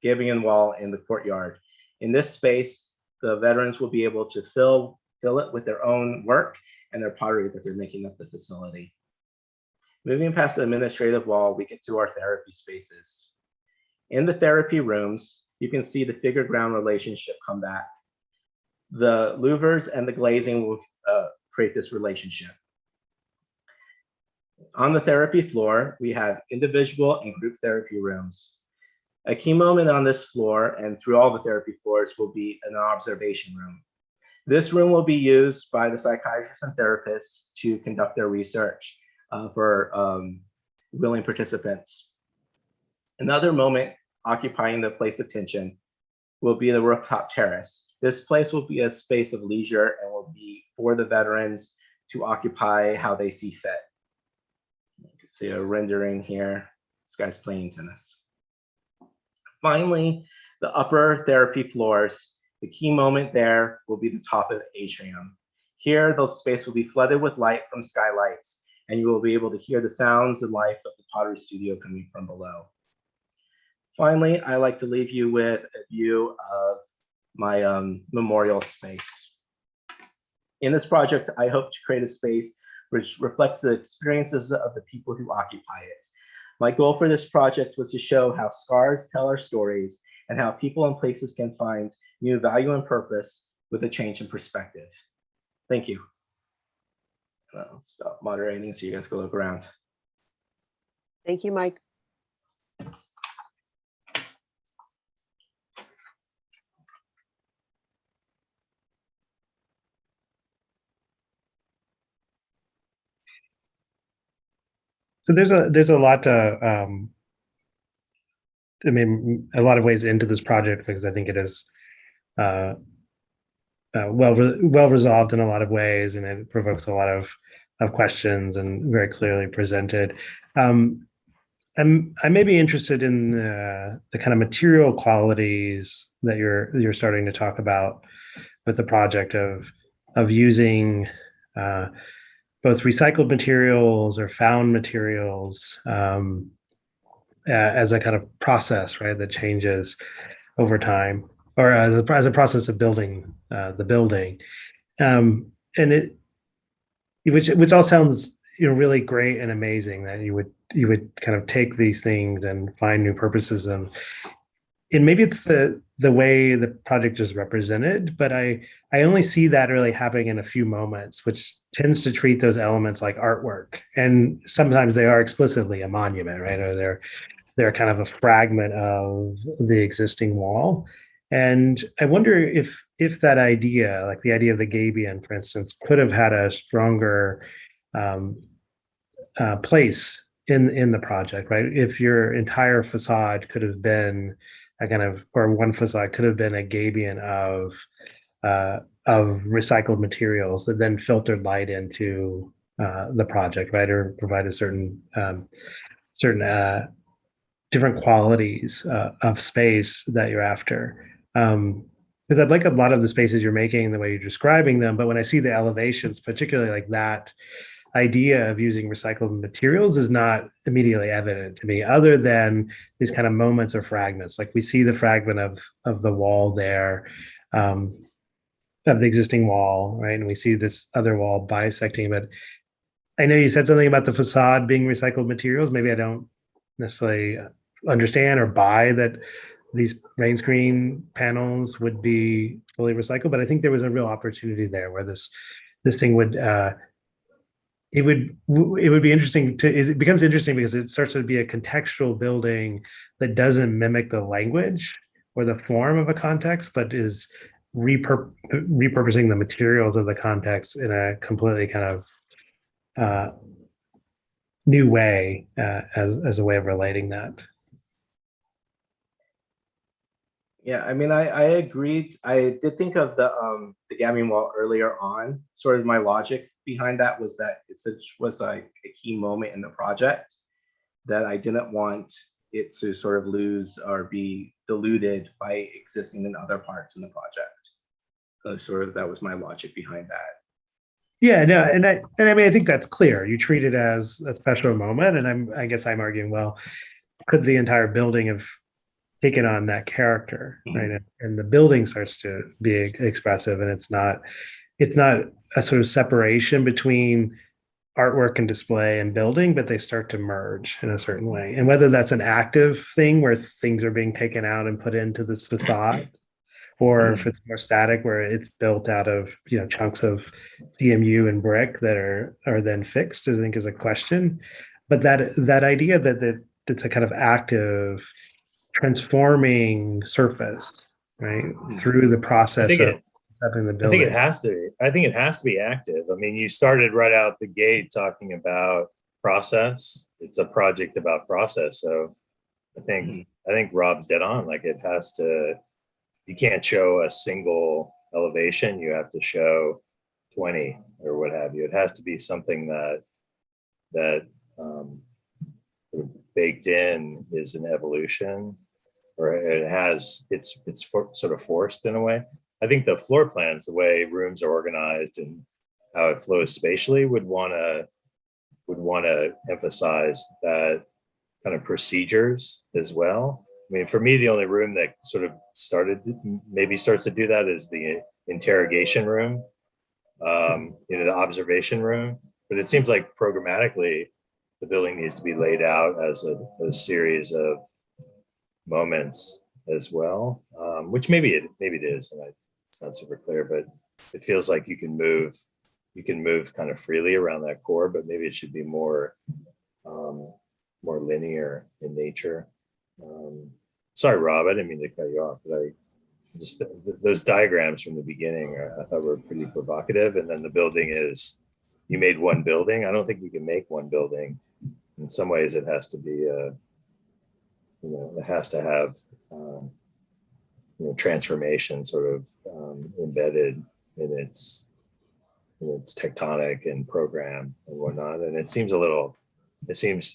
Gabion wall in the courtyard. In this space, the veterans will be able to fill it with their own work and their pottery that they're making at the facility. Moving past the administrative wall, we get to our therapy spaces. In the therapy rooms, you can see the figure-ground relationship come back. The louvers and the glazing will create this relationship. On the therapy floor, we have individual and group therapy rooms. A key moment on this floor and through all the therapy floors will be an observation room. This room will be used by the psychiatrists and therapists to conduct their research for willing participants. Another moment occupying the place of tension will be the rooftop terrace. This place will be a space of leisure and will be for the veterans to occupy how they see fit. You can see a rendering here. This guy's playing tennis. Finally, the upper therapy floors, the key moment there will be the top of the atrium. Here, the space will be flooded with light from skylights, and you will be able to hear the sounds and life of the pottery studio coming from below. Finally, I like to leave you with a view of my memorial space. In this project, I hope to create a space which reflects the experiences of the people who occupy it. My goal for this project was to show how scars tell our stories and how people and places can find new value and purpose with a change in perspective. Thank you. I'll stop moderating so you guys can look around. Thank you, Mike. So there's a lot to I mean, a lot of ways into this project because I think it is well resolved in a lot of ways, and it provokes a lot of questions and very clearly presented. I may be interested in the kind of material qualities that you're starting to talk about with the project of using both recycled materials or found materials as a kind of process, right, that changes over time, or as a process of building the building, and which all sounds really great and amazing that you would kind of take these things and find new purposes and maybe it's the way the project is represented, but I only see that really happening in a few moments, which tends to treat those elements like artwork, and sometimes they are explicitly a monument, right, or they're kind of a fragment of the existing wall. And I wonder if that idea, like the idea of the gabion, for instance, could have had a stronger place in the project, right? If your entire facade could have been a kind of, or one facade could have been a gabion of recycled materials that then filtered light into the project, right, or provide a certain different qualities of space that you're after. Because I'd like a lot of the spaces you're making the way you're describing them, but when I see the elevations, particularly like that idea of using recycled materials is not immediately evident to me, other than these kind of moments or fragments. Like we see the fragment of the wall there, of the existing wall, right? And we see this other wall bisecting. But I know you said something about the facade being recycled materials. Maybe I don't necessarily understand or buy that these rain screen panels would be fully recycled, but I think there was a real opportunity there where this thing would it would be interesting it becomes interesting because it starts to be a contextual building that doesn't mimic the language or the form of a context, but is repurposing the materials of the context in a completely kind of new way as a way of relating that. Yeah, I mean, I agreed. I did think of the gamming wall earlier on. Sort of my logic behind that was that it was like a key moment in the project that I didn't want it to sort of lose or be diluted by existing in other parts in the project. Sort of that was my logic behind that. Yeah, no, and I mean I think that's clear. You treat it as a special moment, and I guess I'm arguing, well, could the entire building have taken on that character, right? And the building starts to be expressive, and it's not a sort of separation between artwork and display and building, but they start to merge in a certain way. And whether that's an active thing where things are being taken out and put into this facade, or if it's more static where it's built out of chunks of CMU and brick that are then fixed, I think is a question. But that idea that it's a kind of active transforming surface, right, through the process of having the building. I think it has to be active. I mean, you started right out the gate talking about process. It's a project about process. So I think Rob's dead on. Like it has to, you can't show a single elevation. You have to show 20 or what have you. It has to be something that baked in is an evolution, or it's sort of forced in a way. I think the floor plans, the way rooms are organized and how it flows spatially, would want to emphasize that kind of procedures as well. I mean, for me, the only room that sort of starts to do that is the interrogation room, the observation room. But it seems like programmatically, the building needs to be laid out as a series of moments as well, which maybe it is, and it's not super clear, but it feels like you can move kind of freely around that core, but maybe it should be more linear in nature. Sorry, Rob, I didn't mean to cut you off, but just those diagrams from the beginning I thought were pretty provocative. And then the building is, you made one building. I don't think you can make one building in some ways it has to be, it has to have, transformation sort of embedded in its tectonic and program and whatnot. And it seems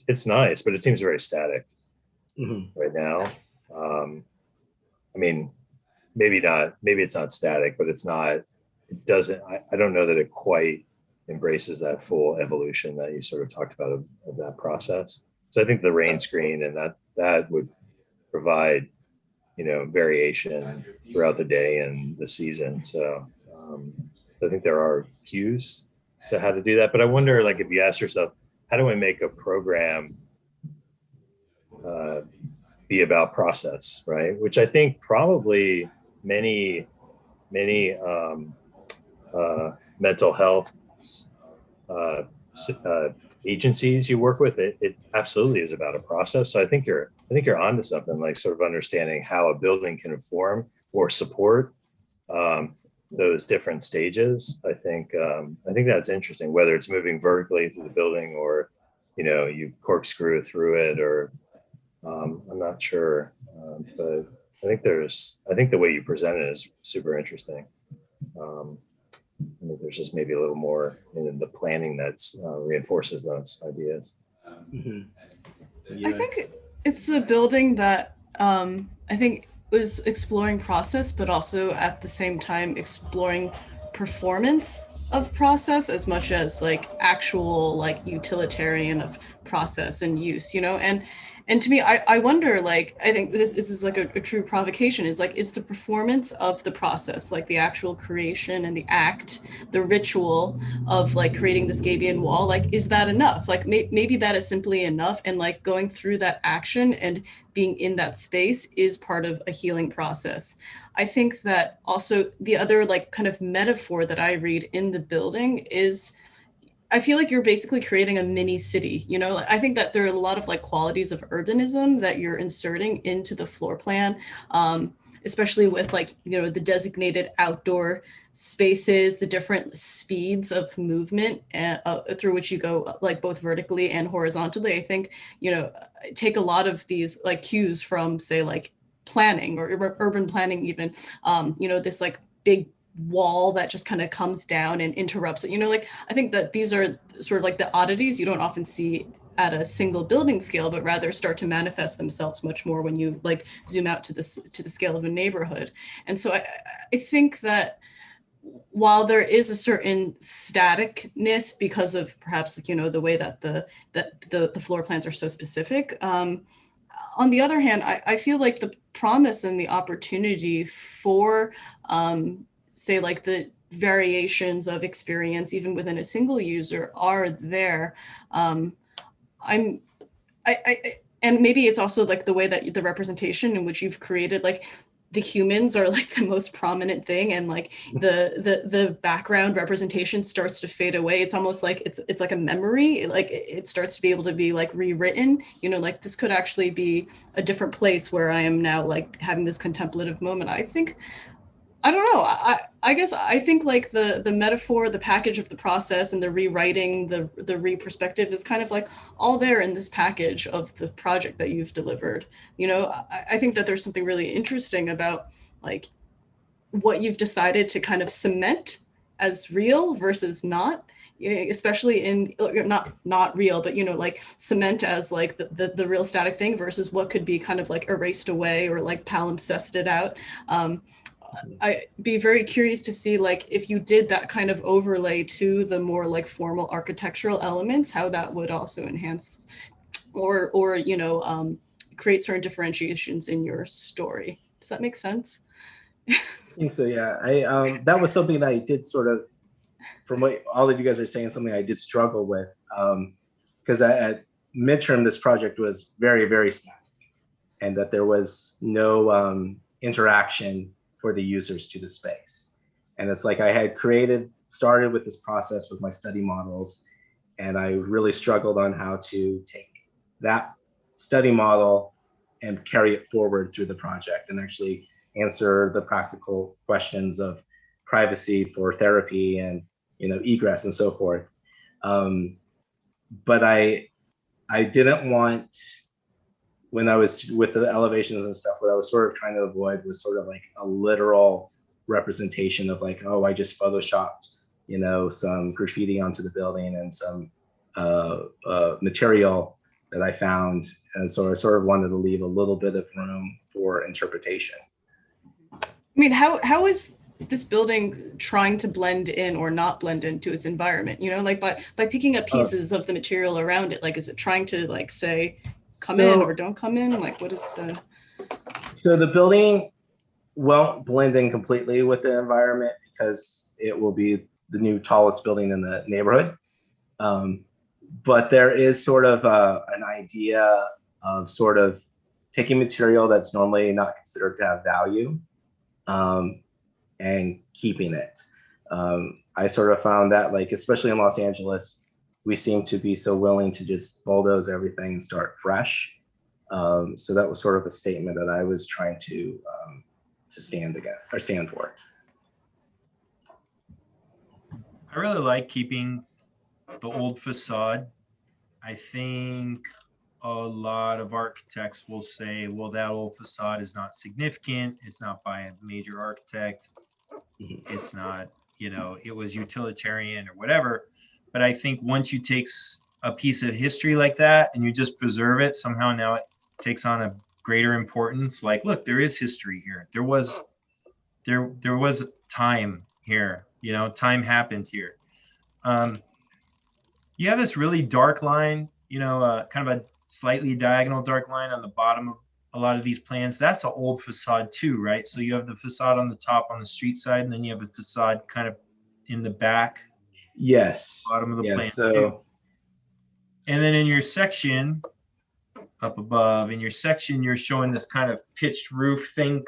it's nice, but it seems very static right now. I mean, maybe it's not static, but I don't know that it quite embraces that full evolution that you sort of talked about of that process. So I think the rain screen and that would provide, variation throughout the day and the season. So I think there are cues to how to do that. But I wonder, like, if you ask yourself, how do I make a program be about process, right? Which I think probably many mental health agencies you work with, it absolutely is about a process. So I think you're onto something, like sort of understanding how a building can inform or support those different stages. I think that's interesting, whether it's moving vertically through the building or you corkscrew through it, or I'm not sure, but I think the way you present it is super interesting. There's just maybe a little more in the planning that's reinforces those ideas. I think it's a building that I think was exploring process, but also at the same time exploring performance of process as much as like actual like utilitarian of process and use, and to me, I wonder, like, I think this is like a true provocation, is like, is the performance of the process, like the actual creation and the act, the ritual of like creating this Gabian wall, like, is that enough? Like maybe that is simply enough. And like going through that action and being in that space is part of a healing process. I think that also the other like kind of metaphor that I read in the building is, I feel like you're basically creating a mini city, I think that there are a lot of like qualities of urbanism that you're inserting into the floor plan, especially with like, the designated outdoor spaces, the different speeds of movement through which you go like both vertically and horizontally. I think, take a lot of these like cues from say like planning or urban planning even, this like big wall that just kind of comes down and interrupts it. Like, I think that these are sort of like the oddities you don't often see at a single building scale, but rather start to manifest themselves much more when you like zoom out to the scale of a neighborhood. And so I think that while there is a certain staticness because of perhaps like, the way that the floor plans are so specific, on the other hand, I feel like the promise and the opportunity for say like the variations of experience even within a single user are there. And maybe it's also like the way that the representation in which you've created, like the humans are like the most prominent thing, and like the background representation starts to fade away. It's almost like it's like a memory, like it starts to be able to be like rewritten, like this could actually be a different place where I am now, like having this contemplative moment. I don't know. I guess I think like the metaphor, the package of the process and the rewriting, the re-perspective is kind of like all there in this package of the project that you've delivered. I think that there's something really interesting about like what you've decided to kind of cement as real versus not, especially in not real, but like cement as like the real static thing versus what could be kind of like erased away or like palimpsested out. I'd be very curious to see like if you did that kind of overlay to the more like formal architectural elements, how that would also enhance or create certain differentiations in your story. Does that make sense? I think so, yeah. I that was something that I did sort of, from what all of you guys are saying, something I did struggle with, because at midterm this project was very, very static, and that there was no interaction for the users to the space. And it's like I had started with this process with my study models, and I really struggled on how to take that study model and carry it forward through the project and actually answer the practical questions of privacy for therapy and egress and so forth. But I I didn't want, when I was with the elevations and stuff, what I was sort of trying to avoid was sort of like a literal representation of like, oh, I just photoshopped, you know, some graffiti onto the building and some material that I found. And so I sort of wanted to leave a little bit of room for interpretation. I mean, how is this building trying to blend in or not blend into its environment? You know, like by picking up pieces of the material around it, like, is it trying to like say, come in or don't come in? Like, what is the... So the building won't blend in completely with the environment because it will be the new tallest building in the neighborhood. But there is sort of an idea of sort of taking material that's normally not considered to have value and keeping it. I sort of found that, like, especially in Los Angeles, we seem to be so willing to just bulldoze everything and start fresh. So that was sort of a statement that I was trying to stand for. I really like keeping the old facade. I think a lot of architects will say, well, that old facade is not significant. It's not by a major architect. It's not, you know, it was utilitarian or whatever. But I think once you take a piece of history like that and you just preserve it, somehow now it takes on a greater importance. Like, look, there is history here. There was time here, you know, time happened here. You have this really dark line, you know, kind of a slightly diagonal dark line on the bottom of a lot of these plans. That's an old facade too, right? So you have the facade on the top on the street side, and then you have a facade kind of in the back. Yes. Bottom of the plan. So, too. And then in your section, up above, in your section, you're showing this kind of pitched roof thing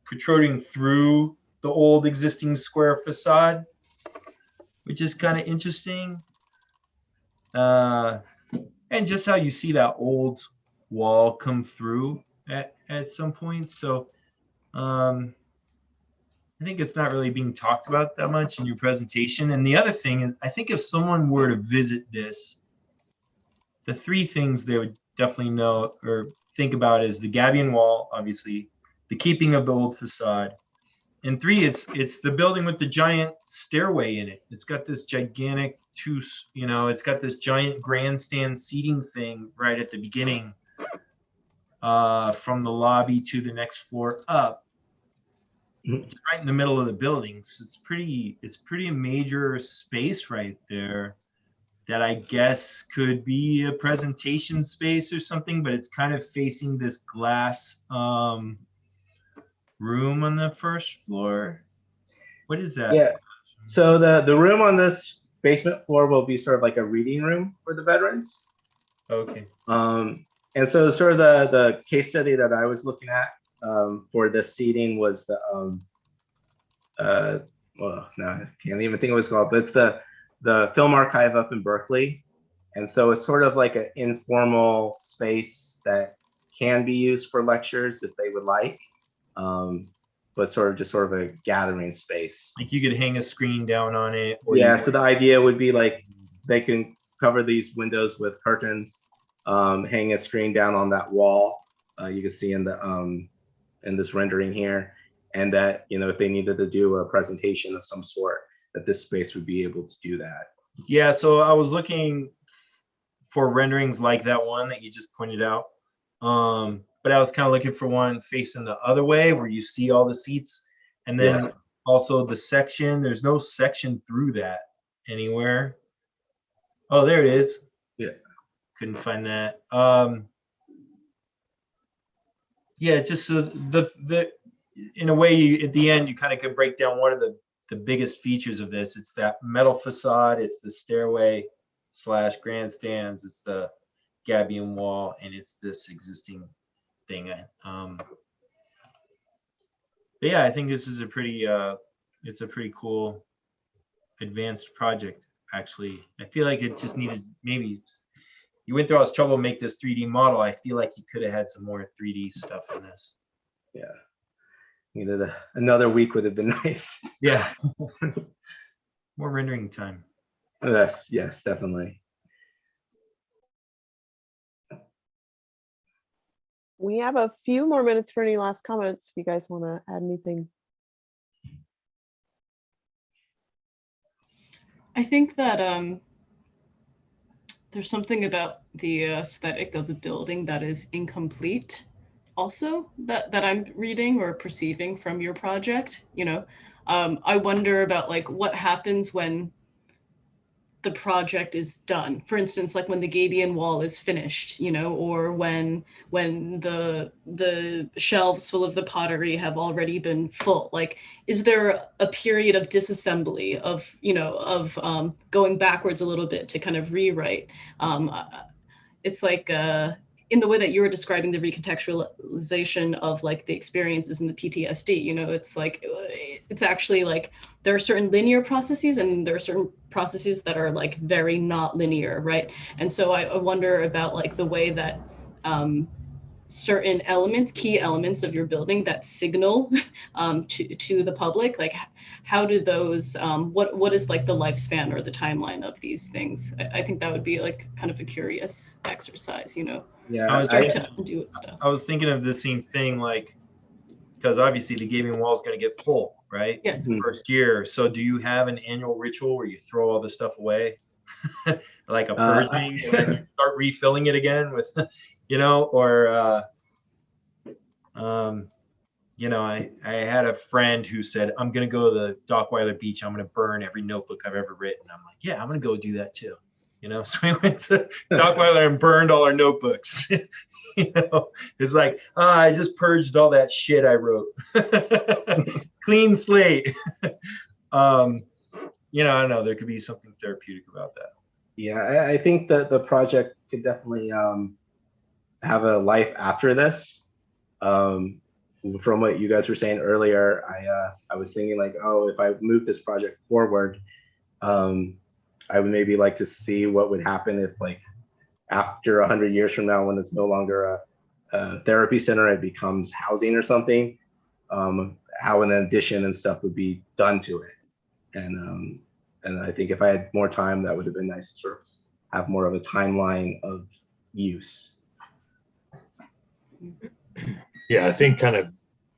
protruding through the old existing square facade, which is kind of interesting. And just how you see that old wall come through at some point. So I think it's not really being talked about that much in your presentation. And the other thing is, I think if someone were to visit this, the three things they would definitely know or think about is the gabion wall, obviously, the keeping of the old facade, and three, it's the building with the giant stairway in it. It's got this gigantic it's got this giant grandstand seating thing right at the beginning, from the lobby to the next floor up. It's right in the middle of the building. So it's pretty major space right there that I guess could be a presentation space or something, but it's kind of facing this glass room on the first floor. What is that? Yeah. So the room on this basement floor will be sort of like a reading room for the veterans. Okay. And so sort of the case study that I was looking at for this seating was the well, no, I can't even think of what it's called, but it's the film archive up in Berkeley. And so it's sort of like an informal space that can be used for lectures if they would like. But sort of a gathering space. Like you could hang a screen down on it. Or yeah, so the idea would be like they can cover these windows with curtains, hang a screen down on that wall. You can see in this rendering here, and that, you know, if they needed to do a presentation of some sort, that this space would be able to do that. Yeah, so I was looking for renderings like that one that you just pointed out. But I was kind of looking for one facing the other way where you see all the seats. And then also the section, there's no section through that anywhere. Oh, there it is. Yeah. Couldn't find that. Yeah, just so the in a way, at the end, you kind of could break down one of the biggest features of this. It's that metal facade, it's the stairway / grandstands, it's the gabion wall, and it's this existing thing. But yeah, I think this is a pretty cool advanced project, actually. I feel like it just needed, maybe you went through all this trouble to make this 3D model. I feel like you could have had some more 3D stuff in this. Yeah, you know, another week would have been nice. Yeah. More rendering time. Yes, definitely. We have a few more minutes for any last comments if you guys want to add anything. I think that there's something about the aesthetic of the building that is incomplete also that I'm reading or perceiving from your project. I wonder about like what happens when the project is done. For instance, like when the Gabion wall is finished, or when the shelves full of the pottery have already been full. Like, is there a period of disassembly of going backwards a little bit to kind of rewrite? It's like in the way that you were describing the recontextualization of like the experiences in the PTSD, it's like, it's actually like there are certain linear processes and there are certain processes that are like very not linear, right? And so I wonder about like the way that certain elements, key elements of your building that signal to the public, like how do those, what is like the lifespan or the timeline of these things? I think that would be like kind of a curious exercise, Yeah, to start to do stuff. I was thinking of the same thing, like, because obviously the gaming wall is going to get full, right? Yeah. The first year. So do you have an annual ritual where you throw all this stuff away? Like a purging and then you start refilling it again with, or, I had a friend who said, I'm going to go to the Dockweiler Beach. I'm going to burn every notebook I've ever written. I'm like, yeah, I'm going to go do that too. So we went to Dockweiler and burned all our notebooks. It's like, I just purged all that shit I wrote. Clean slate. I don't know. There could be something therapeutic about that. Yeah, I think that the project could definitely have a life after this. From what you guys were saying earlier, I was thinking like, oh, if I move this project forward, I would maybe like to see what would happen if like after 100 years from now, when it's no longer a therapy center, it becomes housing or something, how an addition and stuff would be done to it. And I think if I had more time, that would have been nice to sort of have more of a timeline of use. Yeah, I think kind of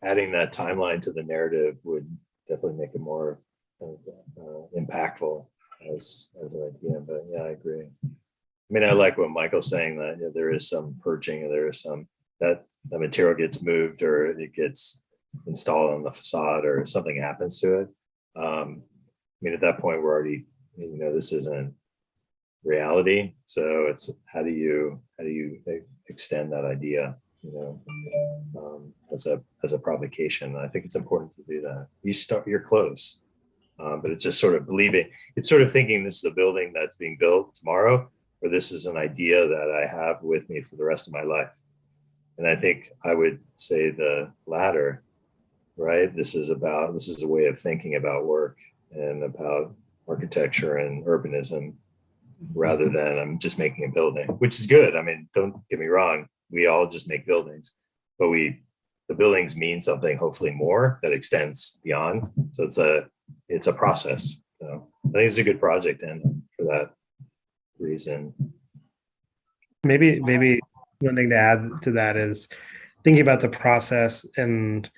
adding that timeline to the narrative would definitely make it more impactful as an idea. But yeah, I agree. I mean, I like what Michael's saying, that there is some purging, there is some that the material gets moved or it gets installed on the facade or something happens to it. I mean, at that point, we're already, this isn't reality. So it's how do you extend that idea, as a provocation. I think it's important to do that. You're close, but it's just sort of believing. It's sort of thinking this is a building that's being built tomorrow, or this is an idea that I have with me for the rest of my life. And I think I would say the latter, right? This is a way of thinking about work and about architecture and urbanism, rather than I'm just making a building, which is good. I mean, don't get me wrong. We all just make buildings, but the buildings mean something, hopefully more, that extends beyond. So it's a process. I think it's a good project, and for that reason. Maybe one thing to add to that is thinking about the process and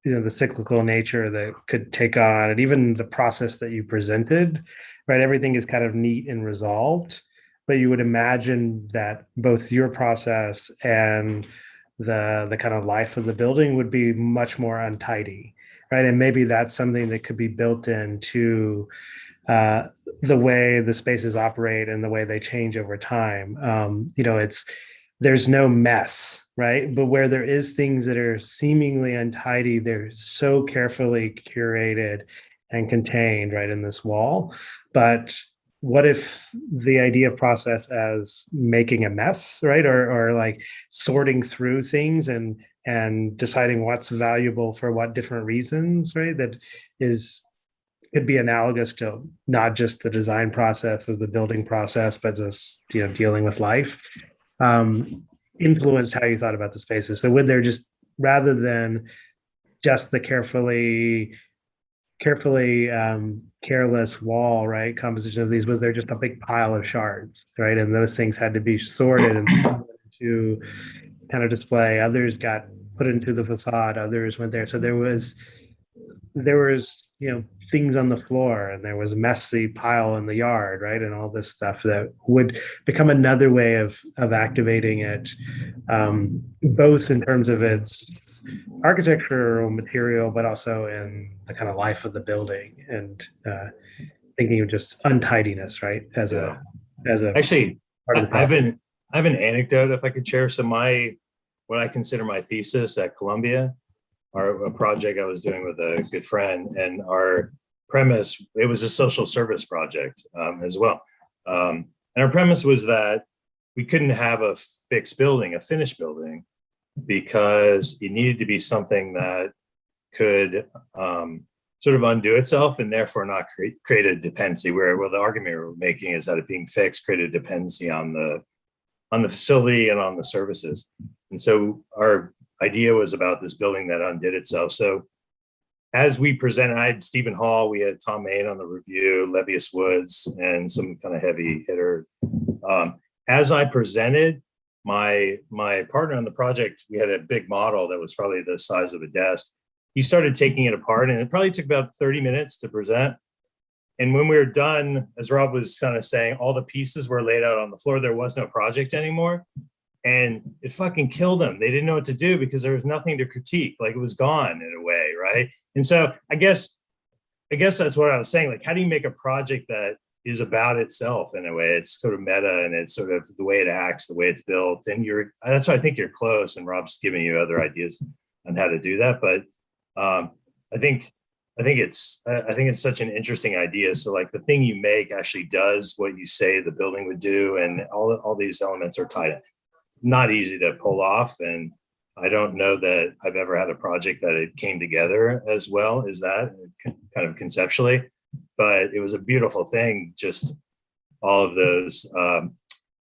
the cyclical nature that could take on, and even the process that you presented, right? Everything is kind of neat and resolved, but you would imagine that both your process and the kind of life of the building would be much more untidy, right? And maybe that's something that could be built into the way the spaces operate and the way they change over time. There's no mess, right? But where there is things that are seemingly untidy, they're so carefully curated and contained right in this wall. But what if the idea of process as making a mess, right? Or like sorting through things and deciding what's valuable for what different reasons, right? That could be analogous to not just the design process or the building process, but just dealing with life. Influenced how you thought about the spaces. So would there just, rather than just the carefully careless wall, right, composition of these, was there just a big pile of shards, right? And those things had to be sorted and into kind of display. Others got put into the facade. Others went there. So there was things on the floor, and there was a messy pile in the yard, right, and all this stuff that would become another way of activating it, both in terms of its architectural material, but also in the kind of life of the building, and thinking of just untidiness, right, as a Actually, part of the I have problem. I have an anecdote if I could share. So what I consider my thesis at Columbia, or a project I was doing with a good friend, and our premise, it was a social service project as well. And our premise was that we couldn't have a fixed building, a finished building, because it needed to be something that could sort of undo itself and therefore not create a dependency. Where, well, the argument we're making is that it being fixed created a dependency on the facility and on the services. And so our idea was about this building that undid itself. So as we presented, I had Stephen Hall, we had Tom Main on the review, Levius Woods, and some kind of heavy hitter. As I presented, my partner on the project, we had a big model that was probably the size of a desk. He started taking it apart, and it probably took about 30 minutes to present. And when we were done, as Rob was kind of saying, all the pieces were laid out on the floor. There was no project anymore. And it fucking killed them. They didn't know what to do because there was nothing to critique. Like, it was gone in a way, right? And so I guess that's what I was saying. Like, how do you make a project that is about itself in a way? It's sort of meta, and it's sort of the way it acts, the way it's built. And that's why I think you're close, and Rob's giving you other ideas on how to do that. But I think it's such an interesting idea. So, like, the thing you make actually does what you say the building would do, and all these elements are tied in. Not easy to pull off, and I don't know that I've ever had a project that it came together as well as that, kind of conceptually. But it was a beautiful thing. Just all of those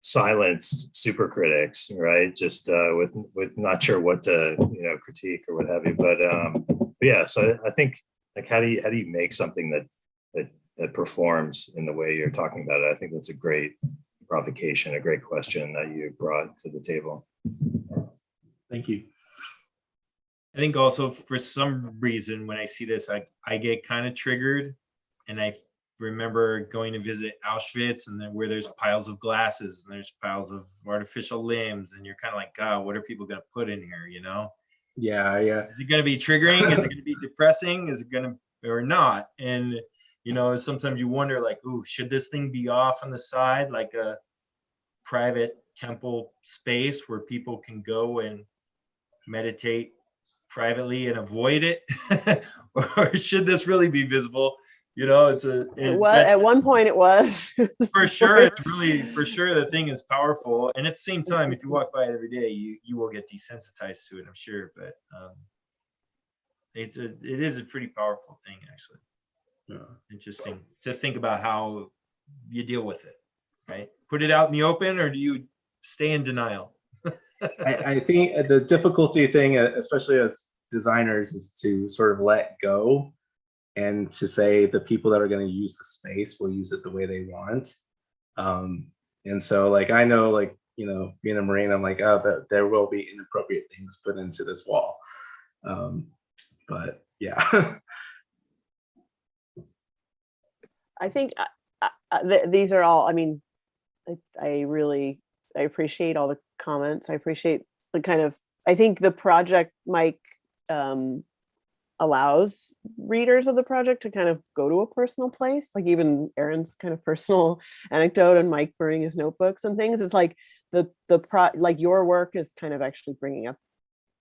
silenced super critics, right? Just with not sure what to critique or what have you. But yeah, so I think, like, how do you make something that performs in the way you're talking about it? I think that's a great provocation, a great question that you brought to the table. Thank you. I think also, for some reason, when I see this, I get kind of triggered, and I remember going to visit Auschwitz, and then where there's piles of glasses and there's piles of artificial limbs, and you're kind of like, God, what are people going to put in here? Yeah. Is it going to be triggering? Is it going to be depressing? Is it going to, or not? And sometimes you wonder, like, ooh, should this thing be off on the side, like a private temple space where people can go and meditate privately and avoid it? Or should this really be visible? At one point it was. For sure, it's really, for sure, the thing is powerful. And at the same time, if you walk by it every day, you will get desensitized to it, I'm sure. But it is a pretty powerful thing, actually. Interesting to think about how you deal with it, right? Put it out in the open, or do you stay in denial? I think the difficulty thing, especially as designers, is to sort of let go and to say the people that are going to use the space will use it the way they want. And so, like, I know, like, being a Marine, I'm like, oh, there will be inappropriate things put into this wall. But yeah. I think these are all, I mean, I appreciate all the comments. I appreciate the kind of, I think the project, Mike, allows readers of the project to kind of go to a personal place, like even Aaron's kind of personal anecdote and Mike burning his notebooks and things. It's like like your work is kind of actually bringing up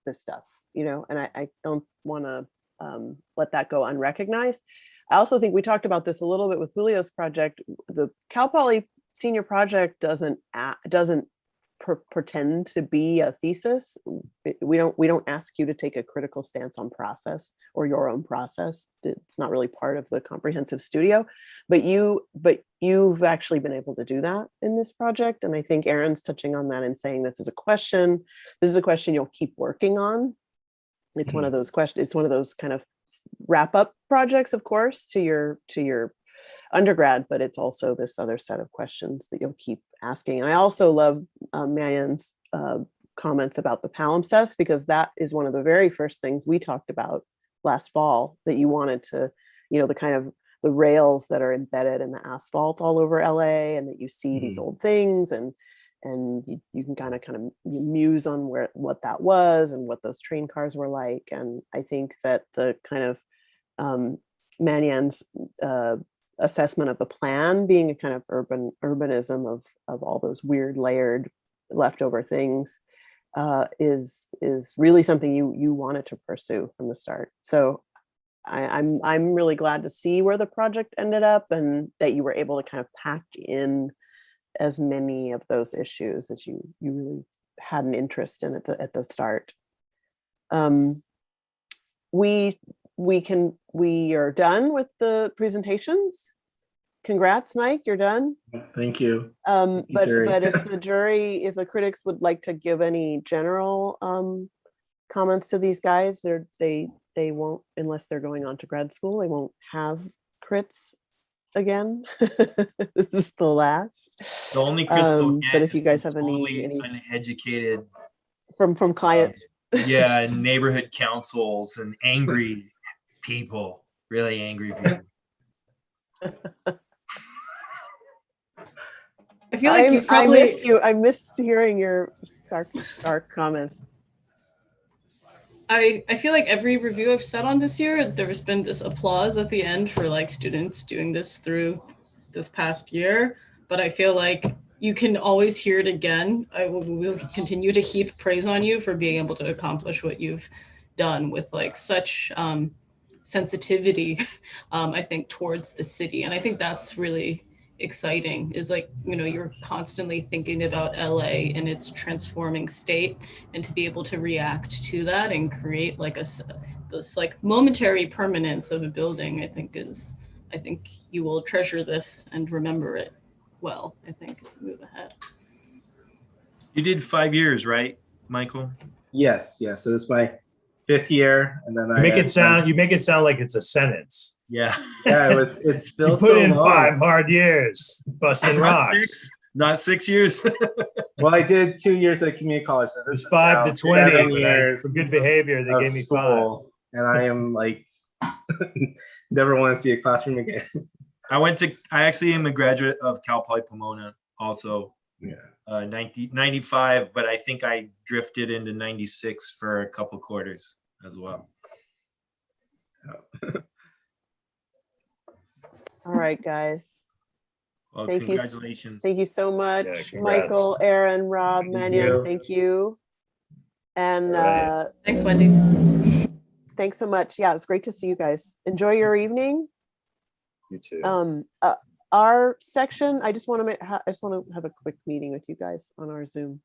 this stuff, and I don't want to let that go unrecognized. I also think we talked about this a little bit with Julio's project. The Cal Poly senior project doesn't pretend to be a thesis. We don't ask you to take a critical stance on process or your own process. It's not really part of the comprehensive studio, but you've actually been able to do that in this project. And I think Aaron's touching on that and saying this is a question you'll keep working on. It's one of those questions. It's one of those kind of wrap up projects, of course, to your undergrad, but it's also this other set of questions that you'll keep asking. And I also love Mayan's comments about the palimpsest, because that is one of the very first things we talked about last fall, that you wanted to, the kind of the rails that are embedded in the asphalt all over LA, and that you see these old things, and you can kind of muse on what that was and what those train cars were like. And I think that the kind of Manyan's assessment of the plan being a kind of urbanism of all those weird layered leftover things is really something you wanted to pursue from the start. So I'm really glad to see where the project ended up, and that you were able to kind of pack in as many of those issues as you really had an interest in at the start. We are done with the presentations. Congrats, Mike, you're done. Thank you. But if the critics would like to give any general comments to these guys, they won't, unless they're going on to grad school, they won't have crits again. This is the last. The only crits they'll get but if you is guys from have totally any uneducated from clients, yeah, neighborhood councils and angry people, really angry people. I feel like you probably I missed hearing your stark comments. I feel like every review I've said on this year, there's been this applause at the end for like students doing this through this past year. But I feel like you can always hear it again. We'll continue to heap praise on you for being able to accomplish what you've done with like such sensitivity, I think, towards the city. And I think that's really exciting, is like, you're constantly thinking about LA and its transforming state, and to be able to react to that and create like this like momentary permanence of a building, I think you will treasure this and remember it well, I think, as we move ahead. You did 5 years, right, Michael? Yes. So this is my 5th year, and then you make it sound like it's a sentence. Yeah. Yeah, it's still you put in long. 5 hard years busting rocks. Not 6 years. Well, I did 2 years at community college, so this is 5 to 20 years for good behavior. They gave me school, 5, and I am like never want to see a classroom again. I actually am a graduate of Cal Poly Pomona also. Yeah. 95, but I think I drifted into 96 for a couple quarters as well. All right, guys. Well, thank congratulations. Thank you so much, yeah, Michael, Aaron, Rob, Manyan. Thank you. And thanks, Wendy. Thanks so much. Yeah, it was great to see you guys. Enjoy your evening. You too. Our section, I just want to have a quick meeting with you guys on our Zoom,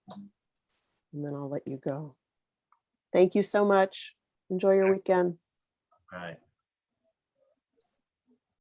and then I'll let you go. Thank you so much. Enjoy your weekend. All right.